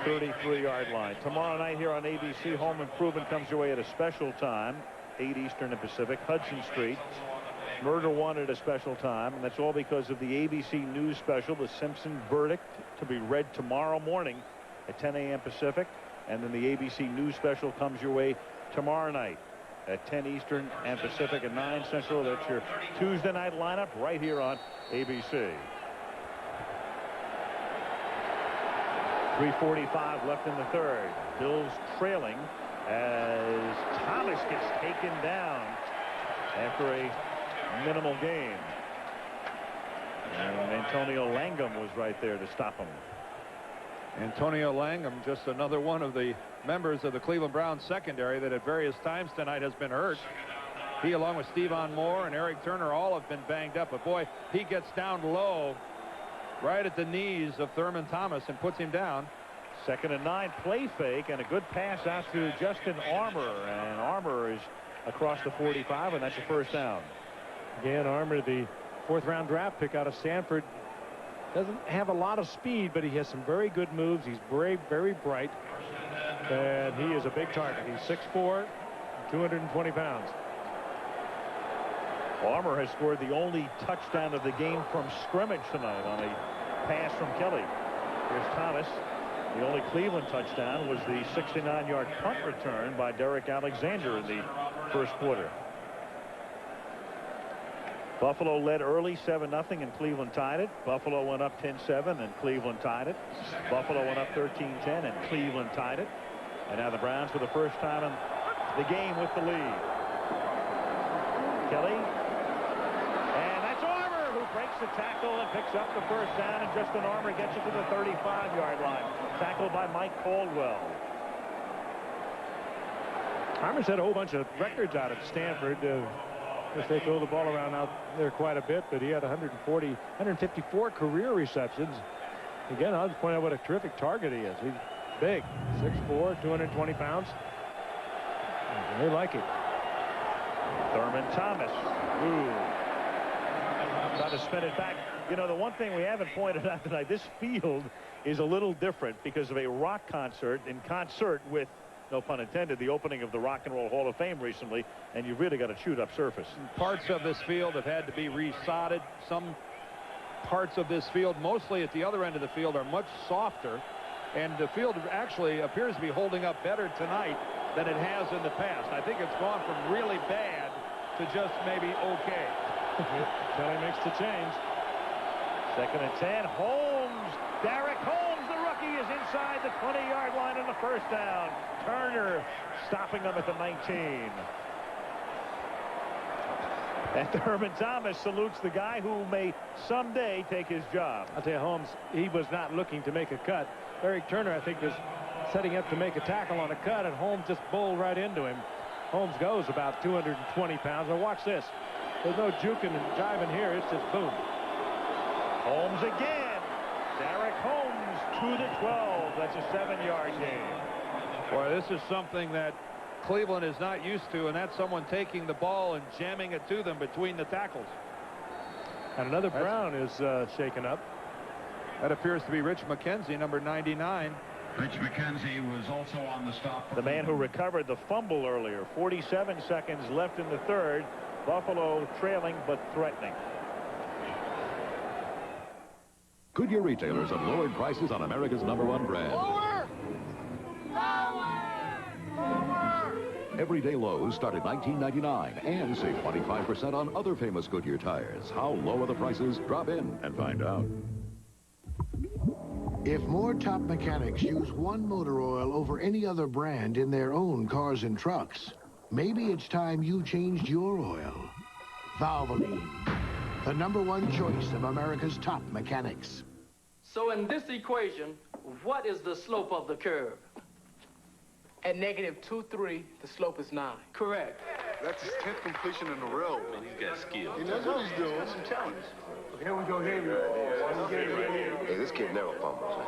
33-yard line. Tomorrow night here on ABC, Home Improvement comes your way at a special time, 8 Eastern and Pacific, Hudson Street. Murder One at a special time, and that's all because of the ABC News special, The Simpson Verdict, to be read tomorrow morning at 10 a.m. Pacific. And then the ABC News special comes your way tomorrow night at 10 Eastern and Pacific and 9 Central. That's your Tuesday night lineup right here on ABC. 3:45 left in the third. Bills trailing as Thomas gets taken down after a minimal gain. And Antonio Langham was right there to stop him. Antonio Langham, just another one of the members of the Cleveland Browns secondary that at various times tonight has been hurt. He, along with Stephon Moore and Eric Turner, all have been banged up. But boy, he gets down low right at the knees of Thurman Thomas and puts him down. 2nd and 9, play fake, and a good pass out to Justin Armour. And Armour is across the 45, and that's a first down. Again, Armour, the 4th-round draft pick out of Stanford, doesn't have a lot of speed, but he has some very good moves. He's very, very bright, and he is a big target. He's 6'4", 220 pounds. Armour has scored the only touchdown of the game from scrimmage tonight on a pass from Kelly. Here's Thomas. The only Cleveland touchdown was the 69-yard punt return by Derek Alexander in the first quarter. Buffalo led early 7-0 and Cleveland tied it. Buffalo went up 10-7 and Cleveland tied it. Buffalo went up 13-10 and Cleveland tied it. And now the Browns for the first time in the game with the lead. Kelly. And that's Armour who breaks the tackle and picks up the first down, and Justin Armour gets it to the 35-yard line. Tackled by Mike Caldwell. Armour's had a whole bunch of records out at Stanford. If they throw the ball around out there quite a bit, but he had 154 career receptions. Again, I'll just point out what a terrific target he is. He's big, 6'4", 220 pounds. And they like it. Thurman Thomas. Ooh. Try to spin it back. You know, the one thing we haven't pointed out tonight, this field is a little different because of a rock concert in concert with, no pun intended, the opening of the Rock and Roll Hall of Fame recently, and you've really got a chewed-up surface. Parts of this field have had to be resodded. Some parts of this field, mostly at the other end of the field, are much softer, and the field actually appears to be holding up better tonight than it has in the past. I think it's gone from really bad to just maybe okay. Kelly makes the change. 2nd and 10. Holmes. Derek Holmes, the rookie, is inside the 20-yard line on the first down. Turner stopping them at the 19. And Thurman Thomas salutes the guy who may someday take his job. I'll tell you, Holmes, he was not looking to make a cut. Eric Turner, I think, was setting up to make a tackle on a cut, and Holmes just bowled right into him. Holmes goes about 220 pounds. Now watch this. There's no juking and jiving here. It's just boom. Holmes again. Derek Holmes to the 12. That's a 7-yard gain. Boy, this is something that Cleveland is not used to, and that's someone taking the ball and jamming it to them between the tackles. And another Brown is shaken up. That appears to be Rich McKenzie, number 99. Rich McKenzie was also on the stop. The man who recovered the fumble earlier. 47 seconds left in the third. Buffalo trailing but threatening. Goodyear retailers have lowered prices on America's #1 brand. Lower! Lower! Everyday lows start at $19.99 and save 25% on other famous Goodyear tires. How low are the prices? Drop in and find out. If more top mechanics use one motor oil over any other brand in their own cars and trucks, maybe it's time you changed your oil. Valvoline, the #1 choice of America's top mechanics. So in this equation, what is the slope of the curve? At -2.3, the slope is 9. Correct. That's his 10th completion in a row. Man, he's got skill. He knows what he's doing. Some challenge. Here we go, here we go. Hey, this kid never fumbles.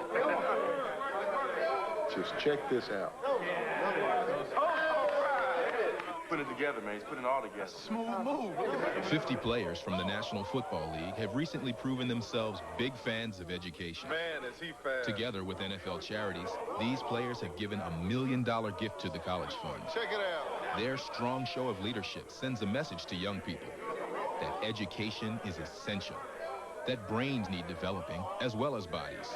Just check this out. Put it together, man. He's putting it all together. Smooth move. 50 players from the National Football League have recently proven themselves big fans of education. Man, is he fast. Together with NFL charities, these players have given a $1 million gift to the College Fund. Check it out. Their strong show of leadership sends a message to young people that education is essential, that brains need developing as well as bodies.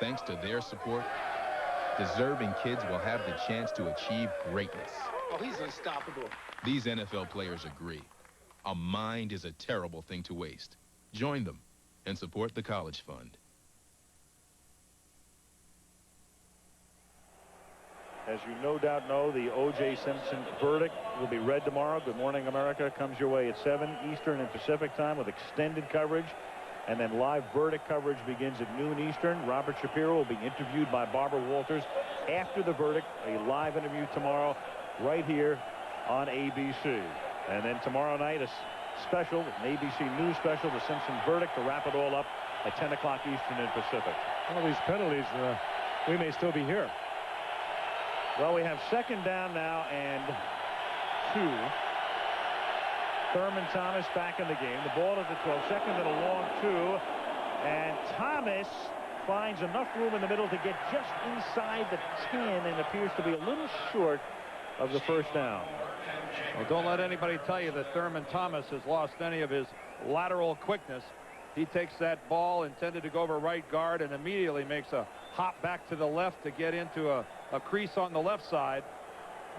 Thanks to their support, deserving kids will have the chance to achieve greatness. Oh, he's unstoppable. These NFL players agree. A mind is a terrible thing to waste. Join them and support the College Fund. As you no doubt know, the O.J. Simpson verdict will be read tomorrow. Good Morning America comes your way at 7 Eastern and Pacific time with extended coverage. And then live verdict coverage begins at noon Eastern. Robert Shapiro will be interviewed by Barbara Walters after the verdict. A live interview tomorrow right here on ABC. And then tomorrow night, a special, an ABC News special, the Simpson verdict, to wrap it all up at 10 o'clock Eastern and Pacific. All these penalties, we may still be here. Well, we have second down now and 2. Thurman Thomas back in the game. The ball at the 12, second and a long 2. And Thomas finds enough room in the middle to get just inside the 10 and appears to be a little short of the first down. Well, don't let anybody tell you that Thurman Thomas has lost any of his lateral quickness. He takes that ball intended to go over right guard and immediately makes a hop back to the left to get into a crease on the left side.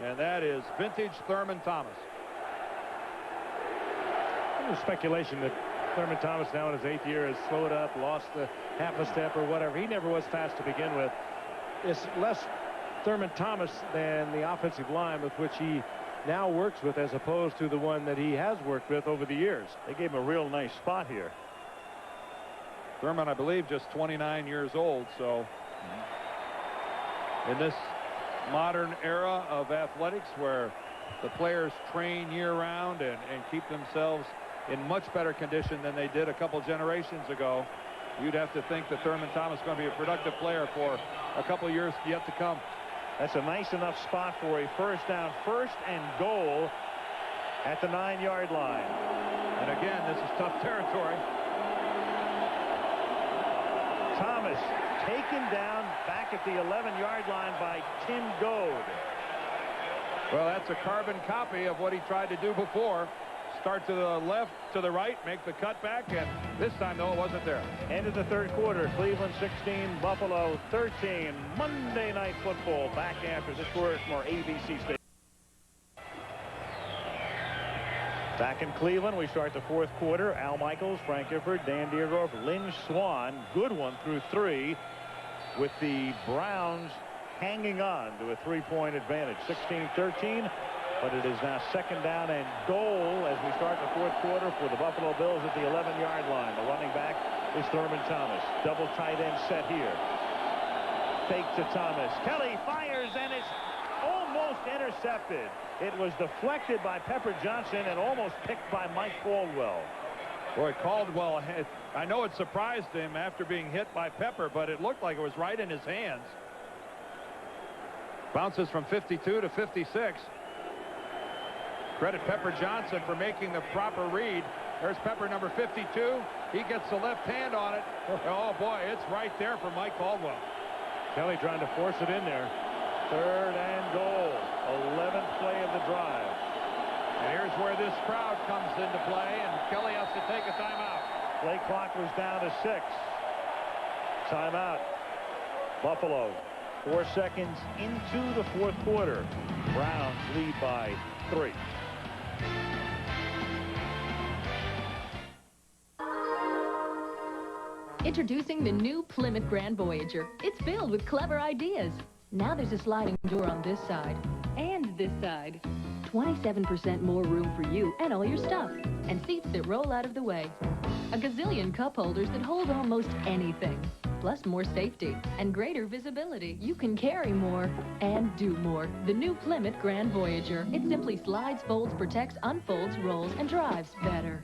And that is vintage Thurman Thomas. There's speculation that Thurman Thomas now in his 8th year has slowed up, lost half a step or whatever. He never was fast to begin with. It's less Thurman Thomas than the offensive line with which he now works with, as opposed to the one that he has worked with over the years. They gave him a real nice spot here. Thurman, I believe, just 29 years old. So in this modern era of athletics where the players train year-round and keep themselves in much better condition than they did a couple generations ago, you'd have to think that Thurman Thomas is going to be a productive player for a couple years yet to come. That's a nice enough spot for a first down, first and goal at the 9-yard line. And again, this is tough territory. Thomas taken down back at the 11-yard line by Tim Goad. Well, that's a carbon copy of what he tried to do before. Start to the left, to the right, make the cutback, and this time, though, it wasn't there. End of the third quarter, Cleveland 16, Buffalo 13. Monday Night Football back after this word from our ABC station. Back in Cleveland, we start the fourth quarter. Al Michaels, Frank Gifford, Dan Deerdorf, Lynn Swan. Good one through 3 with the Browns hanging on to a 3-point advantage. 16-13. But it is now second down and goal as we start the fourth quarter for the Buffalo Bills at the 11-yard line. The running back is Thurman Thomas. Double tight end set here. Fake to Thomas. Kelly fires and it's almost intercepted. It was deflected by Pepper Johnson and almost picked by Mike Caldwell. Boy, Caldwell, I know it surprised him after being hit by Pepper, but it looked like it was right in his hands. Bounces from 52 to 56. Credit Pepper Johnson for making the proper read. There's Pepper number 52. He gets the left hand on it. Oh, boy, it's right there for Mike Caldwell. Kelly trying to force it in there. Third and goal. 11th play of the drive. And here's where this crowd comes into play, and Kelly has to take a timeout. Play clock was down to 6. Timeout. Buffalo. 4 seconds into the fourth quarter. Browns lead by 3. Introducing the new Plymouth Grand Voyager. It's filled with clever ideas. Now there's a sliding door on this side and this side. 27% more room for you and all your stuff. And seats that roll out of the way. A gazillion cup holders that hold almost anything. Plus more safety and greater visibility. You can carry more and do more. The new Plymouth Grand Voyager. It simply slides, folds, protects, unfolds, rolls, and drives better.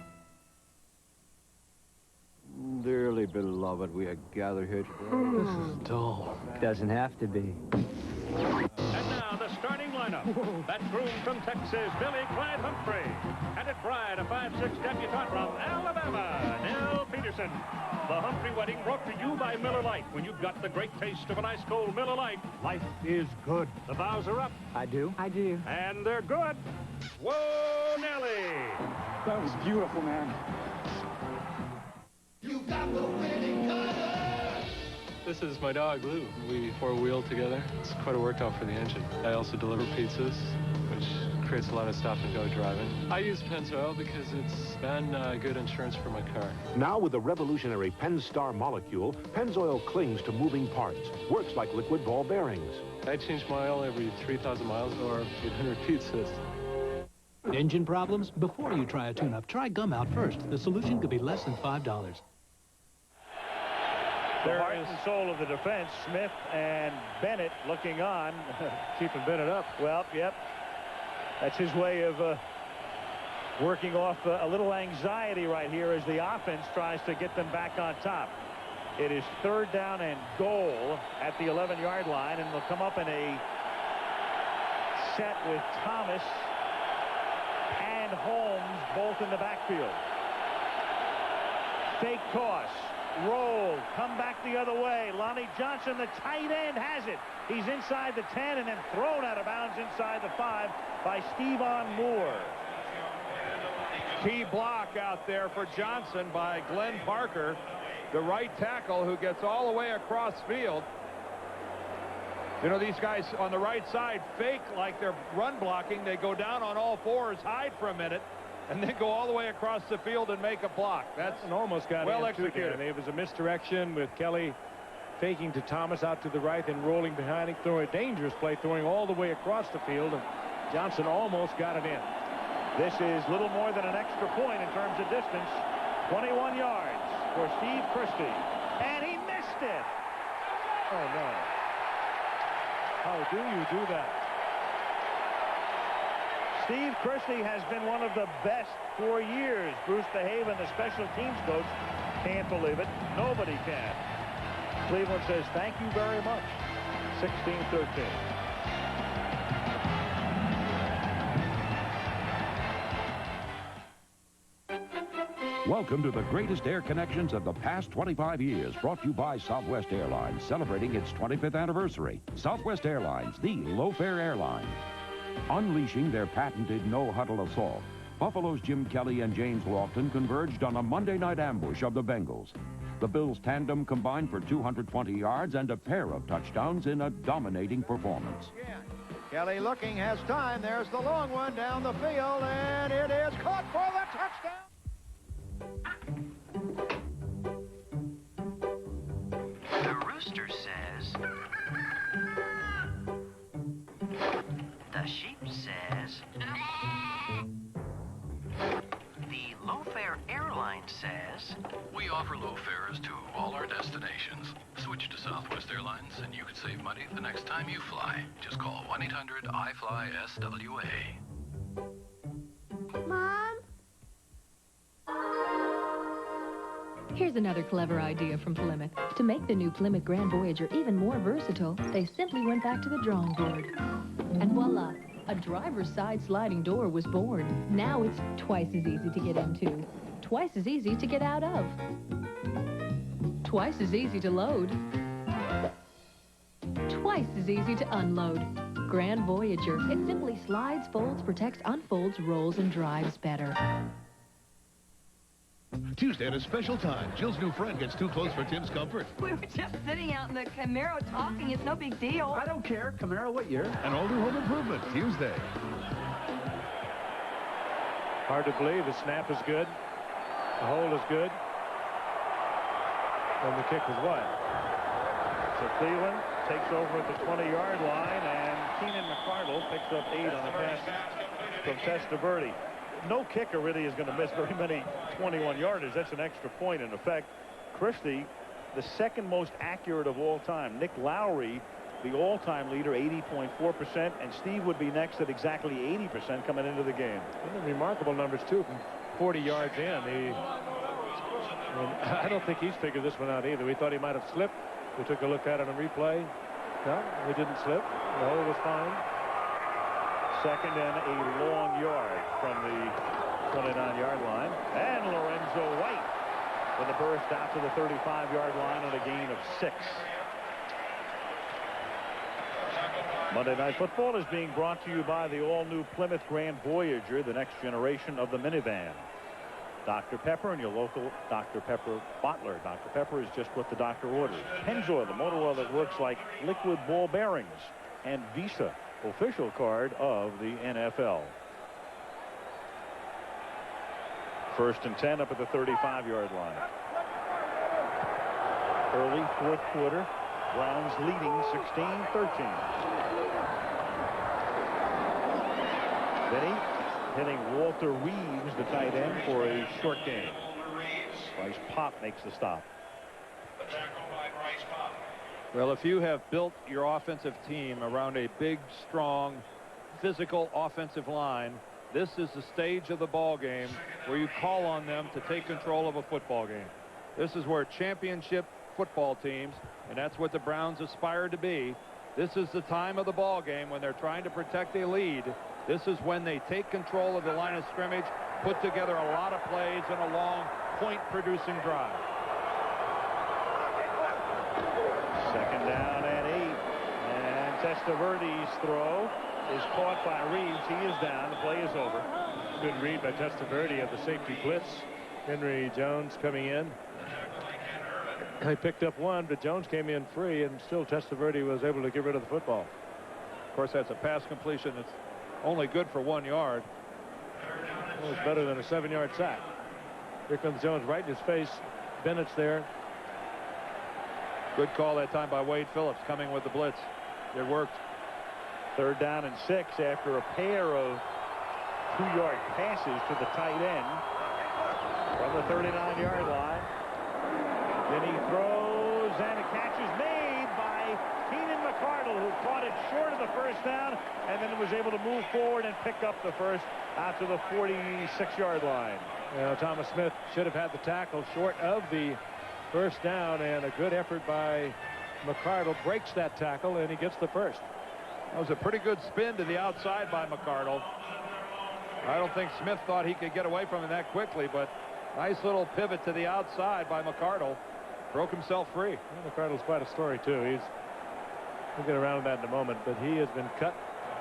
Dearly beloved, we are gathered here today. This is dull. Doesn't have to be. And now the starting lineup. That groom from Texas, Billy Clyde Humphrey. And at Bride, a 5'6" debutante from Alabama, Nell Peterson. The Humphrey wedding brought to you by Miller Lite. When you've got the great taste of an ice cold Miller Lite, life is good. The vows are up. I do? I do. And they're good. Whoa, Nelly. That was beautiful, man. You got the winning color. This is my dog, Lou. We four-wheel together. It's quite a workout for the engine. I also deliver pizzas, which creates a lot of stop-and-go driving. I use Pennzoil because it's been good insurance for my car. Now with the revolutionary Pennstar molecule, Pennzoil clings to moving parts. Works like liquid ball bearings. I change my oil every 3,000 miles or 800 pizzas. Engine problems? Before you try a tune-up, try gum out first. The solution could be less than $5. The heart and soul of the defense, Smith and Bennett looking on. Keeping Bennett up. Well, yep. That's his way of working off a little anxiety right here as the offense tries to get them back on top. It is 3rd down and goal at the 11-yard line, and they'll come up in a set with Thomas and Holmes both in the backfield. Fake toss. Roll, come back the other way. Lonnie Johnson, the tight end, has it. He's inside the 10 and then thrown out of bounds inside the 5 by Stevan Moore. Key block out there for Johnson by Glenn Parker, the right tackle, who gets all the way across field. You know, these guys on the right side fake like they're run blocking. They go down on all fours, hide for a minute, and then go all the way across the field and make a block. That's almost got well executed. It was a misdirection with Kelly faking to Thomas out to the right and rolling behind him, throwing a dangerous play, throwing all the way across the field, and Johnson almost got it in. This is little more than an extra point in terms of distance. 21 yards for Steve Christie, and he missed it. Oh no! How do you do that? Steve Christie has been one of the best for years. Bruce DeHaven, the special teams coach, can't believe it. Nobody can. Cleveland says thank you very much. 16-13. Welcome to the greatest air connections of the past 25 years, brought to you by Southwest Airlines, celebrating its 25th anniversary. Southwest Airlines, the low-fare airline. Unleashing their patented no-huddle assault, Buffalo's Jim Kelly and James Lofton converged on a Monday night ambush of the Bengals. The Bills' tandem combined for 220 yards and a pair of touchdowns in a dominating performance. Kelly looking, has time. There's the long one down the field, and it is caught for the touchdown. The rooster says... The sheep says... The low-fare airline says... We offer low fares to all our destinations. Switch to Southwest Airlines and you can save money the next time you fly. Just call 1-800-I-FLY-SWA. Mom? Here's another clever idea from Plymouth. To make the new Plymouth Grand Voyager even more versatile, they simply went back to the drawing board. And voila, a driver's side sliding door was born. Now it's twice as easy to get into, twice as easy to get out of, twice as easy to load, twice as easy to unload. Grand Voyager. It simply slides, folds, protects, unfolds, rolls, and drives better. Tuesday at a special time, Jill's new friend gets too close for Tim's comfort. We were just sitting out in the Camaro talking. It's no big deal. I don't care. Camaro, what year? An older home improvement, Tuesday. Hard to believe. The snap is good. The hold is good. And the kick was what? So Cleveland takes over at the 20-yard line, and Keenan McCardle picks up 8 on the pass from Testaverde. No kicker really is going to miss very many 21-yarders. That's an extra point in effect. Christie, the second most accurate of all time. Nick Lowry, the all-time leader, 80.4%, and Steve would be next at exactly 80% coming into the game. And remarkable numbers, too, from 40 yards in. And I don't think he's figured this one out either. We thought he might have slipped. We took a look at it on replay. No, he didn't slip. No, it was fine. Second and a long yard from the 29-yard line. And Lorenzo White with a burst out to the 35-yard line on a gain of 6. Monday Night Football is being brought to you by the all-new Plymouth Grand Voyager, the next generation of the minivan. Dr. Pepper and your local Dr. Pepper bottler. Dr. Pepper is just what the doctor orders. Pennzoil, the motor oil that works like liquid ball bearings. And Visa, official card of the NFL. First and 10 up at the 35-yard line. Early fourth quarter. Browns leading 16-13. Benny hitting Walter Reeves, the tight end, for a short gain. Bryce Pop makes the stop. Well, if you have built your offensive team around a big, strong, physical offensive line, this is the stage of the ball game where you call on them to take control of a football game. This is where championship football teams, and that's what the Browns aspire to be. This is the time of the ball game when they're trying to protect a lead. This is when they take control of the line of scrimmage, put together a lot of plays in a long point-producing drive. Second down and 8. And Testaverde's throw is caught by Reeves. He is down. The play is over. Good read by Testaverde of the safety blitz. Henry Jones coming in. He picked up one, but Jones came in free, and still Testaverde was able to get rid of the football. Of course, that's a pass completion that's only good for 1 yard. Well, it's better than a 7-yard sack. Here comes Jones right in his face. Bennett's there. Good call that time by Wade Phillips coming with the blitz. It worked. Third down and 6 after a pair of 2-yard passes to the tight end from the 39-yard line. Then he throws, and a catch is made by Keenan McCardle, who caught it short of the first down and then was able to move forward and pick up the first out to the 46-yard line. Thomas Smith should have had the tackle short of the first down, and a good effort by McCardle breaks that tackle, and he gets the first. That was a pretty good spin to the outside by McCardle. I don't think Smith thought he could get away from it that quickly, but nice little pivot to the outside by McCardle. Broke himself free. Well, McCardle's quite a story, too. We'll get around to that in a moment, but he has been cut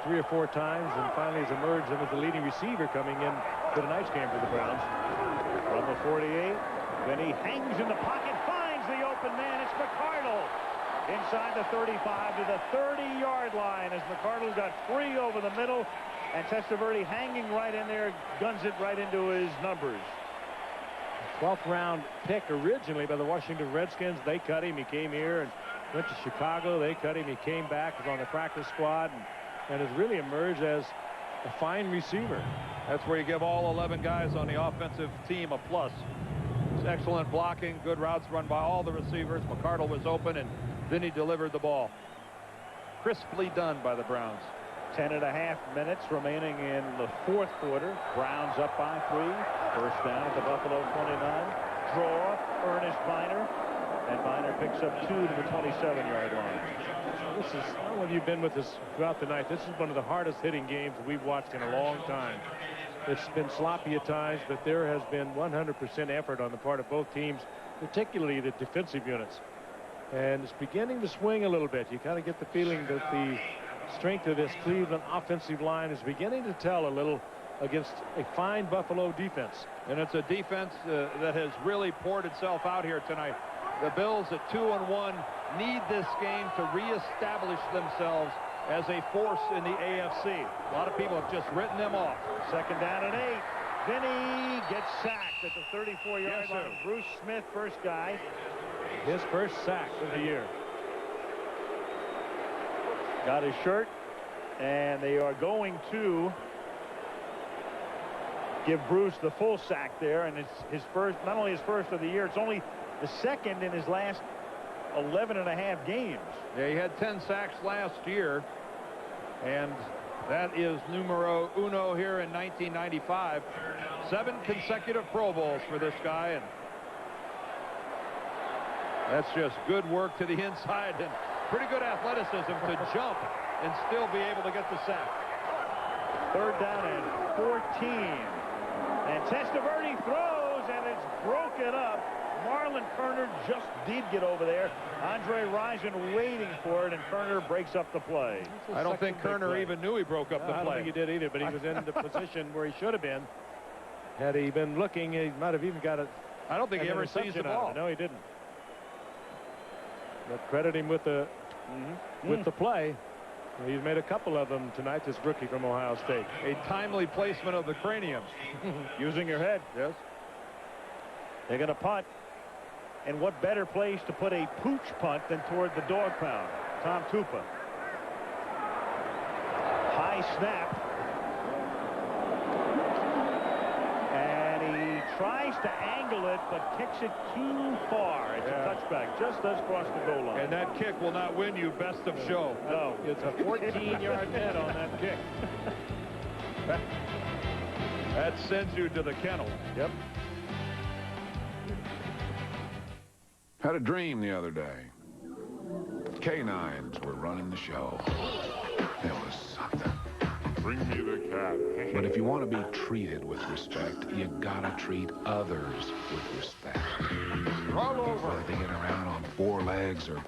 3 or 4 times, and finally has emerged as the leading receiver coming in to tonight's game for the Browns. From the 48, then he hangs in the pocket, finds the open man. It's McCardle inside the 35 to the 30-yard line as McCardle got free over the middle, and Testaverde hanging right in there, guns it right into his numbers. 12th round pick originally by the Washington Redskins. They cut him. He came here and went to Chicago. They cut him. He came back, was on the practice squad, and has really emerged as a fine receiver. That's where you give all 11 guys on the offensive team a plus. It's excellent blocking, good routes run by all the receivers. McCardle was open, and then he delivered the ball. Crisply done by the Browns. 10.5 minutes remaining in the fourth quarter. Browns up by 3. First down at the Buffalo 29. Draw, Ernest Biner. And Biner picks up 2 to the 27-yard line. This is, I don't know if you've been with us throughout the night. This is one of the hardest hitting games we've watched in a long time. It's been sloppy at times, but there has been 100% effort on the part of both teams, particularly the defensive units. And it's beginning to swing a little bit. You kind of get the feeling that the strength of this Cleveland offensive line is beginning to tell a little against a fine Buffalo defense. And it's a defense that has really poured itself out here tonight. The Bills at 2-1 need this game to reestablish themselves as a force in the AFC. A lot of people have just written them off. Second down and 8. Vinny gets sacked at the 34-yard line. Bruce Smith, first guy. His first sack of the year. Got his shirt, and they are going to give Bruce the full sack there, and it's his first, not only his first of the year, it's only the second in his last 11.5 games. Yeah, he had 10 sacks last year, and that is numero uno here in 1995. 7 consecutive Pro Bowls for this guy, and That's just good work to the inside and pretty good athleticism to jump and still be able to get the sack. 3rd down and 14. And Testaverde throws, and it's broken up. Marlon Kerner just did get over there. Andre Rison waiting for it, and Kerner breaks up the play. I don't think Kerner even knew he broke up the play. I don't think he did either, but he was in the position where he should have been. Had he been looking, he might have even got it. I don't think he ever seized the ball. No, he didn't. But credit him with the play. He's made a couple of them tonight, this rookie from Ohio State. A timely placement of the cranium. Using your head. Yes. They're going to punt. And what better place to put a pooch punt than toward the dog pound? Tom Tupa. High snap. And he tries to angle it, but kicks it too far. It's a touchback. Just does cross the goal line. And that kick will not win you best of show. No. It's a 14-yard net on that kick. That sends you to the kennel. Yep. Had a dream the other day. Canines were running the show. It was something. Bring me the cat. But if you want to be treated with respect, you gotta treat others with respect. Roll over. Whether they get around on 4 legs or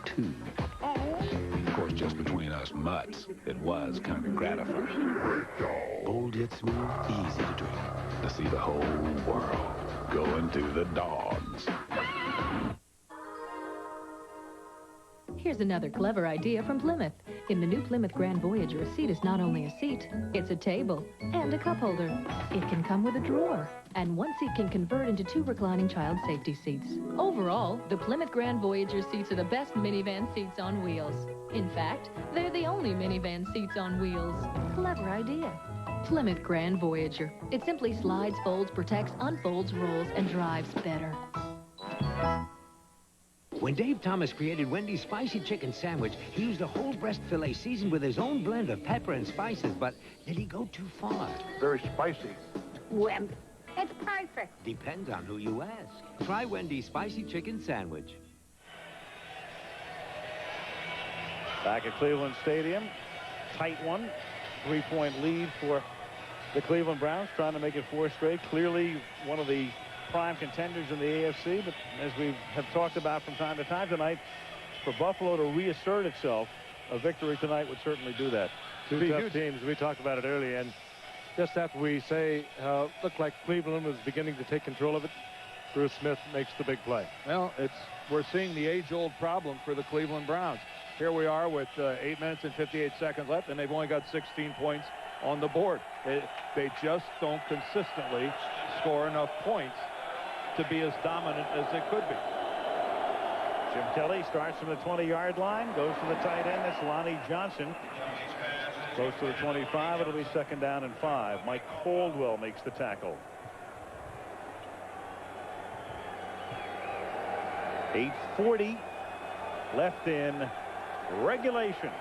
2. Of course, just between us mutts, it was kind of gratifying. Bold yet smooth, easy to drink. To see the whole world go into the dogs. Here's another clever idea from Plymouth. In the new Plymouth Grand Voyager, a seat is not only a seat, it's a table and a cup holder. It can come with a drawer, and one seat can convert into 2 reclining child safety seats. Overall, the Plymouth Grand Voyager seats are the best minivan seats on wheels. In fact, they're the only minivan seats on wheels. Clever idea. Plymouth Grand Voyager. It simply slides, folds, protects, unfolds, rolls, and drives better. When Dave Thomas created Wendy's Spicy Chicken Sandwich, he used a whole breast filet seasoned with his own blend of pepper and spices, but did he go too far? Very spicy. Wimp. It's perfect. Depends on who you ask. Try Wendy's Spicy Chicken Sandwich. Back at Cleveland Stadium. Tight one. 3-point lead for the Cleveland Browns, trying to make it 4 straight. Clearly one of the prime contenders in the AFC, but as we have talked about from time to time tonight, for Buffalo to reassert itself, a victory tonight would certainly do that. Two tough teams. We talked about it earlier, and just after we say looked like Cleveland was beginning to take control of it, Bruce Smith makes the big play. Well, we're seeing the age-old problem for the Cleveland Browns. Here we are with 8 minutes and 58 seconds left, and they've only got 16 points on the board. They just don't consistently score enough points to be as dominant as they could be. Jim Kelly starts from the 20-yard line, goes to the tight end. That's Lonnie Johnson. Close to the 25. It'll be 2nd down and 5. Mike Caldwell makes the tackle. 8:40 left in regulation.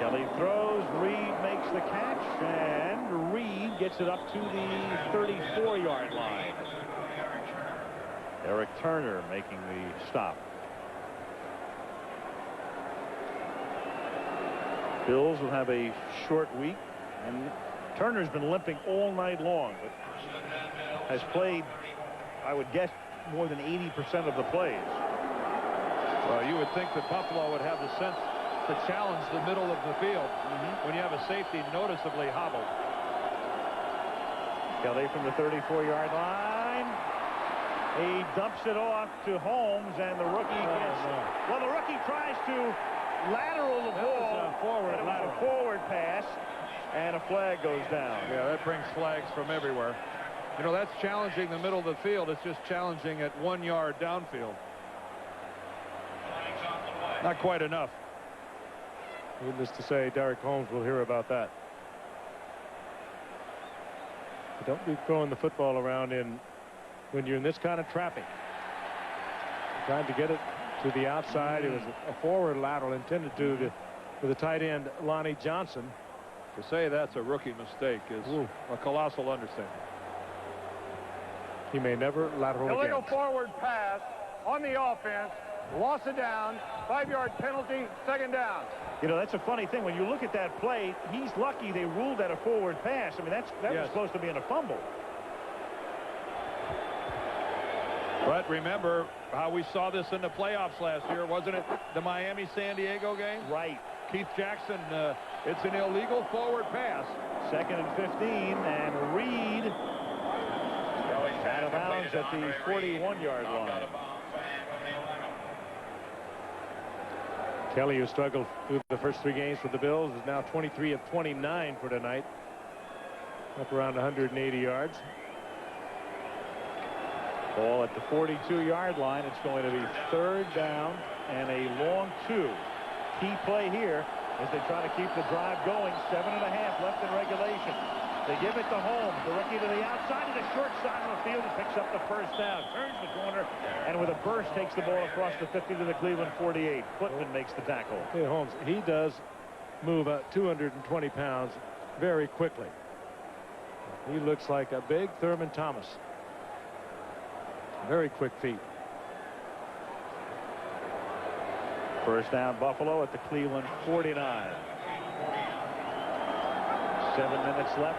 Kelly throws, Reed makes the catch, and Reed gets it up to the 34-yard line. Eric Turner making the stop. Bills will have a short week, and Turner's been limping all night long, but has played, I would guess, more than 80% of the plays. Well, you would think that Buffalo would have the sense to challenge the middle of the field when you have a safety noticeably hobbled. Kelly from the 34-yard line. He dumps it off to Holmes, and the rookie well, the rookie tries to lateral the ball. A forward pass, and a flag goes down. Yeah, that brings flags from everywhere. You know, that's challenging the middle of the field. It's just challenging at 1 yard downfield. Not quite enough. Needless to say, Derek Holmes will hear about that. But don't be throwing the football around when you're in this kind of traffic. Trying to get it to the outside. It was a forward lateral intended to the tight end, Lonnie Johnson. To say that's a rookie mistake is a colossal understatement. He may never lateral Illegal again. forward pass on the offense. Loss of down. 5-yard penalty. Second down. You know, that's a funny thing. When you look at that play, he's lucky they ruled that a forward pass. I mean, that was supposed to be in a fumble. But remember how we saw this in the playoffs last year, wasn't it? The Miami-San Diego game? Right. Keith Jackson, it's an illegal forward pass. 2nd and 15, and Reed out of bounds at the 41-yard line. Kelly, who struggled through the first 3 games for the Bills, is now 23 of 29 for tonight. Up around 180 yards. Ball at the 42-yard line. It's going to be 3rd down and a long 2. Key play here as they try to keep the drive going. 7.5 left in regulation. They give it to Holmes. The rookie to the outside, to the short side of the field, and picks up the first down. Turns the corner, and with a burst takes the ball across the 50 to the Cleveland 48. Footman makes the tackle. Hey, Holmes, he does move 220 pounds very quickly. He looks like a big Thurman Thomas. Very quick feet. First down, Buffalo at the Cleveland 49. 7 minutes left.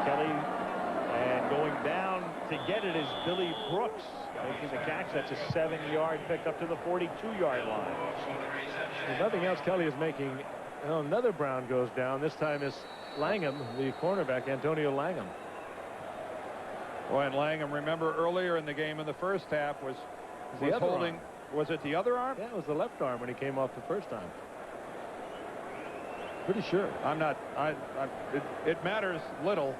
Kelly, and going down to get it is Billy Brooks making the catch. That's a 7-yard pick up to the 42-yard line. If nothing else, Kelly is making. Well, another Brown goes down. This time it's Langham, the cornerback, Antonio Langham. Boy, and Langham, remember earlier in the game in the first half was holding. Was it the other arm? Yeah, it was the left arm when he came off the first time. Pretty sure. I'm not. It matters little.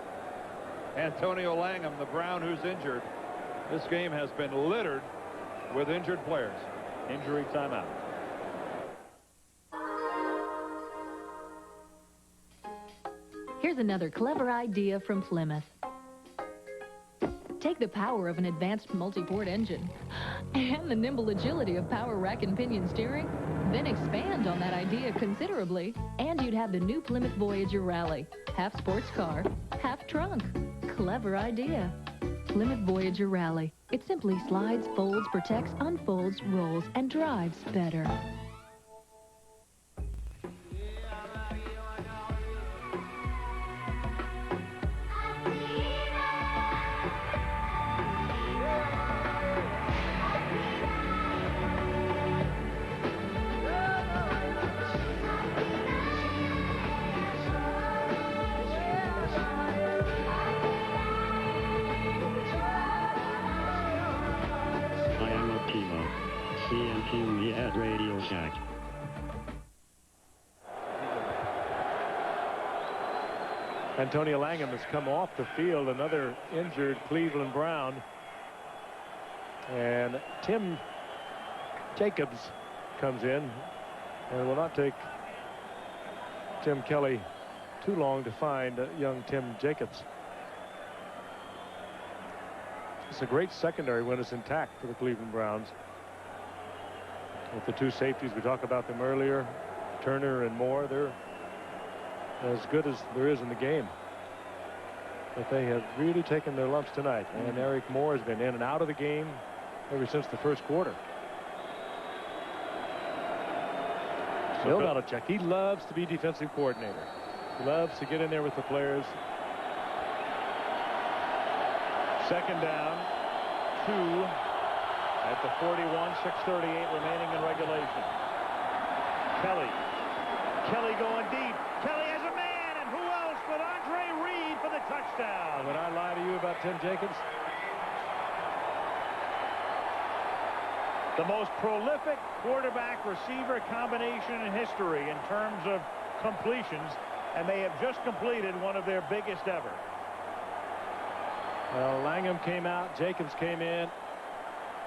Antonio Langham, the Brown who's injured. This game has been littered with injured players. Injury timeout. Here's another clever idea from Plymouth. Take the power of an advanced multi-port engine and the nimble agility of power rack and pinion steering, then expand on that idea considerably, and you'd have the new Plymouth Voyager Rally. Half sports car, half trunk. Clever idea. Plymouth Voyager Rally. It simply slides, folds, protects, unfolds, rolls, and drives better. at Radio Shack. Antonio Langham has come off the field, another injured Cleveland Brown. And Tim Jacobs comes in, and it will not take Tim Kelly too long to find young Tim Jacobs. It's a great secondary when it's intact for the Cleveland Browns. With the two safeties, we talked about them earlier, Turner and Moore, they're as good as there is in the game. But they have really taken their lumps tonight. And Eric Moore has been in and out of the game ever since the first quarter. Bill Belichick, he loves to be defensive coordinator. He loves to get in there with the players. Second down, 2 at the 41, 6:38 remaining in regulation. Kelly going deep. Kelly has a man, and who else but Andre Reed for the touchdown? Would I lie to you about Tim Jacobs? The most prolific quarterback-receiver combination in history in terms of completions, and they have just completed one of their biggest ever. Well, Langham came out, Jacobs came in,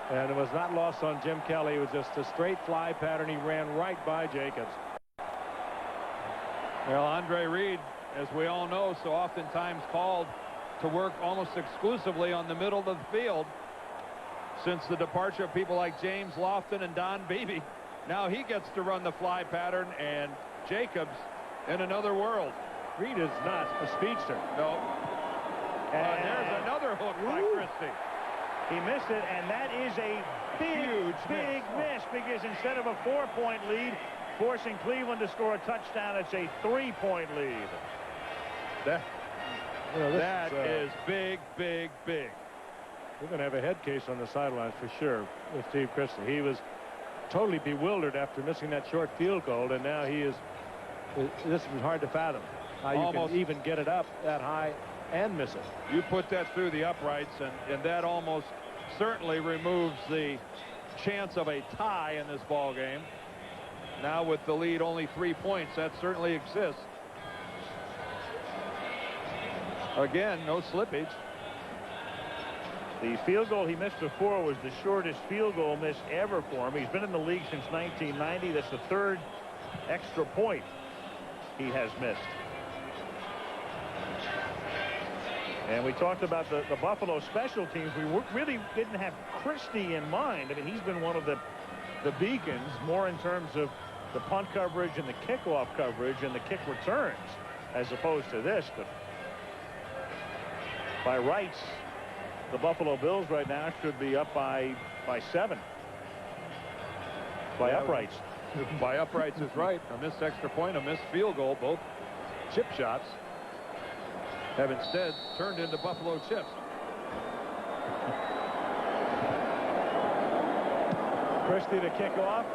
and it was not lost on Jim Kelly. It was just a straight fly pattern. He ran right by Jacobs. Well, Andre Reed, as we all know, so oftentimes called to work almost exclusively on the middle of the field since the departure of people like James Lofton and Don Beebe. Now he gets to run the fly pattern, and Jacobs in another world. Reed is not a speedster. No. And there's another hook by Christie. He missed it, and that is a big miss because instead of a 4-point lead, forcing Cleveland to score a touchdown, it's a 3-point lead. That is big. We're going to have a head case on the sidelines for sure with Steve Christie. He was totally bewildered after missing that short field goal, and now he is. This is hard to fathom how you can even get it up that high and miss it. You put that through the uprights, and that almost certainly removes the chance of a tie in this ball game. Now with the lead only 3 points, that certainly exists. Again, no slippage. The field goal he missed before was the shortest field goal miss ever for him. He's been in the league since 1990. That's the 3rd extra point he has missed. And we talked about the Buffalo special teams. We really didn't have Christie in mind. I mean, he's been one of the beacons more in terms of the punt coverage and the kickoff coverage and the kick returns as opposed to this. But by rights, the Buffalo Bills right now should be up by 7. By uprights. By uprights is right. A missed extra point, a missed field goal, both chip shots have instead turned into Buffalo chips. Christie to kick off.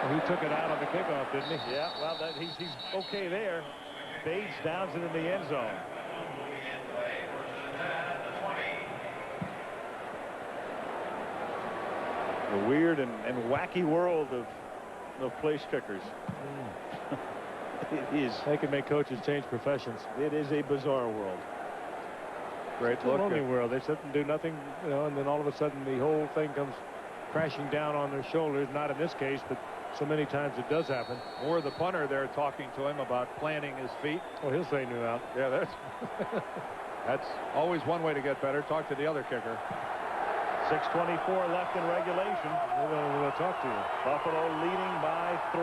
Well, he took it out on the kickoff, didn't he? Yeah, well, he's okay there. Bates downs it in the end zone. The weird and wacky world of place kickers. It is. They can make coaches change professions. It is a bizarre world. Great look. Lonely world. They sit and do nothing, you know, and then all of a sudden the whole thing comes crashing down on their shoulders. Not in this case, but so many times it does happen. Or the punter there talking to him about planting his feet. Well, he'll straighten you out. Yeah, that's always one way to get better. Talk to the other kicker. 6:24 left in regulation. We're going to talk to you. Buffalo leading by 3.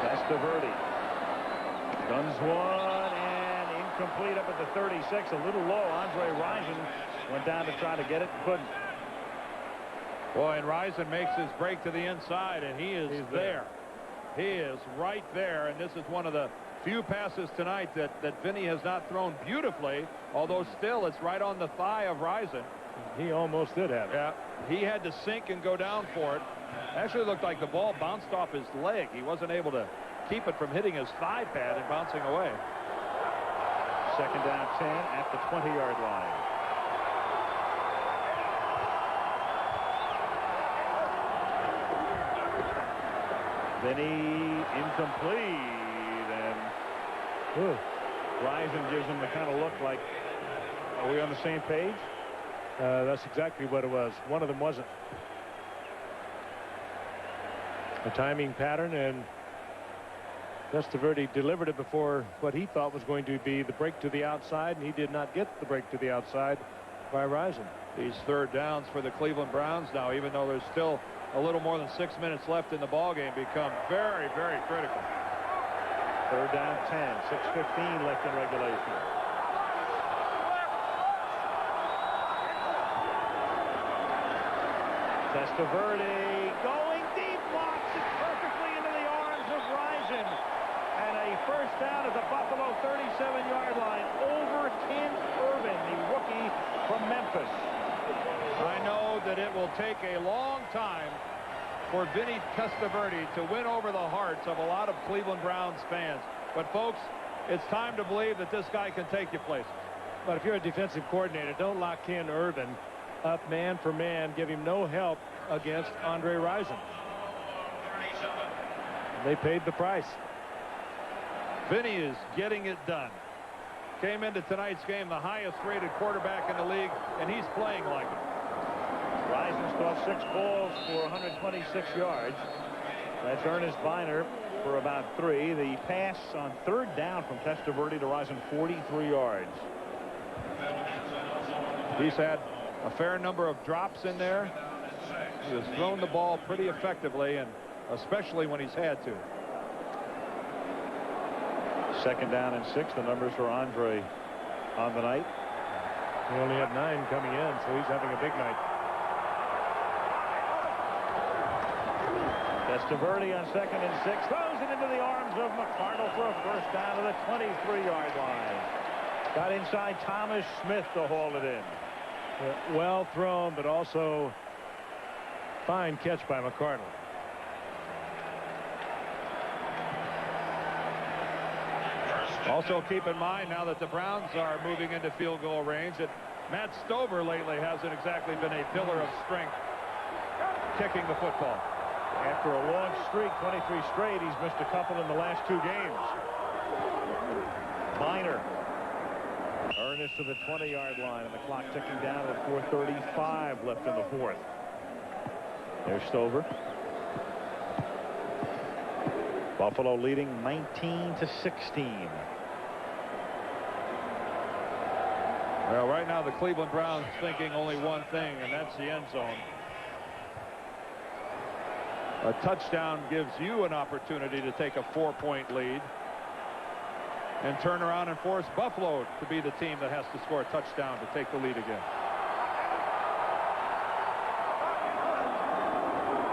Testaverde guns one and incomplete up at the 36. A little low. Andre Rison went down to try to get it, couldn't. Boy, and Rison makes his break to the inside, and he's there. He is right there, and this is one of the few passes tonight that Vinny has not thrown beautifully, although still it's right on the thigh of Rison. He almost did have it. Yeah, he had to sink and go down for it. Actually looked like the ball bounced off his leg. He wasn't able to keep it from hitting his thigh pad and bouncing away. 2nd down 10 at the 20-yard line. Vinny incomplete, and Rison gives him the kind of look like, are we on the same page? That's exactly what it was. One of them wasn't. A timing pattern, and Testaverde delivered it before what he thought was going to be the break to the outside, and he did not get the break to the outside by Rison. These 3rd downs for the Cleveland Browns now, even though there's still a little more than 6 minutes left in the ball game, become very, very critical. 3rd down 10, 6:15 left in regulation. Testaverde going deep, blocks it perfectly into the arms of Rison, and a 1st down at the Buffalo 37-yard line over Ken Urban, the rookie from Memphis. I know that it will take a long time for Vinny Testaverde to win over the hearts of a lot of Cleveland Browns fans. But, folks, it's time to believe that this guy can take you places. But if you're a defensive coordinator, don't lock Ken Urban up man for man. Give him no help against Andre Rison. They paid the price. Vinny is getting it done. Came into tonight's game the highest-rated quarterback in the league, and he's playing like it. Rison's caught 6 balls for 126 yards. That's Ernest Biner for about 3. The pass on 3rd down from Testaverde to Rison, 43 yards. He's had a fair number of drops in there. He has thrown the ball pretty effectively, and especially when he's had to. 2nd down and 6. The numbers for Andre on the night. He only had 9 coming in, so he's having a big night. Testaverde on 2nd and 6. Throws it into the arms of McCardle for a first down to the 23-yard line. Got inside Thomas Smith to haul it in. Well thrown, but also fine catch by McCardle. Also keep in mind now that the Browns are moving into field goal range that Matt Stover lately hasn't exactly been a pillar of strength kicking the football. After a long streak, 23 straight, he's missed a couple in the last 2 games. Minor. Ernest to the 20-yard line, and the clock ticking down with 4:35 left in the 4th. There's Stover. Buffalo leading 19-16. Well, right now the Cleveland Browns thinking only one thing, and that's the end zone. A touchdown gives you an opportunity to take a 4-point lead and turn around and force Buffalo to be the team that has to score a touchdown to take the lead again.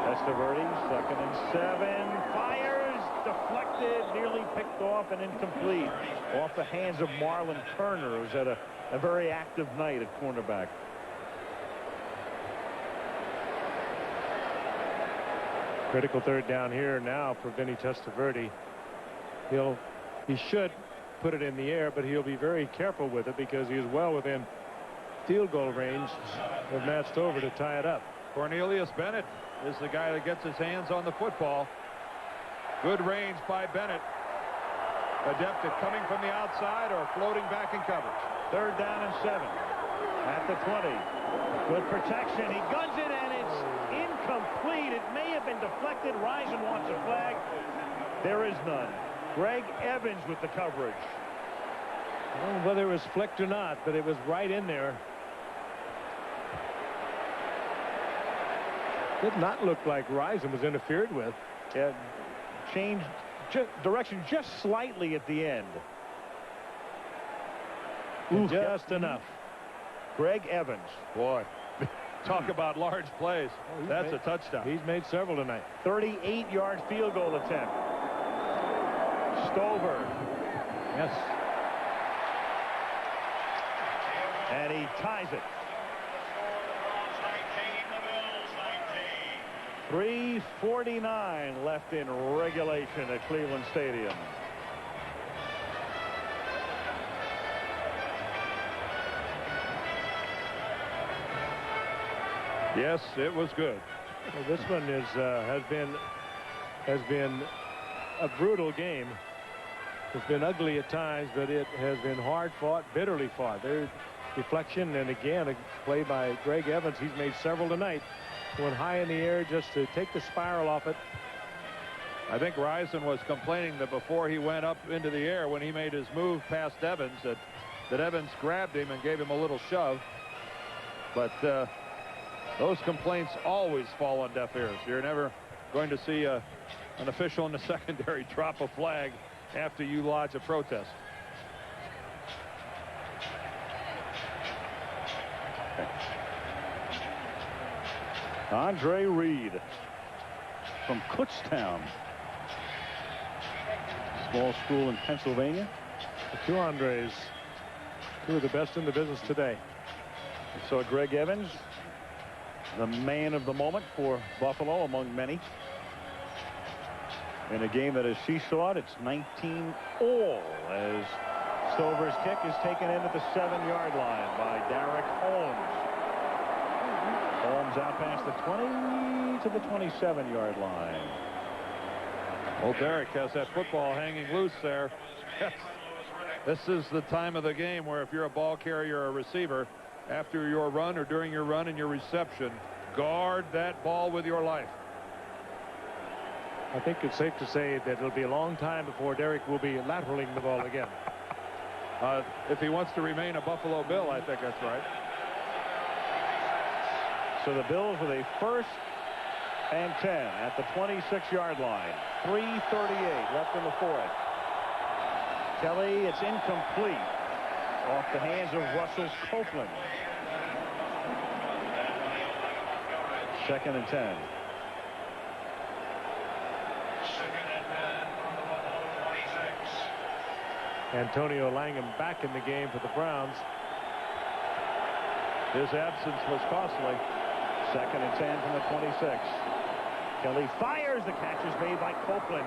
Testaverde, 2nd and 7. Fires, deflected, nearly picked off and incomplete. Off the hands of Marlon Turner, who's had a very active night at cornerback. Critical 3rd down here now for Vinny Testaverde. He should put it in the air, but he'll be very careful with it because he is well within field goal range of Matt Stover to tie it up. Cornelius Bennett is the guy that gets his hands on the football. Good range by Bennett. Adept at coming from the outside or floating back in coverage. 3rd down and 7 at the 20. Good protection. He guns it, and it's incomplete. It may have been deflected. Rison wants a flag. There is none. Greg Evans with the coverage. I don't know whether it was flicked or not, but it was right in there. Did not look like Rison was interfered with. Yeah, changed direction just slightly at the end. Just enough. Greg Evans. Boy, talk about large plays. That's a touchdown. He's made several tonight. 38-yard field goal attempt. Stover. Yes. And he ties it. 3:49 left in regulation at Cleveland Stadium. Yes, it was good. Well, this one is has been a brutal game. It's been ugly at times, but it has been hard fought, bitterly fought. There's deflection, and again a play by Greg Evans. He's made several tonight. Went high in the air just to take the spiral off it. I think Rison was complaining that before he went up into the air, when he made his move past Evans, that Evans grabbed him and gave him a little shove. But those complaints always fall on deaf ears. You're never going to see an official in the secondary drop a flag after you lodge a protest. Andre Reed from Kutztown. Small school in Pennsylvania. The 2 Andres, 2 of the best in the business today. So Greg Evans, the man of the moment for Buffalo among many. In a game that is seesawed, it's 19-all as Stover's kick is taken in at the 7-yard line by Derek Holmes. Holmes out past the 20 to the 27-yard line. Well, Derek has that football hanging loose there. This is the time of the game where if you're a ball carrier or a receiver, after your run or during your run and your reception, guard that ball with your life. I think it's safe to say that it'll be a long time before Derek will be lateraling the ball again. If he wants to remain a Buffalo Bill, I think that's right. So the Bills with a 1st and 10 at the 26-yard line. 3:38 left in the fourth. Kelly, it's incomplete. Off the hands of Russell Copeland. 2nd and 10. Antonio Langham back in the game for the Browns. His absence was costly. 2nd and 10 from the 26. Kelly fires. The catch is made by Copeland.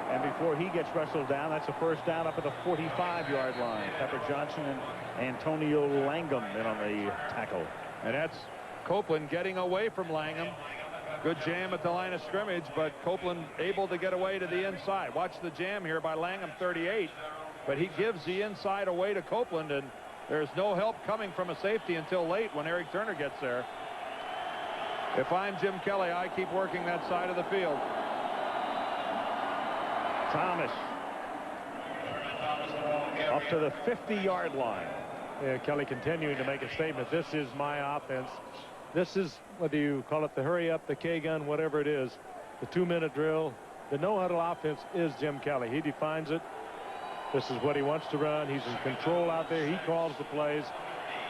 And before he gets wrestled down, that's a first down up at the 45-yard line. Pepper Johnson and Antonio Langham in on the tackle. And that's Copeland getting away from Langham. Good jam at the line of scrimmage, but Copeland able to get away to the inside. Watch the jam here by Langham, 38. But he gives the inside away to Copeland, and there's no help coming from a safety until late when Eric Turner gets there. If I'm Jim Kelly, I keep working that side of the field. Thomas up to the 50-yard line. Yeah, Kelly continuing to make a statement. This is my offense. This is, whether you call it the hurry up, the K-gun, whatever it is, the 2-minute drill, the no-huddle offense is Jim Kelly. He defines it. This is what he wants to run. He's in control out there. He calls the plays,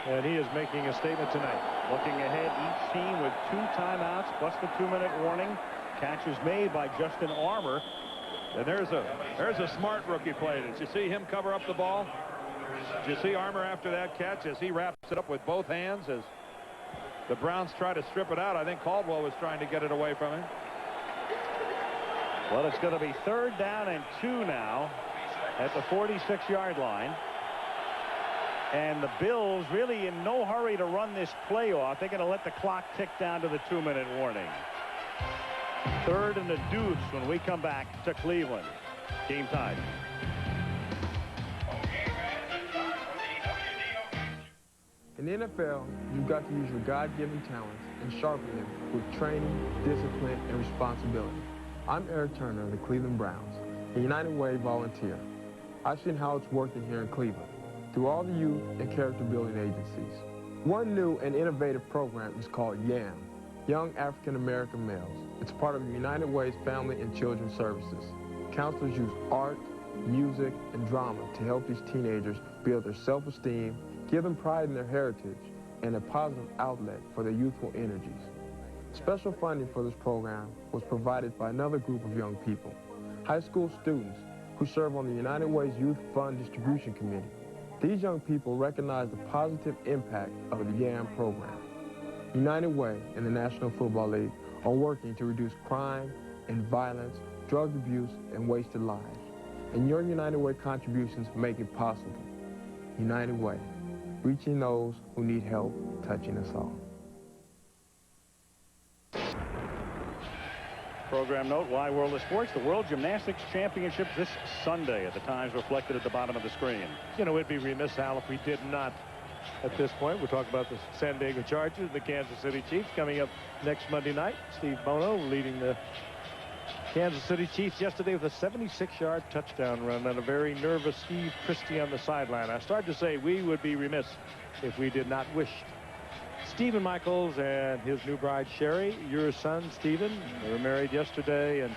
and he is making a statement tonight. Looking ahead, each team with 2 timeouts plus the 2-minute warning. Catch is made by Justin Armour. And there's a smart rookie play. Did you see him cover up the ball? Did you see Armour after that catch as he wraps it up with both hands as the Browns try to strip it out? I think Caldwell was trying to get it away from him. Well, it's going to be 3rd down and 2 now at the 46-yard line. And the Bills really in no hurry to run this play off. They're going to let the clock tick down to the 2-minute warning. 3rd and a deuce when we come back to Cleveland. Game time. In the NFL, you've got to use your God-given talents and sharpen them with training, discipline, and responsibility. I'm Eric Turner of the Cleveland Browns, a United Way volunteer. I've seen how it's working here in Cleveland through all the youth and character-building agencies. One new and innovative program is called YAM, Young African American Males. It's part of United Way's Family and Children's Services. Counselors use art, music, and drama to help these teenagers build their self-esteem, give them pride in their heritage, and a positive outlet for their youthful energies. Special funding for this program was provided by another group of young people, high school students who serve on the United Way's Youth Fund Distribution Committee. These young people recognize the positive impact of the YAM program. United Way and the National Football League are working to reduce crime and violence, drug abuse, and wasted lives. And your United Way contributions make it possible. United Way, reaching those who need help, touching us all. Program note, Wide World of Sports, the World Gymnastics Championships this Sunday at the times reflected at the bottom of the screen. You know, it'd be remiss, Al, if we did not, at this point, we'll talk about the San Diego Chargers and the Kansas City Chiefs coming up next Monday night. Steve Bono leading the Kansas City Chiefs yesterday with a 76-yard touchdown run and a very nervous Steve Christie on the sideline. I started to say we would be remiss if we did not wish Stephen Michaels and his new bride, Sherry, your son, Stephen. They were married yesterday, and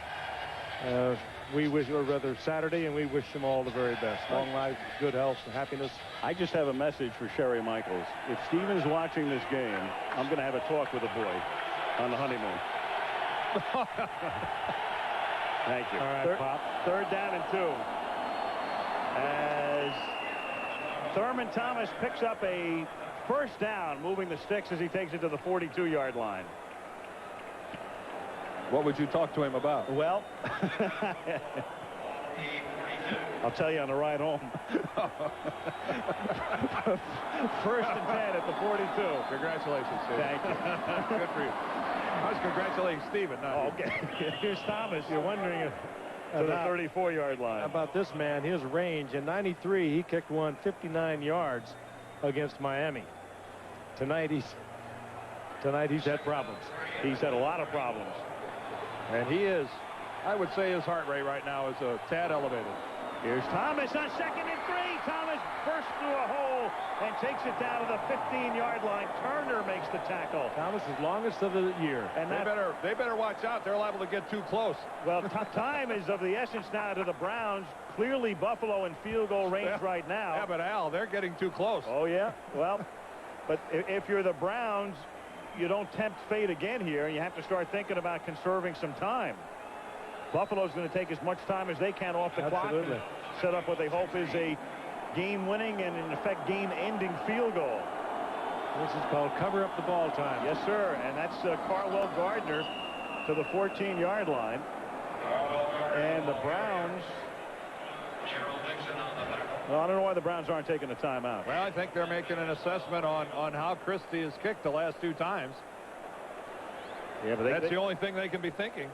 we wish, or rather Saturday, and we wish them all the very best. Long life, good health, and happiness. I just have a message for Sherry Michaels. If Stephen's watching this game, I'm going to have a talk with the boy on the honeymoon. Thank you. All right, Pop. 3rd down and 2. As Thurman Thomas picks up a first down, moving the sticks as he takes it to the 42-yard line. What would you talk to him about? Well, I'll tell you on the ride home. 1st and 10 at the 42. Congratulations, Steve. Thank you. Good for you. I was congratulating Stephen. Okay. Here's Thomas. You're wondering to the 34-yard line. About this man, his range. In 93, he kicked one 59 yards against Miami. Tonight he's had problems. He's had a lot of problems. And he is, I would say his heart rate right now is a tad elevated. Here's Thomas on 2nd and 3. Thomas bursts through a hole and takes it down to the 15-yard line. Turner makes the tackle. Thomas's longest of the year. And they better watch out. They're liable to get too close. Well, time is of the essence now to the Browns. Clearly Buffalo in field goal range right now. Yeah, but Al, they're getting too close. Oh, yeah. Well, but if you're the Browns, you don't tempt fate again here. You have to start thinking about conserving some time. Buffalo's going to take as much time as they can off the clock and set up what they hope is a game-winning and, in effect, game-ending field goal. This is called cover up the ball time. Yes, sir. And that's Carwell Gardner to the 14-yard line. And the Browns... Well, I don't know why the Browns aren't taking a timeout. Well, I think they're making an assessment on how Christie has kicked the last 2 times. Yeah, but that's the only thing they can be thinking.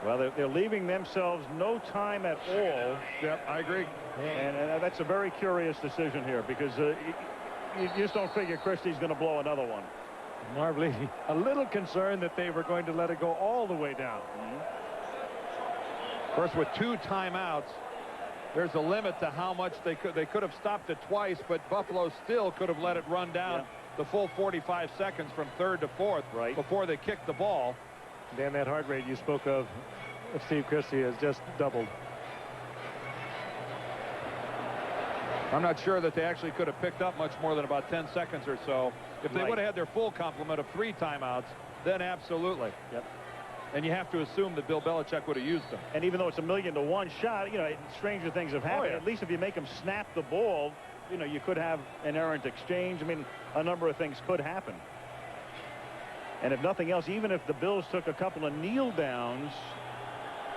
Well, they're leaving themselves no time at all. Yep, I agree. And that's a very curious decision here because you just don't figure Christie's going to blow another one. Marv Levy, a little concerned that they were going to let it go all the way down. Of course, with 2 timeouts, there's a limit to how much they could have stopped it twice, but Buffalo still could have let it run down the full 45 seconds from 3rd to 4th before they kicked the ball. Dan, that heart rate you spoke of Steve Christie has just doubled. I'm not sure that they actually could have picked up much more than about 10 seconds or so. If they would have had their full complement of 3 timeouts, then absolutely. Yep. And you have to assume that Bill Belichick would have used them. And even though it's a 1,000,000-to-1 shot, you know, stranger things have happened. At least if you make them snap the ball, you know, you could have an errant exchange. I mean, a number of things could happen. And if nothing else, even if the Bills took a couple of kneel downs,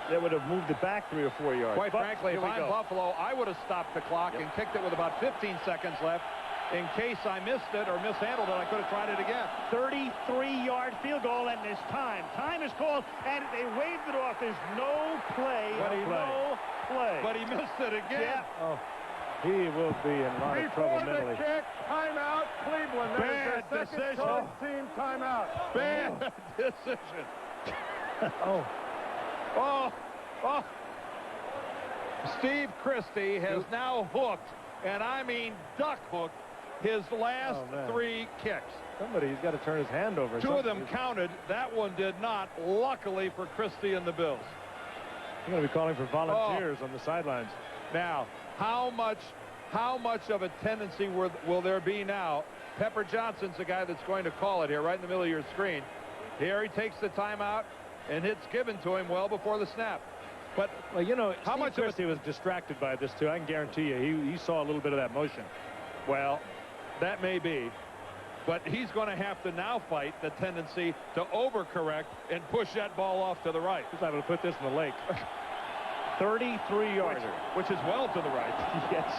they would have moved it back 3 or 4 yards. Quite frankly, if I'm Buffalo, I would have stopped the clock and kicked it with about 15 seconds left. In case I missed it or mishandled it, I could have tried it again. 33-yard field goal, and there's time. Time is called, and they waved it off. There's no play. No play. But he missed it again. Yeah. Oh, he will be in a lot of trouble mentally. Before the kick, timeout, Cleveland. Bad decision. Team timeout. Bad decision. Steve Christie has now hooked, and I mean duck hooked, his last 3 kicks. Somebody's got to turn his hand over. 2 of them counted. That one did not, luckily for Christie and the Bills. I'm going to be calling for volunteers on the sidelines. Now, how much of a tendency will there be now? Pepper Johnson's the guy that's going to call it here, right in the middle of your screen. Here he takes the timeout, and it's given to him well before the snap. But, well, you know, how much Christie was distracted by this, too. I can guarantee you he saw a little bit of that motion. Well, that may be. But he's going to have to now fight the tendency to overcorrect and push that ball off to the right. He's able to put this in the lake. 33-yarder. Which is well to the right. Yes.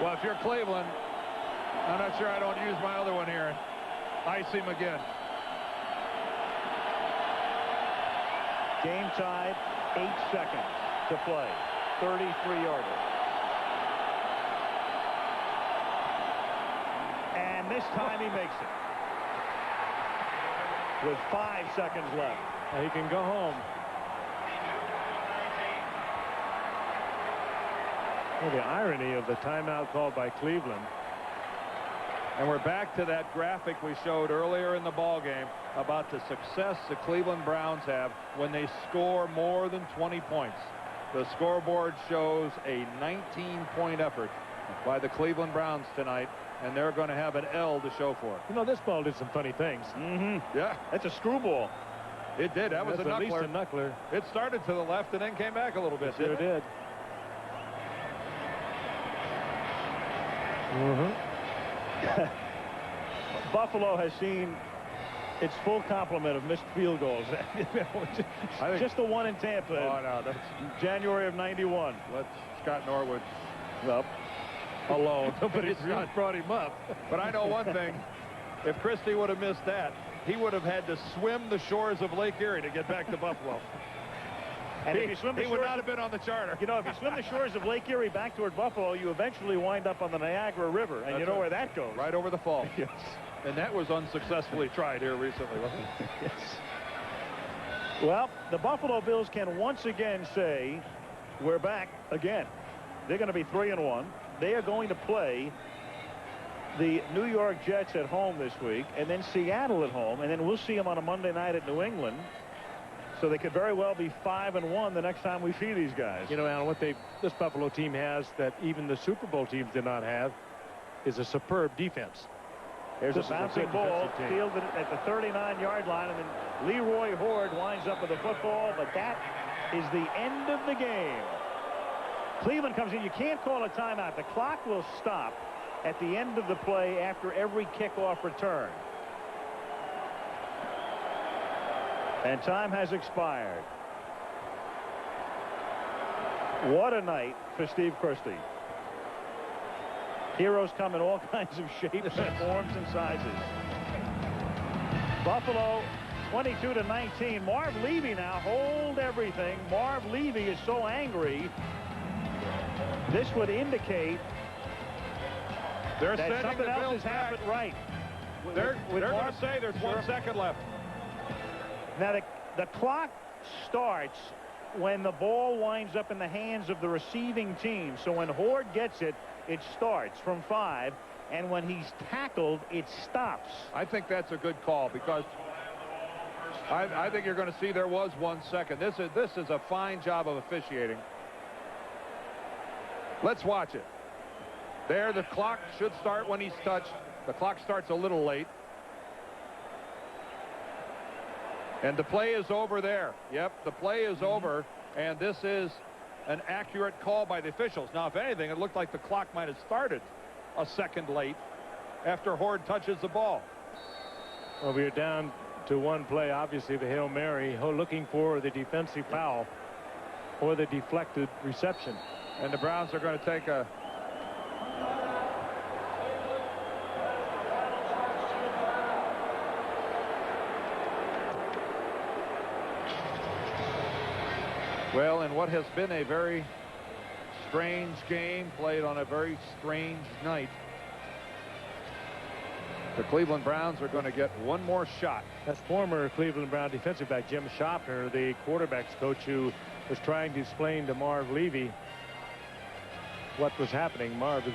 Well, if you're Cleveland, I'm not sure I don't use my other one here. Ice him again. Game tied, 8 seconds to play. 33-yarder. And this time he makes it. With 5 seconds left. Now he can go home. Well, the irony of the timeout called by Cleveland. And we're back to that graphic we showed earlier in the ball game about the success the Cleveland Browns have when they score more than 20 points. The scoreboard shows a 19-point effort by the Cleveland Browns tonight, and they're going to have an L to show for it. You know, this ball did some funny things. Yeah. That's a screwball. It did. That was a at least a knuckler. knuckler. It started to the left and then came back a little bit. Sure did. Buffalo has seen its full complement of missed field goals. Just the one in Tampa. Oh, no, that's January of '91. Let Scott Norwood up alone. Nobody's brought him up. But I know one thing. If Christie would have missed that, he would have had to swim the shores of Lake Erie to get back to Buffalo. And if you swim the he would not have been on the charter. You know, if you swim the shores of Lake Erie back toward Buffalo, you eventually wind up on the Niagara River, and you know where that goes. Right over the fall. Yes. And that was unsuccessfully tried here recently, wasn't it? Yes. Well, the Buffalo Bills can once again say We're back again. They're going to be 3-1. They are going to play the New York Jets at home this week, and then Seattle at home, and then we'll see them on a Monday night at New England. So they could very well be 5-1 the next time we see these guys. You know, Alan, what this Buffalo team has that even the Super Bowl teams did not have is a superb defense. There's a bouncing ball fielded at the 39-yard line, and then Leroy Horde winds up with the football, but that is the end of the game. Cleveland comes in. You can't call a timeout. The clock will stop at the end of the play after every kickoff return. And time has expired. What a night for Steve Christie. Heroes come in all kinds of shapes and forms and sizes. Buffalo 22-19. Marv Levy now hold everything. Marv Levy is so angry. This would indicate that something else has happened right. They're going to say there's 1 second left. Now the clock starts when the ball winds up in the hands of the receiving team. So when Horde gets it, it starts from 5, and when he's tackled, it stops. I think that's a good call because I think you're going to see there was 1 second. This is a fine job of officiating. Let's watch it. There, the clock should start when he's touched. The clock starts a little late. And the play is over there. Yep, the play is over, and this is an accurate call by the officials. Now, if anything, it looked like the clock might have started a second late after Horde touches the ball. Well, we are down to 1 play. Obviously, the Hail Mary, looking for the defensive foul or the deflected reception. And the Browns are going to take a... Well, in what has been a very strange game played on a very strange night, the Cleveland Browns are going to get 1 more shot. That's former Cleveland Brown defensive back Jim Shopner, the quarterback's coach, who was trying to explain to Marv Levy what was happening. Marv,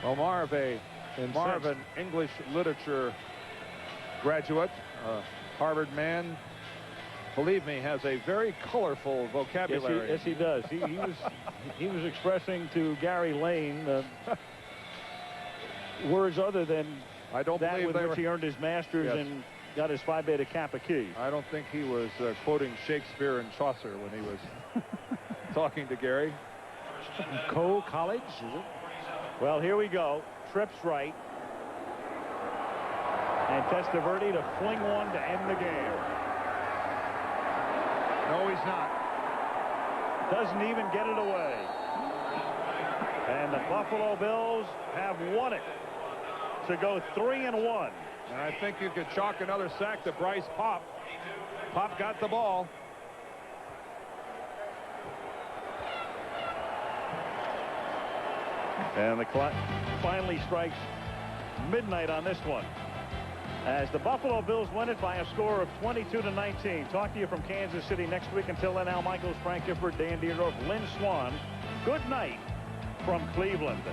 an English literature graduate, Harvard man. Believe me, has a very colorful vocabulary. Yes, he does. He was expressing to Gary Lane words other than I don't that believe with which he earned his master's and got his Phi Beta Kappa key. I don't think he was quoting Shakespeare and Chaucer when he was talking to Gary. College, is it? Well, here we go. Trips right. And Testaverde to fling one to end the game. No, he's not. Doesn't even get it away. And the Buffalo Bills have won it to go 3-1. And I think you could chalk another sack to Bryce Pop. Pop got the ball. And the clock finally strikes midnight on this one, as the Buffalo Bills win it by a score of 22-19. Talk to you from Kansas City next week. Until then, Al Michaels, Frank Gifford, Dan Dierdorf, Lynn Swan. Good night from Cleveland.